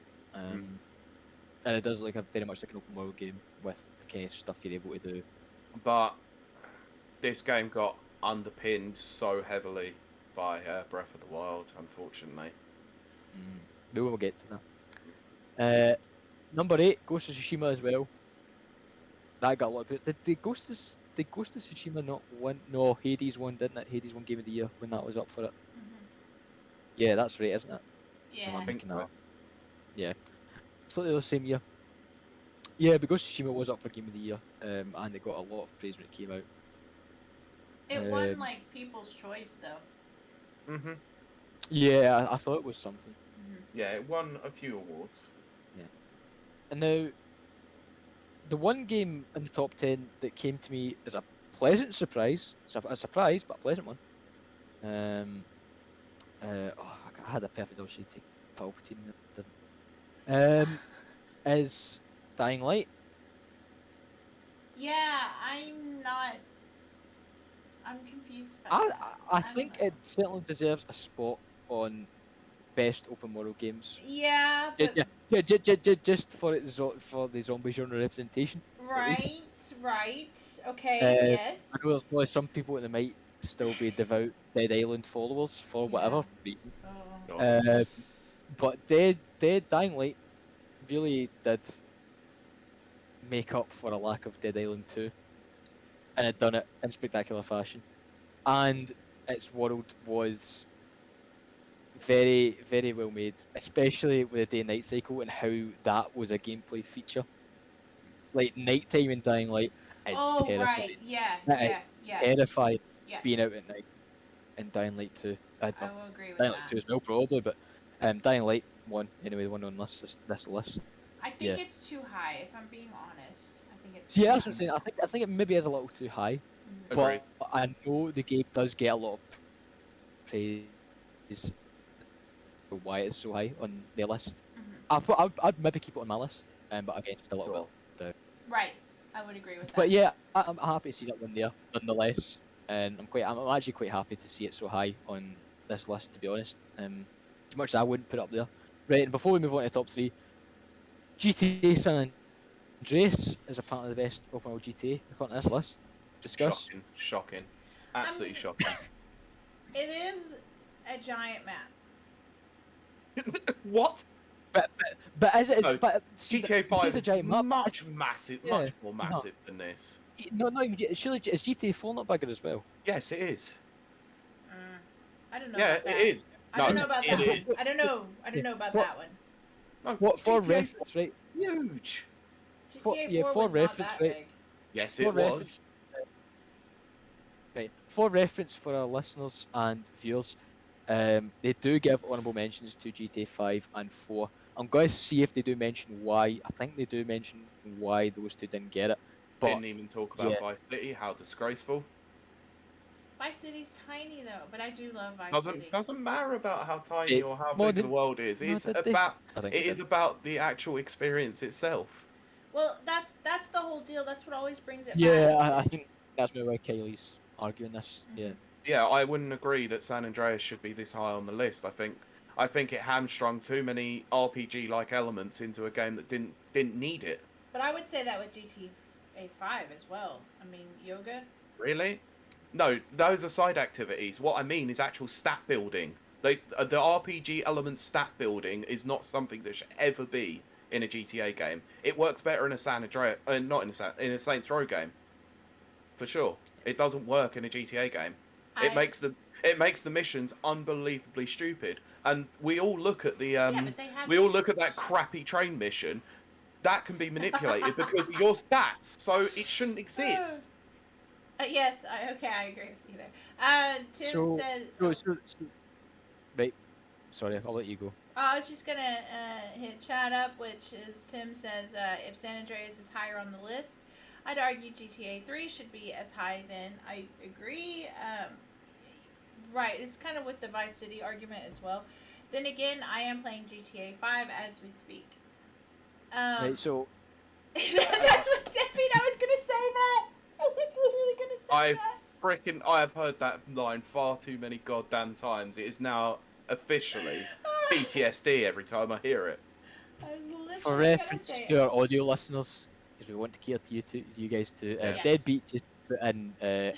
And it does look very much like an open world game with the kind of stuff you're able to do. But this game got underpinned so heavily by Breath of the Wild, unfortunately. We will get to that. Number 8, Ghost of Tsushima as well. That got a lot of... Did Ghost of Tsushima not win? No, Hades won, didn't it? Hades won Game of the Year when that was up for it. Yeah, that's right, isn't it? Yeah. I'm thinking that. Yeah. Slightly the same year. Yeah, but Ghost of Tsushima was up for Game of the Year, and it got a lot of praise when it came out. It won, like, People's Choice, though. Yeah, I thought it was something. Yeah, it won a few awards. Yeah. And now, the one game in the top 10 that came to me as a pleasant surprise, a surprise, but a pleasant one. I had a perfect opportunity to Palpatine, didn't. Is Dying Light. Yeah, I'm confused about that. I think it certainly deserves a spot on best open world games. Yeah, but... just for the zombie genre representation. Right. Okay, yes. I know there's probably some people that might still be devout Dead Island followers for whatever reason. But Dying Light really did make up for a lack of Dead Island 2, and it done it in spectacular fashion. And its world was very, very well made, especially with the day and night cycle and how that was a gameplay feature. Like nighttime in Dying Light is terrifying. Right. Yeah. Terrifying being out at night in Dying Light 2. I will agree with Dying that. Light 2 as well, probably, but Dying Light 1, anyway, the one on this list. I think it's too high, if I'm being honest. I think it's that's what I'm saying. I think it maybe is a little too high. But I know the game does get a lot of praise for why it's so high on their list. I'd maybe keep it on my list, but again, just a little bit down. Right, I would agree with that. But yeah, I'm happy to see that one there, nonetheless. And I'm actually quite happy to see it so high on this list, to be honest. As much as I wouldn't put it up there. Right, and before we move on to the top 3, GTA San Andreas is apparently the best open world GTA according to this list. Discuss. Shocking. Absolutely shocking. It is a giant map. What? But as it is, no, but GTA 5 is a giant map. Much more massive than this. No, surely is GTA 4 not bigger as well? Yes, it is. I don't know. Yeah, about that. it is. I don't know about that one. I don't know about that one. No, what for reference, right? Huge. GTA 4 was not that big. Yes, it was. Right. For reference for our listeners and viewers, they do give honourable mentions to GTA 5 and 4. I'm going to see if they do mention why. I think they do mention why those two didn't get it. But didn't even talk about Vice City. How disgraceful. Vice City's tiny though, but I do love Vice City. Doesn't matter about how tiny or how big the world is. It's about the actual experience itself. Well, that's the whole deal. That's what always brings it back. Yeah, I think that's why Kiley's arguing this. Mm-hmm. Yeah, I wouldn't agree that San Andreas should be this high on the list. I think it hamstrung too many RPG-like elements into a game that didn't need it. But I would say that with GTA 5 as well. I mean, yoga. Really? No, those are side activities. What I mean is actual stat building. The RPG element stat building is not something that should ever be in a GTA game. It works better in a San Andreas, not in a Saints Row game, for sure. It doesn't work in a GTA game. It makes the missions unbelievably stupid. And we all look at that crappy train mission. That can be manipulated because of your stats, so it shouldn't exist. Yes, I agree with you there. Tim says... Right, sorry, I'll let you go. I was just going to hit chat up, which is Tim says, if San Andreas is higher on the list, I'd argue GTA 3 should be as high then. I agree. Right, it's kind of with the Vice City argument as well. Then again, I am playing GTA 5 as we speak. Right, so... That's what Debbie, I was going to say that. I was literally going to say that. I have heard that line far too many goddamn times. It is now officially PTSD every time I hear it. For reference to our audio listeners, because we want to cater to you guys too, Deadbeat just put in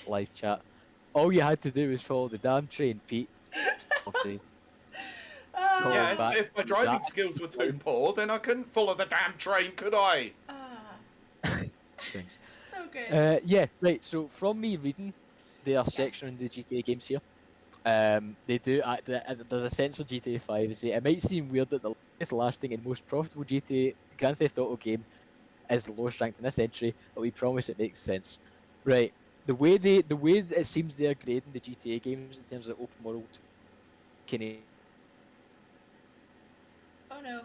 live chat. All you had to do was follow the damn train, Pete. Obviously. Yeah, if my driving skills were too poor, then I couldn't follow the damn train, could I? So good. Yeah, right. So from me reading their section on the GTA games here, they do there's a sense for GTA 5. Say it might seem weird that the longest lasting and most profitable GTA Grand Theft Auto game is the lowest ranked in this entry, but we promise it makes sense. Right. The way that it seems they're grading the GTA games in terms of open world kind Oh no.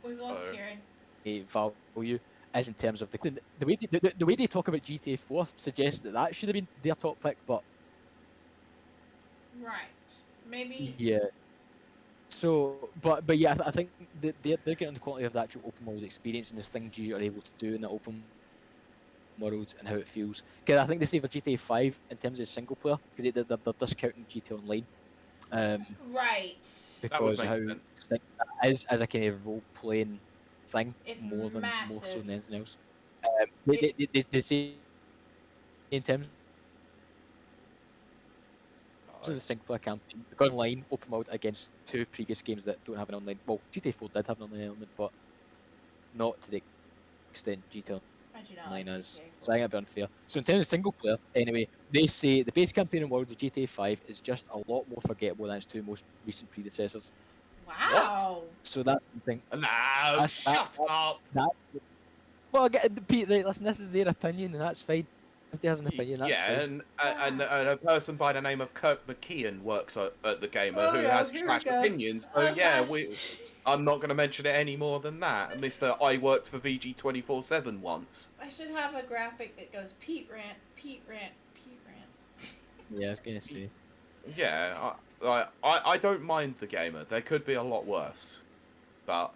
We've lost Ciaran. Value is in terms of the way they talk about GTA 4 suggests that should have been their top pick, but right, maybe. Yeah. So, but yeah, I think they're getting the quality of the actual open world experience and the things you are able to do in the open world and how it feels. Because I think they say for GTA 5 in terms of single player, because they're discounting GTA Online. Right. Because how that is as a kind of role playing thing, it's more massive. so than anything else. They say in terms of the single player campaign, the online open world against two previous games that don't have an online. Well, GTA 4 did have an online element, but not to the extent GTA Online is. So I think that'd be unfair. So in terms of single player, anyway, they say the base campaign and world of GTA 5 is just a lot more forgettable than its two most recent predecessors. Wow. What? So that's the thing. No, shut up. Well, Pete, right, listen, this is their opinion, and that's fine. If they has an opinion, that's fine. And a person by the name of Kirk McKeon works at the Gamer who has trash opinions. So I'm not going to mention it any more than that. Mr. I worked for VG 24/7 once. I should have a graphic that goes Pete rant, Pete rant, Pete rant. Yeah, I was going to say. Yeah, I don't mind the Gamer. There could be a lot worse, but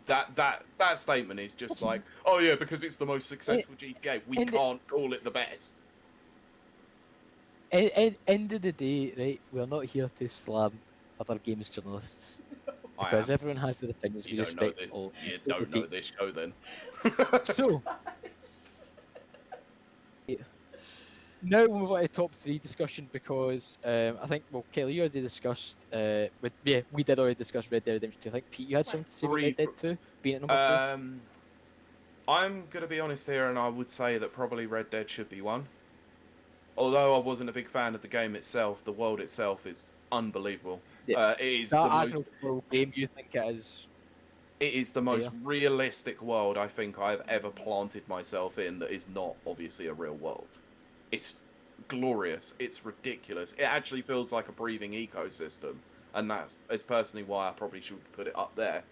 that statement is just like, oh yeah, because it's the most successful GTA, we can't call it the best. End of the day, right? We're not here to slam other games journalists because everyone has their opinions. We respect all. You don't know this show then. So. Now we'll move on to top 3 discussion because I think, well, Kelly, you already discussed, we did already discuss Red Dead Redemption 2. I think, Pete, you had something to say about Red Dead 2 being at number 2? I'm going to be honest here, and I would say that probably Red Dead should be 1. Although I wasn't a big fan of the game itself, the world itself is unbelievable. Yeah. It is that the as most... an overall game, you think it is? It is the most realistic world I think I've ever planted myself in that is not obviously a real world. It's glorious. It's ridiculous. It actually feels like a breathing ecosystem, and that's personally why I probably should put it up there.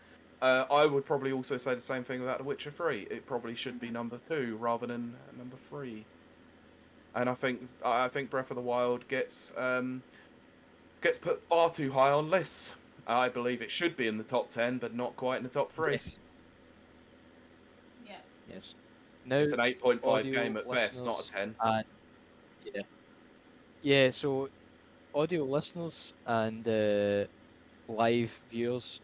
I would probably also say the same thing about The Witcher 3. It probably should be number 2 rather than number 3. And I think Breath of the Wild gets put far too high on lists. I believe it should be in the top 10, but not quite in the top 3. Yes. Yeah. Yes. Now, it's an 8.5 game at best, not a 10. Yeah. Yeah, so audio listeners and live viewers,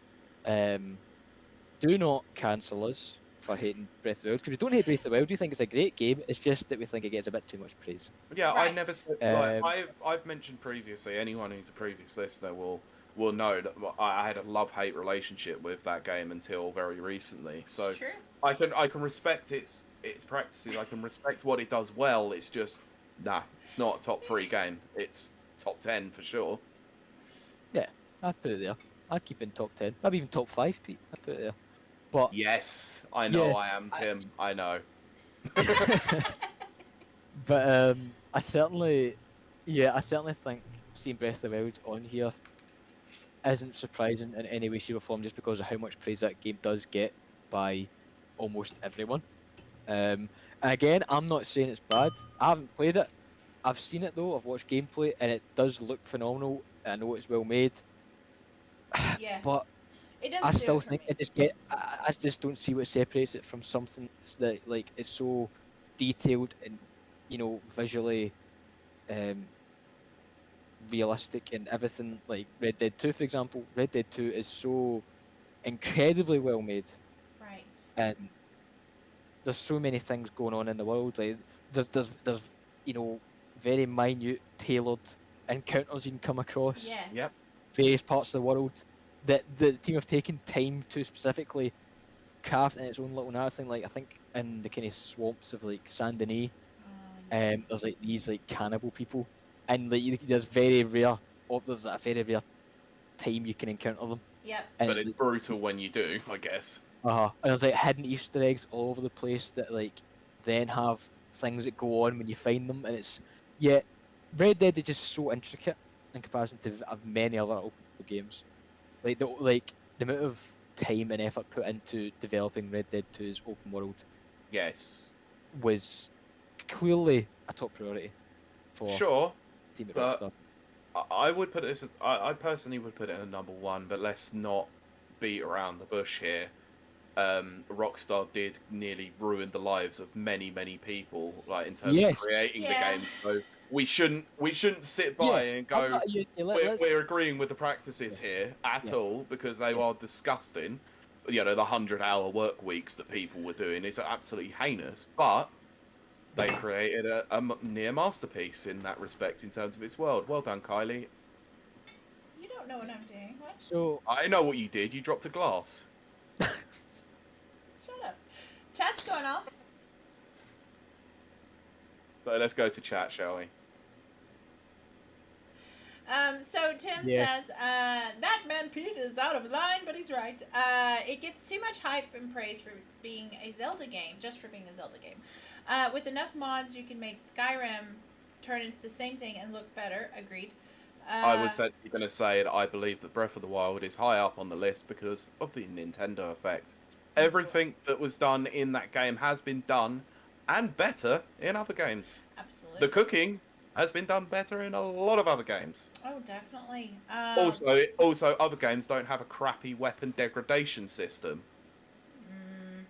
do not cancel us for hating Breath of the Wild, because we don't hate Breath of the Wild. We think it's a great game. It's just that we think it gets a bit too much praise. Yeah, right. I never said, like, I've mentioned previously. Anyone who's a previous listener will know that I had a love-hate relationship with that game until very recently. So Sure. I can respect its practices. I can respect what it does well. It's just it's not a top 3 game. It's top 10 for sure. Yeah, I'd put it there. I'd keep it in top 10. Maybe even top 5, Pete. I'd put it there. But yes, I know I am, Tim. I know. But I certainly think seeing Breath of the Wild on here isn't surprising in any way, shape, or form, just because of how much praise that game does get by almost everyone. And again, I'm not saying it's bad. I haven't played it. I've seen it though. I've watched gameplay, and it does look phenomenal. I know it's well made. Yeah. But it doesn't I still do it for think me. I just don't see what separates it from something that like is so detailed and visually realistic and everything. Like Red Dead 2, for example. Red Dead 2 is so incredibly well made, Right. and there's so many things going on in the world. Like there's very minute, tailored encounters you can come across. Yes. Yep. Various parts of the world that the team have taken time to specifically craft in its own little narrative thing. Like I think in the kind of swamps of like Saint Denis, there's like these like cannibal people, and like there's a very rare time you can encounter them. Yep. And But it's brutal when you do, I guess. And there's like hidden Easter eggs all over the place that like then have things that go on when you find them, and it's Red Dead is just so intricate in comparison to many other open world games. Like the amount of time and effort put into developing Red Dead 2's open world, yes, was clearly a top priority for sure. Team at Rockstar. I would put it I personally would put it in number 1, but let's not beat around the bush here. Rockstar did nearly ruin the lives of many people, like in terms of creating the game. So we shouldn't sit by and go, we're agreeing with the practices here at all, because they are disgusting. The 100-hour work weeks that people were doing is absolutely heinous, but they created a near masterpiece in that respect in terms of its world. Well done, Kylie. You don't know what I'm doing. What? So I know what you did. You dropped a glass. Shut up. Chat's going off. So let's go to chat, shall we? So Tim says, that man Pete is out of line, but he's right. It gets too much hype and praise for being a Zelda game, just for being a Zelda game. With enough mods, you can make Skyrim turn into the same thing and look better. Agreed. I was actually going to say that I believe that Breath of the Wild is high up on the list because of the Nintendo effect. Everything that was done in that game has been done, and better, in other games. Absolutely. The cooking has been done better in a lot of other games. Oh, definitely. Also, other games don't have a crappy weapon degradation system.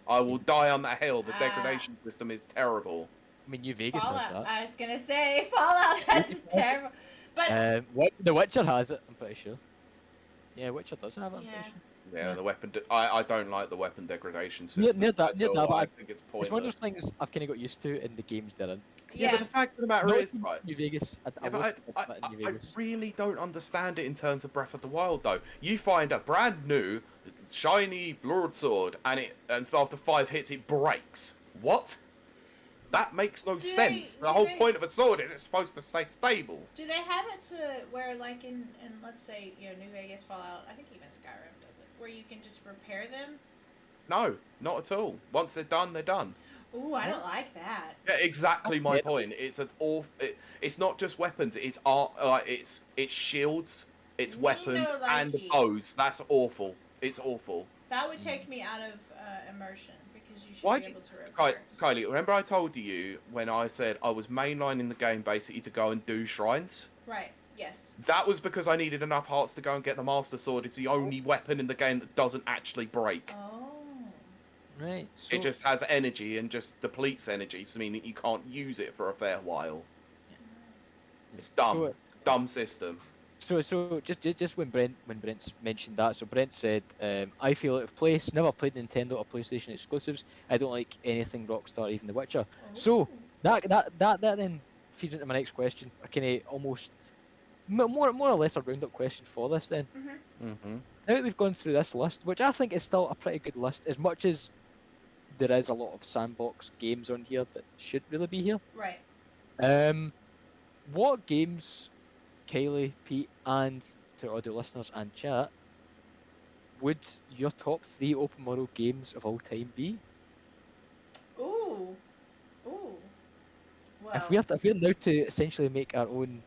I will die on that hill. The degradation system is terrible. I mean, New Vegas Fallout, has that. I was going to say, Fallout has terrible. But The Witcher has it, I'm pretty sure. Yeah, Witcher does have it, I'm pretty sure. Yeah, the weapon. I don't like the weapon degradation system. Near that, but I think it's pointless. It's one of those things I've kind of got used to in the games they're in. Yeah, but the fact of the matter is, right? New Vegas. I really don't understand it in terms of Breath of the Wild, though. You find a brand new, shiny broadsword, and after 5 hits it breaks. What? That makes no sense. The whole point of a sword is it's supposed to stay stable. Do they have it to where, like in let's say, New Vegas, Fallout, I think even Skyrim does it, where you can just repair them? No, not at all. Once they're done, they're done. Ooh, I don't like that. Yeah, exactly my point. It's it's not just weapons. It's art. It's shields. It's weapons and bows. That's awful. It's awful. That would take me out of immersion because you should be able to repair. Kylie, remember I told you when I said I was mainlining the game basically to go and do shrines? Right. Yes. That was because I needed enough hearts to go and get the Master Sword. It's the only weapon in the game that doesn't actually break. Oh. Right. So... It just has energy and just depletes energy, so meaning you can't use it for a fair while. It's dumb. Dumb system. So just when Brent mentioned that, so Brent said, I feel out of place. Never played Nintendo or PlayStation exclusives. I don't like anything Rockstar, even The Witcher. Oh. So that then feeds into my next question. A kind of almost more or less a roundup question for this then. Now that we've gone through this list, which I think is still a pretty good list, as much as there is a lot of Sandbox games on here that should really be here. Right. What games, Kylie, Pete, and to audio listeners and chat, would your top 3 open world games of all time be? Ooh. Well. If we're now to essentially make our own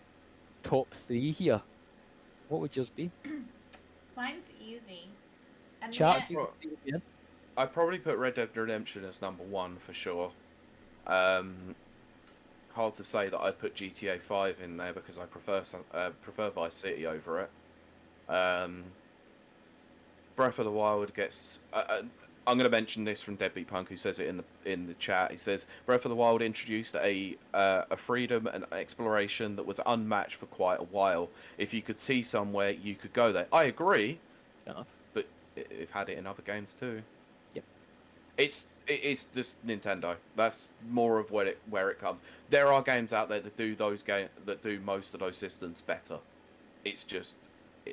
top 3 here, what would yours be? Mine's easy. Chat. I'd probably put Red Dead Redemption as number 1 for sure. Hard to say that I'd put GTA 5 in there because I prefer Vice City over it. Breath of the Wild gets. I'm going to mention this from Deadbeat Punk, who says it in the chat. He says Breath of the Wild introduced a freedom and exploration that was unmatched for quite a while. If you could see somewhere, you could go there. I agree, but it had it in other games too. It's just Nintendo. That's more of where it comes. There are games out there that do most of those systems better. It's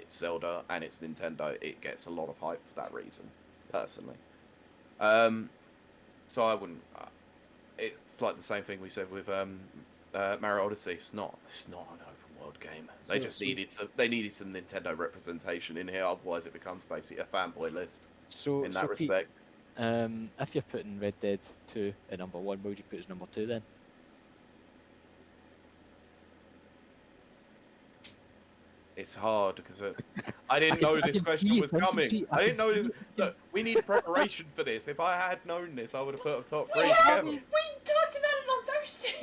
Zelda and it's Nintendo. It gets a lot of hype for that reason, personally. So I wouldn't. It's like the same thing we said with Mario Odyssey. It's not an open world game. They needed some Nintendo representation in here. Otherwise, it becomes basically a fanboy list. In that respect. If you're putting Red Dead 2 at number 1, what would you put as number 2 then? It's hard because I didn't know this question was coming. I didn't know this. Look, we need preparation for this. If I had known this, I would have put a top 3 together. We talked about it on Thursday.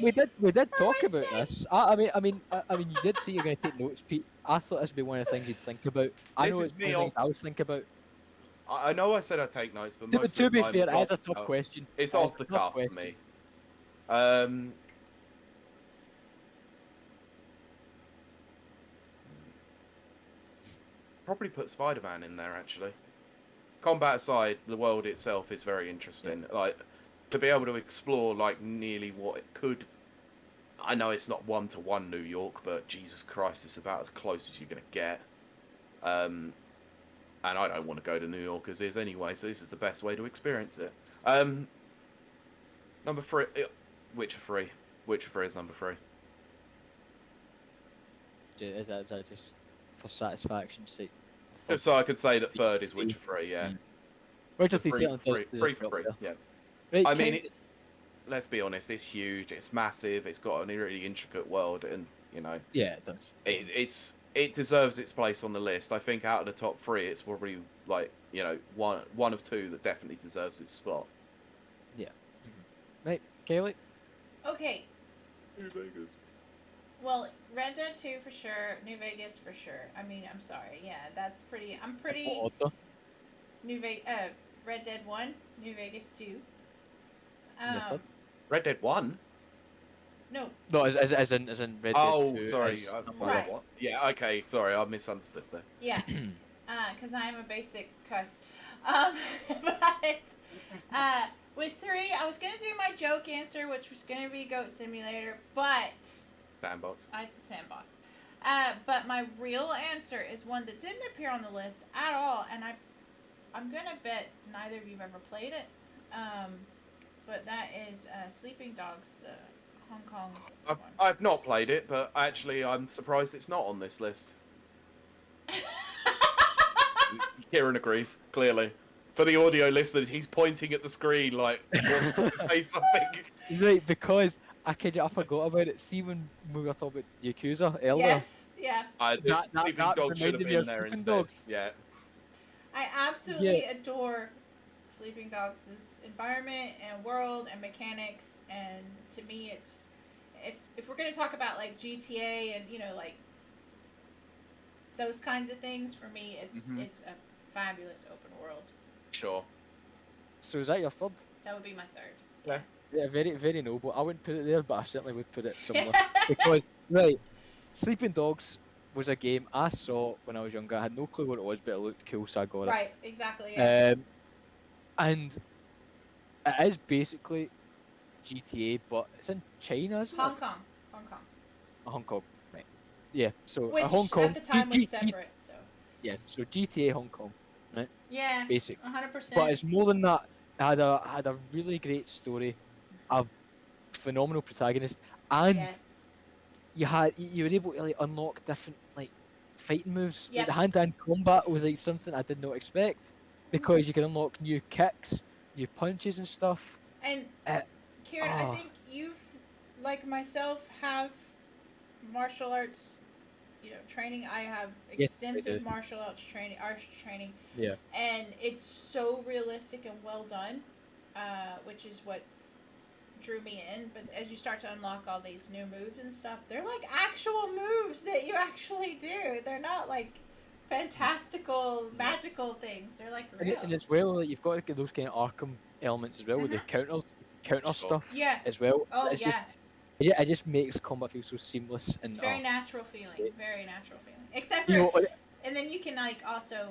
We did talk about this. I mean, you did say you're going to take notes, Pete. I thought this would be one of the things you'd think about. I know it's one of the things I always think about. I know I said I'd take notes, but to be fair, it's a tough question. It's off the cuff for me. Probably put Spider-Man in there, actually. Combat aside, the world itself is very interesting. Yeah. Like, to be able to explore, like, nearly what it could... I know it's not one-to-one New York, but Jesus Christ, it's about as close as you're going to get. And I don't want to go to New York as is anyway, so this is the best way to experience it. Number 3, Witcher 3. Witcher 3 is number 3. Is that just for satisfaction's sake? So I could say that third is Witcher 3, yeah. Witcher 3 3 for 3, yeah. Right, I mean, let's be honest, it's huge, it's massive, it's got a really intricate world, and, you know... Yeah, it does. It deserves its place on the list. I think out of the top 3, it's probably, like, you know, one of 2 that definitely deserves its spot. Yeah. Right, Kylie? Okay. New Vegas. Well, Red Dead 2 for sure, New Vegas for sure. I mean, I'm sorry, yeah, that's pretty... I'm pretty... Red Dead 1, New Vegas 2. Red Dead 1? No, as in Red Dead 2. Oh, sorry. Right. What? Yeah, okay, sorry, I misunderstood there. Yeah, because I am a basic cuss. But with 3, I was going to do my joke answer, which was going to be Goat Simulator, but... Sandbox. It's a Sandbox. But my real answer is one that didn't appear on the list at all, and I'm going to bet neither of you have ever played it. but that is Sleeping Dogs, the Hong Kong I've, one. I've not played it, but actually I'm surprised it's not on this list. Ciaran agrees, clearly. For the audio listeners, he's pointing at the screen like, wants to say something. Right, because I forgot about it. See when we were talking about Yakuza earlier? Yes, yeah. Sleeping Dogs should have reminded me of been there Sleeping instead. Dogs. Yeah. I absolutely adore Sleeping Dogs' environment and world and mechanics, and to me it's, if we're going to talk about like GTA and, you know, like those kinds of things, for me it's a fabulous open world. Sure. So is that your third? That would be my third. Yeah. Yeah, very, very noble. I wouldn't put it there, but I certainly would put it somewhere. Because, right, Sleeping Dogs was a game I saw when I was younger. I had no clue what it was, but it looked cool, so I got it. Right, exactly, yeah. And it is basically GTA, but it's in China, isn't Hong it? Kong. Hong Kong, right. Yeah, so Which Hong Kong. at the time was separate, so. Yeah, so GTA Hong Kong, right? Yeah, basically. 100%. But it's more than that. It had a really great story, a phenomenal protagonist, and yes. you were able to like unlock different like fighting moves. Yep. Like the hand-to-hand combat was like something I did not expect, because you can unlock new kicks, new punches and stuff. And Ciaran, I think you've, like myself, have martial arts, you know, training. I have extensive martial arts training. Yeah. And it's so realistic and well done, which is what drew me in. But as you start to unlock all these new moves and stuff, they're like actual moves that you actually do. They're not like fantastical, magical things. They're like real. And as well, like, you've got those kind of Arkham elements as well with the counter stuff as well. Oh, it's just, it just makes combat feel so seamless. And it's very natural feeling. Very natural feeling. Except for, and then you can like also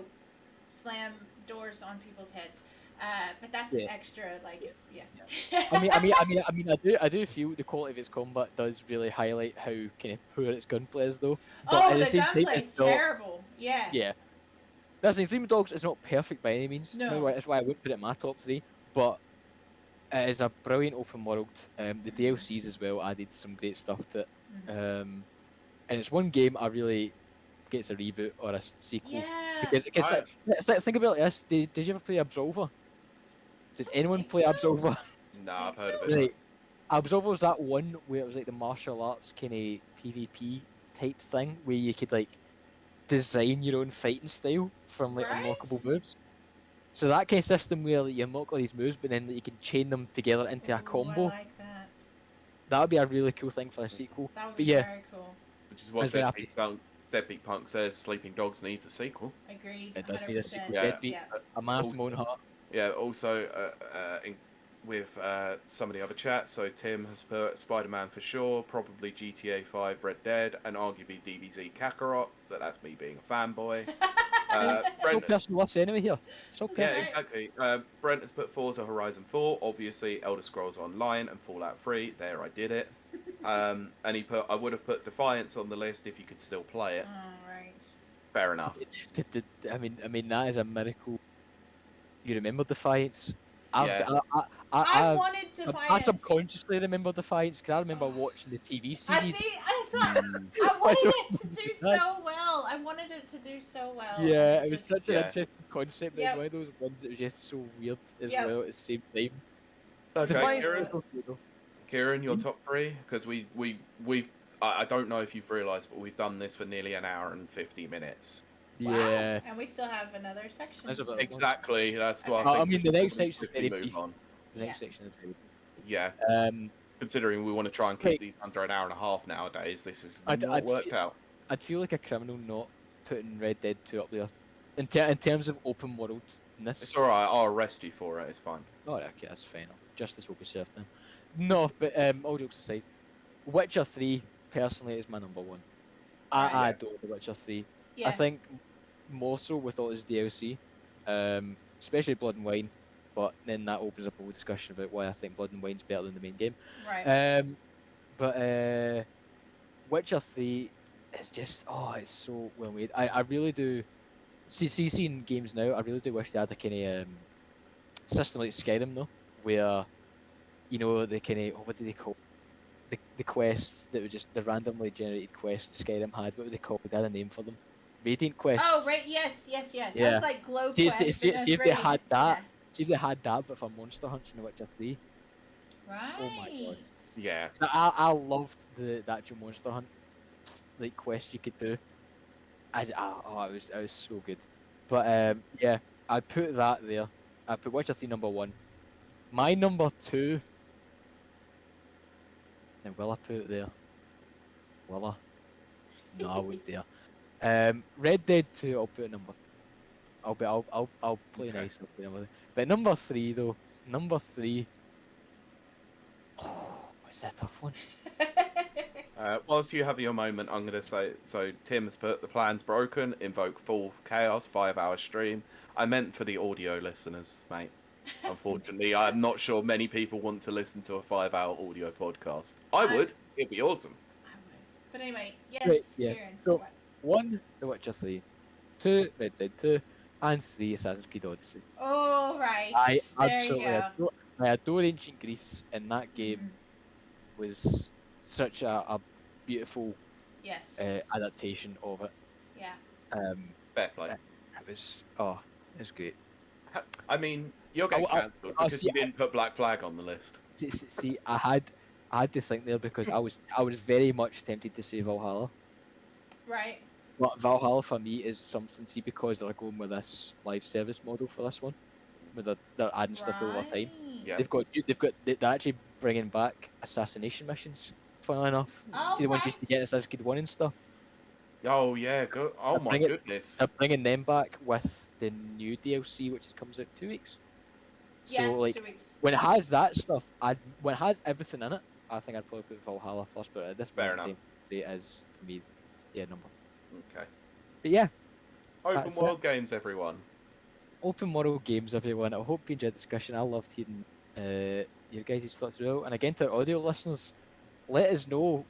slam doors on people's heads. But that's an extra, like, I do feel the quality of its combat does really highlight how kind of poor its gunplay is, though. But the gunplay is terrible. Yeah. Yeah. That's the Sleeping Dogs is not perfect by any means. No. That's why I wouldn't put it in my top 3. But it is a brilliant open world. The DLCs as well added some great stuff to it. And it's one game I really gets a reboot or a sequel. Yeah. Because think about this. Did you ever play Absolver? Did anyone play Absolver? Nah, I've heard of it. Right. Absolver was that one where it was like the martial arts kind of PvP type thing, where you could like design your own fighting style from like unlockable moves. So that kind of system where like, you unlock all these moves, but then like, you can chain them together into a combo. I like that. That would be a really cool thing for a sequel. That would be very cool. Which is what Deadbeat Punk says Sleeping Dogs needs a sequel. Agreed. It does need a sequel. Yeah. Deadbeat, a man after my own heart. Yeah, also with some of the other chats, so Tim has put Spider-Man for sure, probably GTA 5, Red Dead, and arguably DBZ Kakarot, but that's me being a fanboy. No personal loss anyway here. So yeah, exactly. Brent has put Forza Horizon 4, obviously Elder Scrolls Online and Fallout 3. There, I did it. And he put, I would have put Defiance on the list if you could still play it. Oh, right. Fair enough. I mean that is a miracle. You remember Defiance? I wanted Defiance. I subconsciously remember Defiance because I remember watching the TV series. I wanted it to do so well. Yeah, it was such an interesting concept. But it's one of those ones that was just so weird as well at the same time. Okay, Ciaran, your top 3? Because I don't know if you've realised, but we've done this for nearly an hour and 50 minutes. Wow. Yeah. And we still have another section. Exactly. That's what I think. I mean, the next section is very brief. The next section is very brief. Yeah. Considering we want to try and keep these under an hour and a half nowadays, this is not worked out. I'd feel like a criminal not putting Red Dead 2 up there. In terms of open worldness. It's alright, I'll arrest you for it, it's fine. Oh, okay, that's fine. Justice will be served then. No, but all jokes aside, Witcher 3 personally is my number 1. I adore The Witcher 3. Yeah. I think more so with all its DLC, especially Blood and Wine, but then that opens up a whole discussion about why I think Blood and Wine's better than the main game. Right. But Witcher 3 is just, it's so well made. I really do, seeing games now, I really do wish they had a kind of system like Skyrim though, where you know, the kind of, what do they call the quests that were just the randomly generated quests Skyrim had? What were they called? They had a name for them. Radiant quests. Oh, right. Yes. Yeah. That's like glow See quest. if they had that. See if they had that, but for monster hunts in The Witcher 3. Right. Oh my god. Yeah. So I loved the actual monster hunt like quest you could do. It was so good. But yeah, I'd put that there. I'd put Witcher 3 number 1. My number 2. And will I put it there? Will I? No, I wouldn't dare. Red Dead 2. I'll put it number. I'll play Okay. nice. I'll play number 3. But number 3 though. Number 3. Oh, is that a tough one? Whilst you have your moment, I'm going to say, so Tim has put, the plan's broken, invoke full chaos, 5-hour stream. I meant for the audio listeners, mate. Unfortunately, I'm not sure many people want to listen to a 5-hour audio podcast. I would. It'd be awesome. I would. But anyway, yes, Right, yeah. Ciaran. So, 1, The Witcher 3. 2, Red Dead 2. And 3, Assassin's Creed Odyssey. Oh, right. I there absolutely you go. I adore Ancient Greece, and that game was such a beautiful Yes. adaptation of it. Yeah. Fair play. It was great. I mean, you're getting cancelled because you didn't put Black Flag on the list. See, I had to think there because I was very much tempted to say Valhalla. Right. But Valhalla for me is something. See, because they're going with this live service model for this one, where they're adding stuff over time. Yeah. They're actually bringing back assassination missions. Funnily enough, see the ones you used to get in Assassin's Creed 1 and stuff. Oh yeah, oh my goodness. They're bringing them back with the new DLC, which comes out 2 weeks. So like 2 weeks. when it has that stuff, when it has everything in it, I think I'd probably put Valhalla first. But at this point, in time, say it is for me, number 3. Okay. But yeah, open world games, everyone. Open world games, everyone. I hope you enjoyed the discussion. I loved hearing your guys' thoughts throughout. And again, to our audio listeners, let us know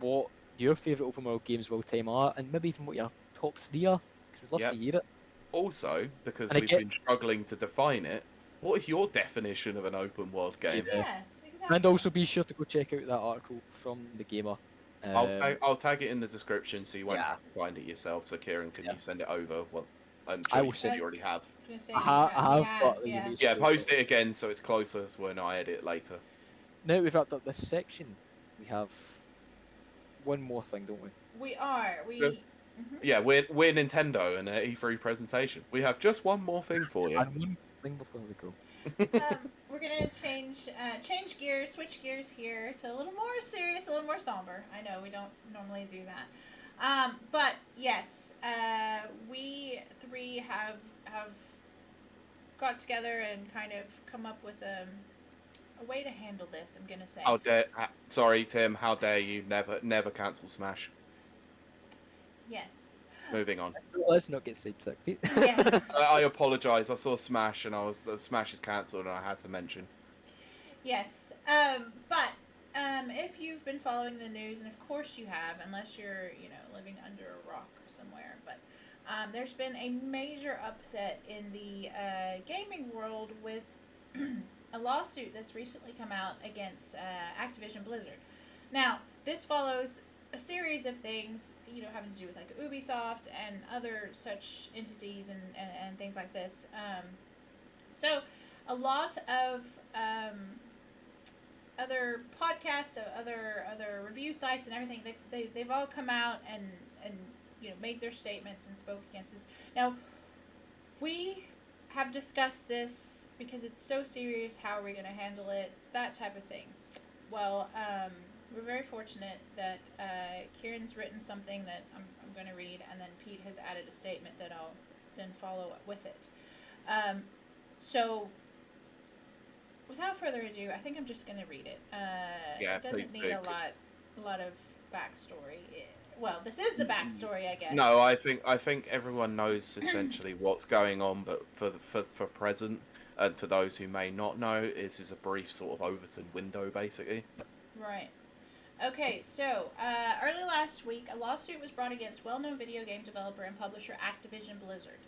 what your favourite open world games of all time are, and maybe even what your top 3 are, because we'd love to hear it. Also, because we've been struggling to define it, what is your definition of an open world game? Yes, exactly. And also be sure to go check out that article from The Gamer. I'll tag it in the description so you won't have to find it yourself. So Ciaran, can you send it over? Well, I'm sure you already have. I have got the Yeah, post it again so it's closer when I edit it later. Now we've wrapped up this section, we have one more thing, don't we? We are. Yeah, we're Nintendo and an E3 presentation. We have just one more thing for you. And one thing before we go. We're gonna change gears, switch gears here to a little more serious, a little more somber. I know we don't normally do that, but yes, we 3 have got together and kind of come up with a way to handle this. I'm gonna say. Sorry, Tim. How dare you? Never cancel Smash. Yes. Moving on. Let's not get sidetracked. Yeah. I apologise. I saw Smash and Smash is cancelled and I had to mention. Yes. But if you've been following the news, and of course you have, unless you're living under a rock somewhere, but there's been a major upset in the gaming world with a lawsuit that's recently come out against Activision Blizzard. Now, this follows a series of things, having to do with like Ubisoft and other such entities and things like this. So a lot of other podcasts, other review sites and everything, they've all come out and made their statements and spoke against this. Now, we have discussed this because it's so serious. How are we going to handle it? That type of thing. Well, we're very fortunate that Ciaran's written something that I'm going to read, and then Pete has added a statement that I'll then follow up with it. So, without further ado, I think I'm just going to read it. It doesn't need a lot of backstory. Well, this is the backstory, I guess. No, I think everyone knows essentially what's going on, but for present, and for those who may not know, this is a brief sort of Overton window, basically. Right. Okay, so early last week, a lawsuit was brought against well-known video game developer and publisher Activision Blizzard.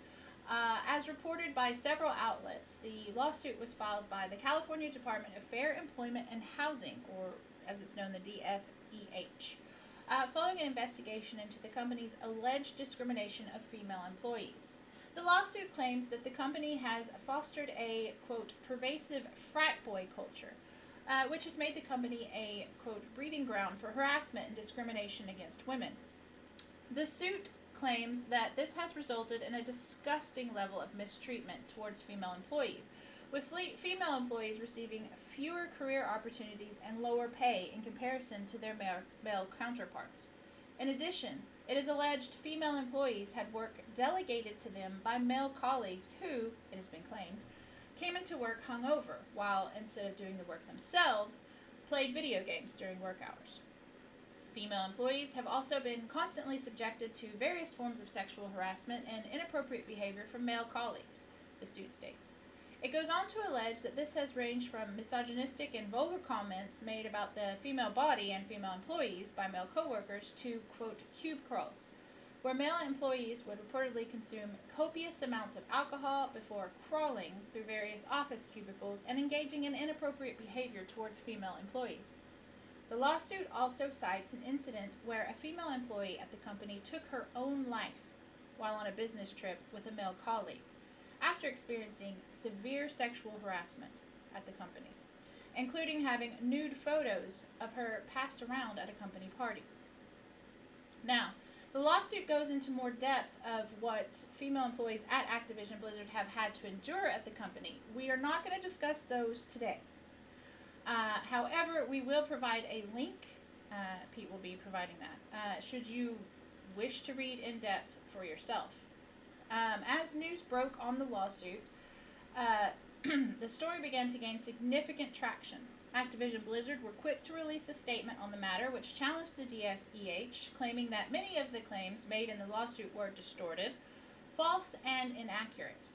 As reported by several outlets, the lawsuit was filed by the California Department of Fair Employment and Housing, or as it's known, the DFEH, following an investigation into the company's alleged discrimination of female employees. The lawsuit claims that the company has fostered a, quote, pervasive frat boy culture, which has made the company a, quote, breeding ground for harassment and discrimination against women. The suit claims that this has resulted in a disgusting level of mistreatment towards female employees, with female employees receiving fewer career opportunities and lower pay in comparison to their male counterparts. In addition, it is alleged female employees had work delegated to them by male colleagues who, it has been claimed, came into work hungover, while instead of doing the work themselves, played video games during work hours. Female employees have also been constantly subjected to various forms of sexual harassment and inappropriate behavior from male colleagues, the suit states. It goes on to allege that this has ranged from misogynistic and vulgar comments made about the female body and female employees by male coworkers to, quote, cube crawls, where male employees would reportedly consume copious amounts of alcohol before crawling through various office cubicles and engaging in inappropriate behavior towards female employees. The lawsuit also cites an incident where a female employee at the company took her own life while on a business trip with a male colleague, after experiencing severe sexual harassment at the company, including having nude photos of her passed around at a company party. Now, the lawsuit goes into more depth of what female employees at Activision Blizzard have had to endure at the company. We are not going to discuss those today. However, we will provide a link. Pete will be providing that, should you wish to read in depth for yourself. As news broke on the lawsuit, the story began to gain significant traction. Activision Blizzard were quick to release a statement on the matter, which challenged the DFEH, claiming that many of the claims made in the lawsuit were distorted, false, and inaccurate.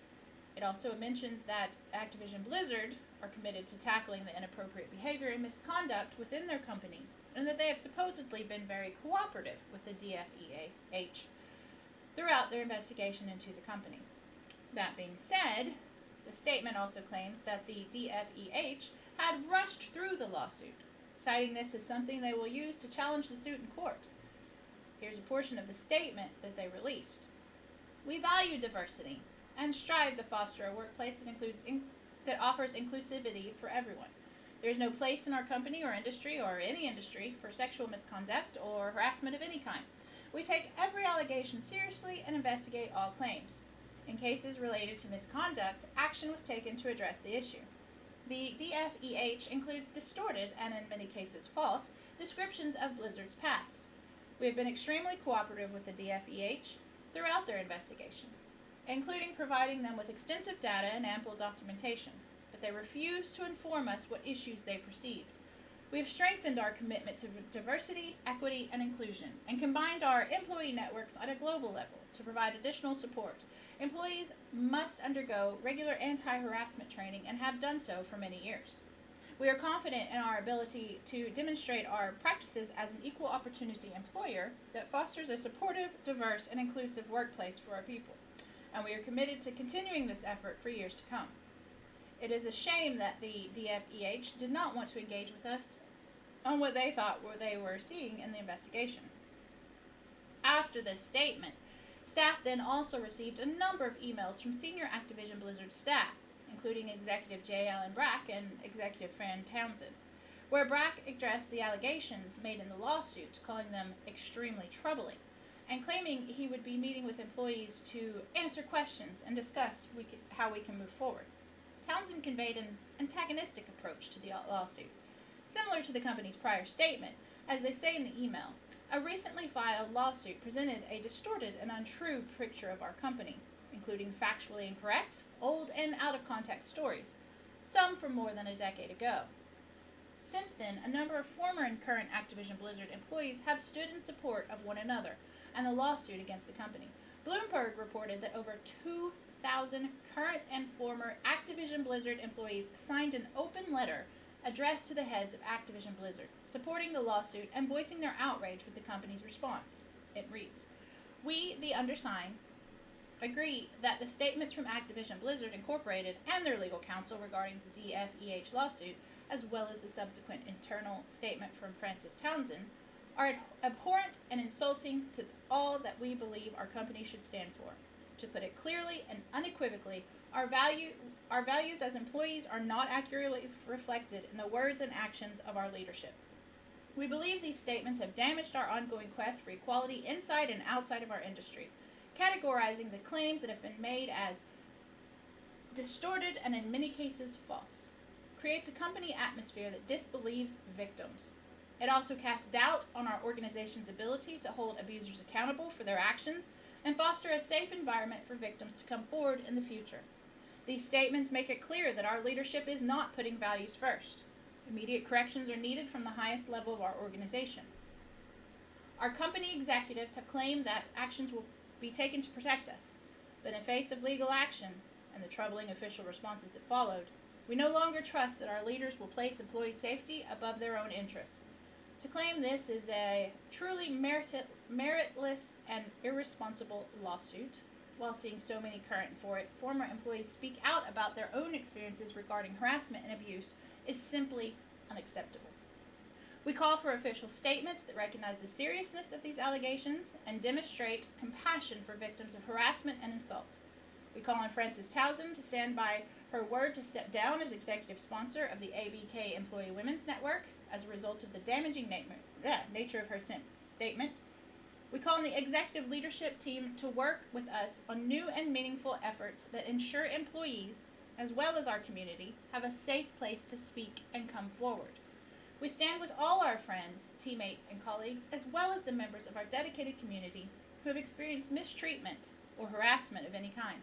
It also mentions that Activision Blizzard are committed to tackling the inappropriate behavior and misconduct within their company, and that they have supposedly been very cooperative with the DFEH throughout their investigation into the company. That being said, the statement also claims that the DFEH had rushed through the lawsuit, citing this as something they will use to challenge the suit in court. Here's a portion of the statement that they released. We value diversity and strive to foster a workplace that offers inclusivity for everyone. There is no place in our company or any industry for sexual misconduct or harassment of any kind. We take every allegation seriously and investigate all claims. In cases related to misconduct, action was taken to address the issue. The DFEH includes distorted, and in many cases false, descriptions of Blizzard's past. We have been extremely cooperative with the DFEH throughout their investigation, including providing them with extensive data and ample documentation, but they refused to inform us what issues they perceived. We have strengthened our commitment to diversity, equity, and inclusion, and combined our employee networks at a global level to provide additional support. Employees must undergo regular anti-harassment training and have done so for many years. We are confident in our ability to demonstrate our practices as an equal opportunity employer that fosters a supportive, diverse, and inclusive workplace for our people, and we are committed to continuing this effort for years to come. It is a shame that the DFEH did not want to engage with us on what they thought they were seeing in the investigation. After this statement, staff then also received a number of emails from senior Activision Blizzard staff, including Executive J. Allen Brack and Executive Fran Townsend, where Brack addressed the allegations made in the lawsuit, calling them extremely troubling, and claiming he would be meeting with employees to answer questions and discuss how we can move forward. Townsend conveyed an antagonistic approach to the lawsuit, similar to the company's prior statement. As they say in the email, a recently filed lawsuit presented a distorted and untrue picture of our company, including factually incorrect, old, and out-of-context stories, some from more than a decade ago. Since then, a number of former and current Activision Blizzard employees have stood in support of one another and the lawsuit against the company. Bloomberg reported that over 2,000 current and former Activision Blizzard employees signed an open letter addressed to the heads of Activision Blizzard, supporting the lawsuit and voicing their outrage with the company's response. It reads, "We, the undersigned, agree that the statements from Activision Blizzard Incorporated and their legal counsel regarding the DFEH lawsuit, as well as the subsequent internal statement from Francis Townsend, are abhorrent and insulting to all that we believe our company should stand for. To put it clearly and unequivocally, our values as employees are not accurately reflected in the words and actions of our leadership. We believe these statements have damaged our ongoing quest for equality inside and outside of our industry, categorizing the claims that have been made as distorted and in many cases false. Creates a company atmosphere that disbelieves victims. It also casts doubt on our organization's ability to hold abusers accountable for their actions and foster a safe environment for victims to come forward in the future. These statements make it clear that our leadership is not putting values first. Immediate corrections are needed from the highest level of our organization. Our company executives have claimed that actions will be taken to protect us, but in the face of legal action and the troubling official responses that followed, we no longer trust that our leaders will place employee safety above their own interests. To claim this is a truly meritless and irresponsible lawsuit, while seeing so many current and former employees speak out about their own experiences regarding harassment and abuse, is simply unacceptable. We call for official statements that recognize the seriousness of these allegations and demonstrate compassion for victims of harassment and assault. We call on Frances Townsend to stand by her word to step down as executive sponsor of the ABK Employee Women's Network as a result of the damaging nature of her statement. We call on the executive leadership team to work with us on new and meaningful efforts that ensure employees, as well as our community, have a safe place to speak and come forward. We stand with all our friends, teammates, and colleagues, as well as the members of our dedicated community who have experienced mistreatment or harassment of any kind.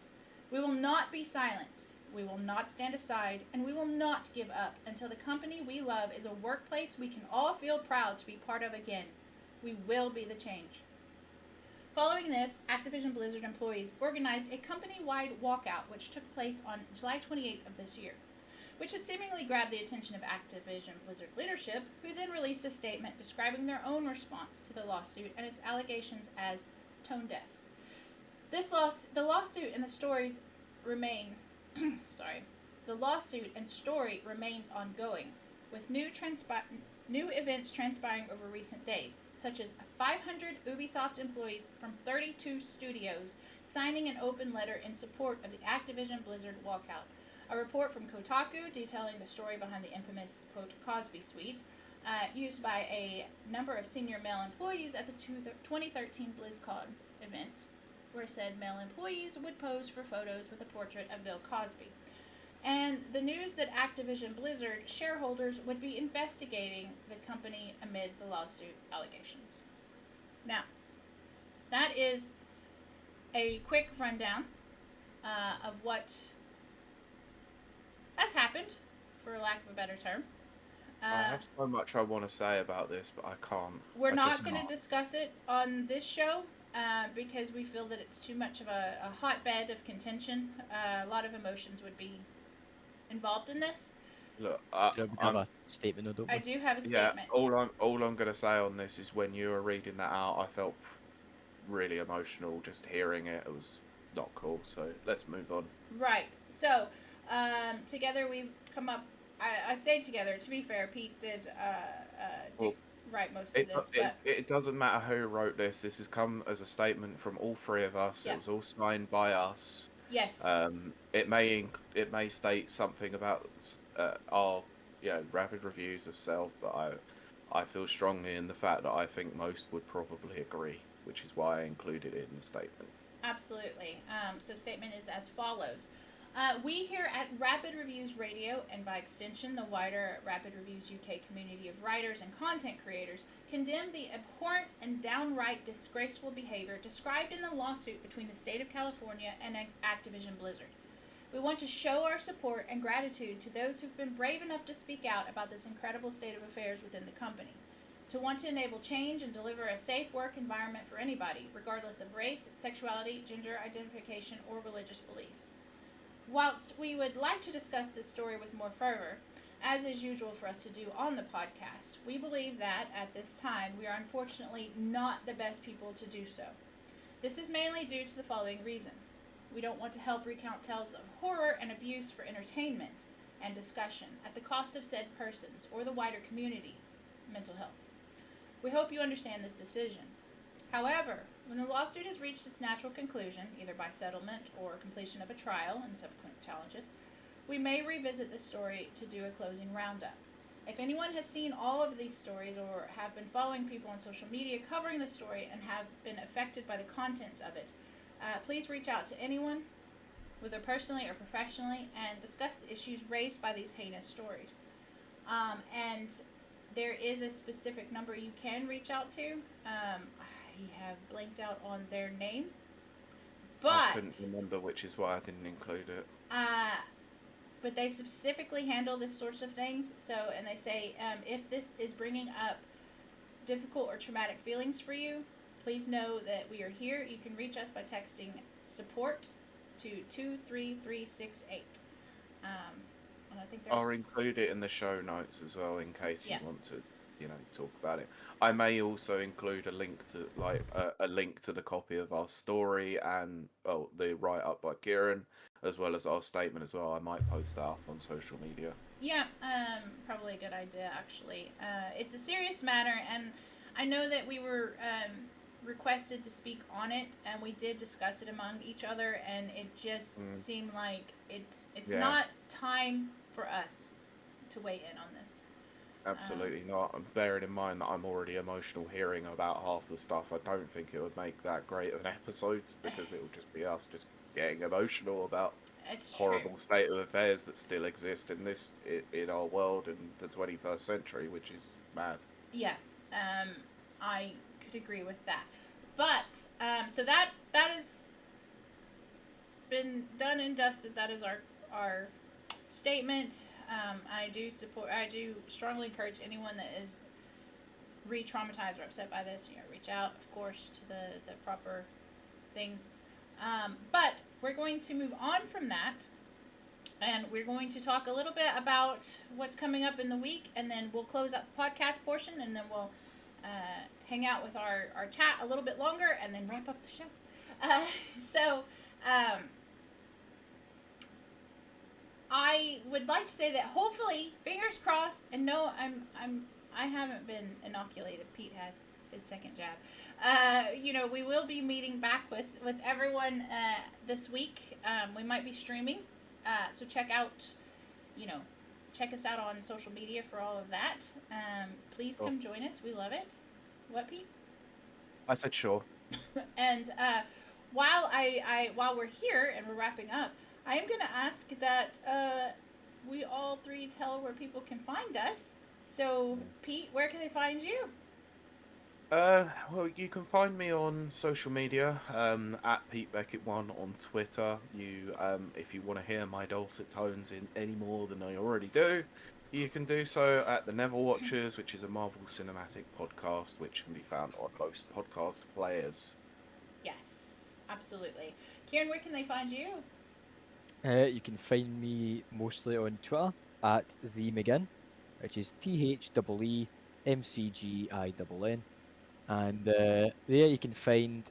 We will not be silenced, we will not stand aside, and we will not give up until the company we love is a workplace we can all feel proud to be part of again. We will be the change. Following this, Activision Blizzard employees organized a company-wide walkout which took place on July 28th of this year, which had seemingly grabbed the attention of Activision Blizzard leadership, who then released a statement describing their own response to the lawsuit and its allegations as tone deaf. The lawsuit and the stories remain the lawsuit and story remains ongoing, with new events transpiring over recent days, such as 500 Ubisoft employees from 32 studios signing an open letter in support of the Activision Blizzard walkout. A report from Kotaku detailing the story behind the infamous, quote, Cosby Suite, used by a number of senior male employees at the 2013 BlizzCon event, where said male employees would pose for photos with a portrait of Bill Cosby. And the news that Activision Blizzard shareholders would be investigating the company amid the lawsuit allegations. Now, that is a quick rundown of what has happened, for lack of a better term. I have so much I want to say about this, but I can't. We're not going to discuss it on this show because we feel that it's too much of a hotbed of contention. A lot of emotions would be involved in this. Look, I have a statement, though, don't we? I do have a yeah. statement. All I'm gonna say on this is when you were reading that out, I felt really emotional just hearing it. It was not cool. So let's move on. Right. So together we've come up. I stayed together. To be fair, Pete did write most of this. But It doesn't matter who wrote this. This has come as a statement from all three of us. Yeah. It was all signed by us. Yes. It may state something about our rapid reviews itself, but I feel strongly in the fact that I think most would probably agree, which is why I included it in the statement. Absolutely. So statement is as follows. We here at Rapid Reviews Radio, and by extension the wider Rapid Reviews UK community of writers and content creators, condemn the abhorrent and downright disgraceful behavior described in the lawsuit between the state of California and Activision Blizzard. We want to show our support and gratitude to those who've been brave enough to speak out about this incredible state of affairs within the company, to want to enable change and deliver a safe work environment for anybody, regardless of race, sexuality, gender identification, or religious beliefs. Whilst we would like to discuss this story with more fervor, as is usual for us to do on the podcast, we believe that, at this time, we are unfortunately not the best people to do so. This is mainly due to the following reason. We don't want to help recount tales of horror and abuse for entertainment and discussion at the cost of said persons or the wider community's mental health. We hope you understand this decision. However, when the lawsuit has reached its natural conclusion, either by settlement or completion of a trial and subsequent challenges, we may revisit the story to do a closing roundup. If anyone has seen all of these stories or have been following people on social media covering the story and have been affected by the contents of it, please reach out to anyone, whether personally or professionally, and discuss the issues raised by these heinous stories. And there is a specific number you can reach out to. I have blanked out on their name, but I couldn't remember, which is why I didn't include it. But they specifically handle this sorts of things. So, and they say, if this is bringing up difficult or traumatic feelings for you, please know that we are here. You can reach us by texting support to 23368. And I think I'll include it in the show notes as well in case you want to, talk about it. I may also include a link to a link to the copy of our story and the write up by Ciaran, as well as our statement as well. I might post that up on social media. Yeah, probably a good idea actually. It's a serious matter, and I know that we were requested to speak on it, and we did discuss it among each other, and it just seemed like it's not time for us to weigh in on this. Absolutely not. And bearing in mind that I'm already emotional hearing about half the stuff, I don't think it would make that great of an episode, because it will just be us just getting emotional about horrible state of affairs that still exist in our world in the 21st century, which is mad. Yeah, I could agree with that. But so that has been done and dusted. That is our statement. I do strongly encourage anyone that is re-traumatized or upset by this, reach out, of course, to the proper things. But we're going to move on from that, and we're going to talk a little bit about what's coming up in the week, and then we'll close out the podcast portion, and then we'll hang out with our chat a little bit longer, and then wrap up the show. I would like to say that hopefully, fingers crossed, and no, I haven't been inoculated. Pete has his second jab. We will be meeting back with everyone this week. We might be streaming, so check us out on social media for all of that. Please come join us. We love it. What, Pete? I said sure. And while we're here and we're wrapping up, I am going to ask that we all three tell where people can find us. So, Pete, where can they find you? Well, you can find me on social media, at Pete Beckett1 on Twitter. If you want to hear my dulcet tones in any more than I already do, you can do so at The Neville Watchers, which is a Marvel Cinematic podcast, which can be found on most podcast players. Yes, absolutely. Ciaran, where can they find you? You can find me mostly on Twitter at TheMcGinn, which is TheEemcginn. And there you can find